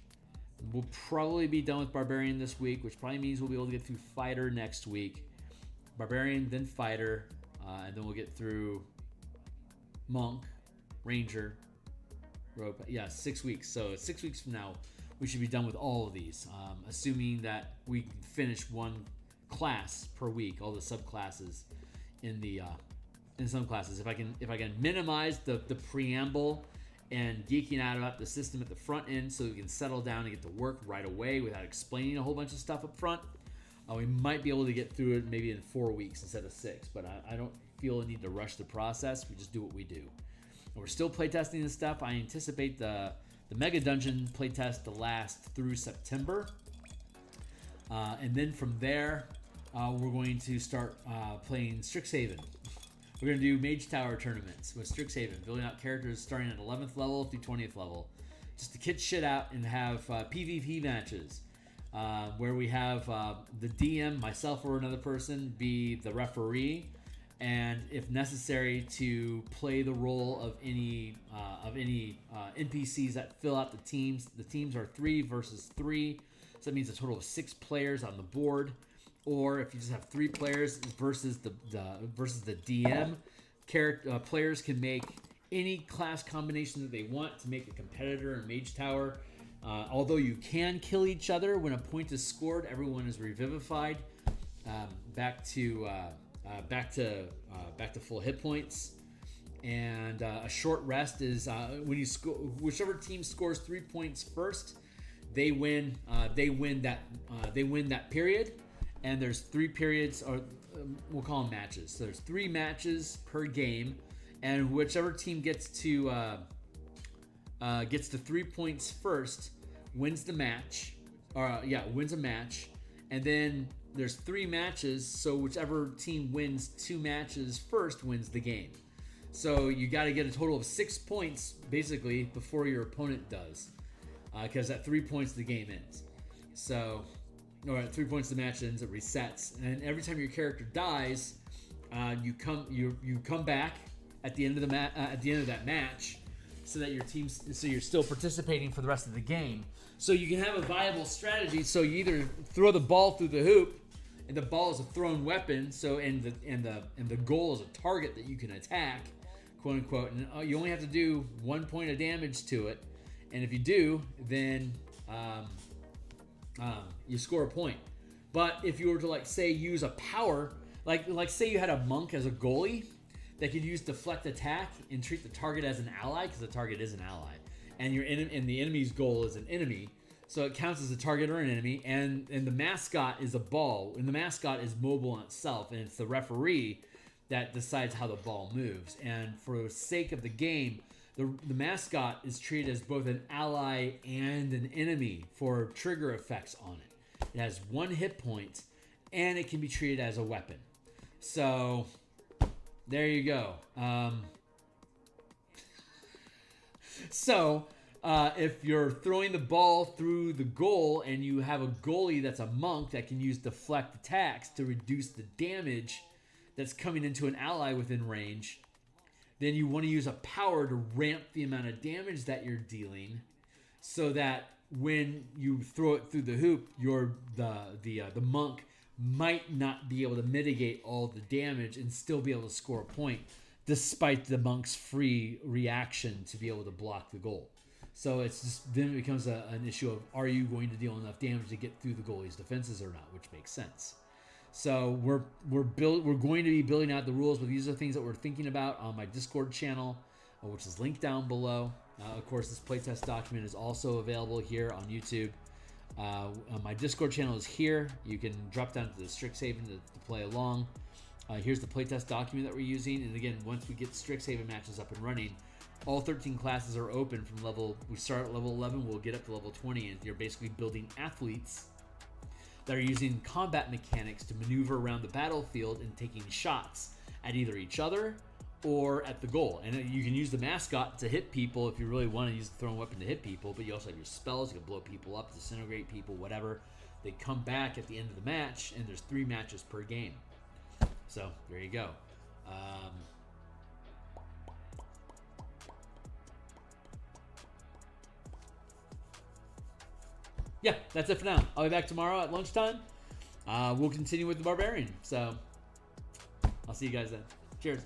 We'll probably be done with Barbarian this week, which probably means we'll be able to get through Fighter next week. Barbarian, then Fighter, and then we'll get through Monk, Ranger, Rogue. Yeah, 6 weeks. So 6 weeks from now, we should be done with all of these, assuming that we finish 1 class per week, all the subclasses in some classes. If I can minimize the preamble and geeking out about the system at the front end so we can settle down and get to work right away without explaining a whole bunch of stuff up front, we might be able to get through it maybe in 4 weeks instead of 6, but I don't feel a need to rush the process. We just do what we do. And we're still playtesting this stuff. I anticipate the Mega Dungeon playtest to last through September. And then from there, we're going to start playing Strixhaven. We're going to do Mage Tower tournaments with Strixhaven, building out characters starting at 11th level through 20th level. Just to kit shit out and have PvP matches where we have the DM, myself or another person, be the referee, and if necessary to play the role of any NPCs that fill out the teams. The teams are 3 versus 3, so that means a total of 6 players on the board. Or if you just have 3 players versus the DM, players can make any class combination that they want to make a competitor in Mage Tower. Although you can kill each other when a point is scored, everyone is revivified back to full hit points. And a short rest is when you score. Whichever team scores 3 points first, they win. They win that period. And there's 3 periods, or we'll call them matches. So there's 3 matches per game, and whichever team gets to 3 points first wins the match. Wins a match. And then there's 3 matches, so whichever team wins 2 matches first wins the game. So you got to get a total of 6 points basically before your opponent does, because at 3 points the game ends. So. Or at 3 points the match ends, it resets, and every time your character dies, you come back at the end of that match, so that you're still participating for the rest of the game. So you can have a viable strategy. So you either throw the ball through the hoop, and the ball is a thrown weapon. So and the goal is a target that you can attack, quote unquote. And you only have to do 1 point of damage to it, and if you do, then you score a point. But if you were to say use a power, like say you had a monk as a goalie that could use deflect attack and treat the target as an ally, because the target is an ally, and the enemy's goal is an enemy, so it counts as a target or an enemy, and the mascot is a ball, and the mascot is mobile in itself, and it's the referee that decides how the ball moves. And for the sake of the game, the mascot is treated as both an ally and an enemy for trigger effects on it. It has 1 hit point, and it can be treated as a weapon. So, there you go. If you're throwing the ball through the goal and you have a goalie that's a monk that can use deflect attacks to reduce the damage that's coming into an ally within range, then you want to use a power to ramp the amount of damage that you're dealing, so that when you throw it through the hoop, the monk might not be able to mitigate all the damage and still be able to score a point, despite the monk's free reaction to be able to block the goal. So then it becomes an issue of, are you going to deal enough damage to get through the goalie's defenses or not, which makes sense. So we're going to be building out the rules, but these are things that we're thinking about on my Discord channel, which is linked down below. Of course, this playtest document is also available here on YouTube. My Discord channel is here. You can drop down to the Strixhaven to play along. Here's the playtest document that we're using. And again, once we get Strixhaven matches up and running, all 13 classes are open from level. We start at level 11, we'll get up to level 20, and you're basically building athletes that are using combat mechanics to maneuver around the battlefield and taking shots at either each other or at the goal. And you can use the mascot to hit people if you really want to use the throwing weapon to hit people, but you also have your spells. You can blow people up, disintegrate people, whatever. They come back at the end of the match, and there's 3 matches per game. So there you go. Yeah, that's it for now. I'll be back tomorrow at lunchtime. We'll continue with the Barbarian. So I'll see you guys then. Cheers.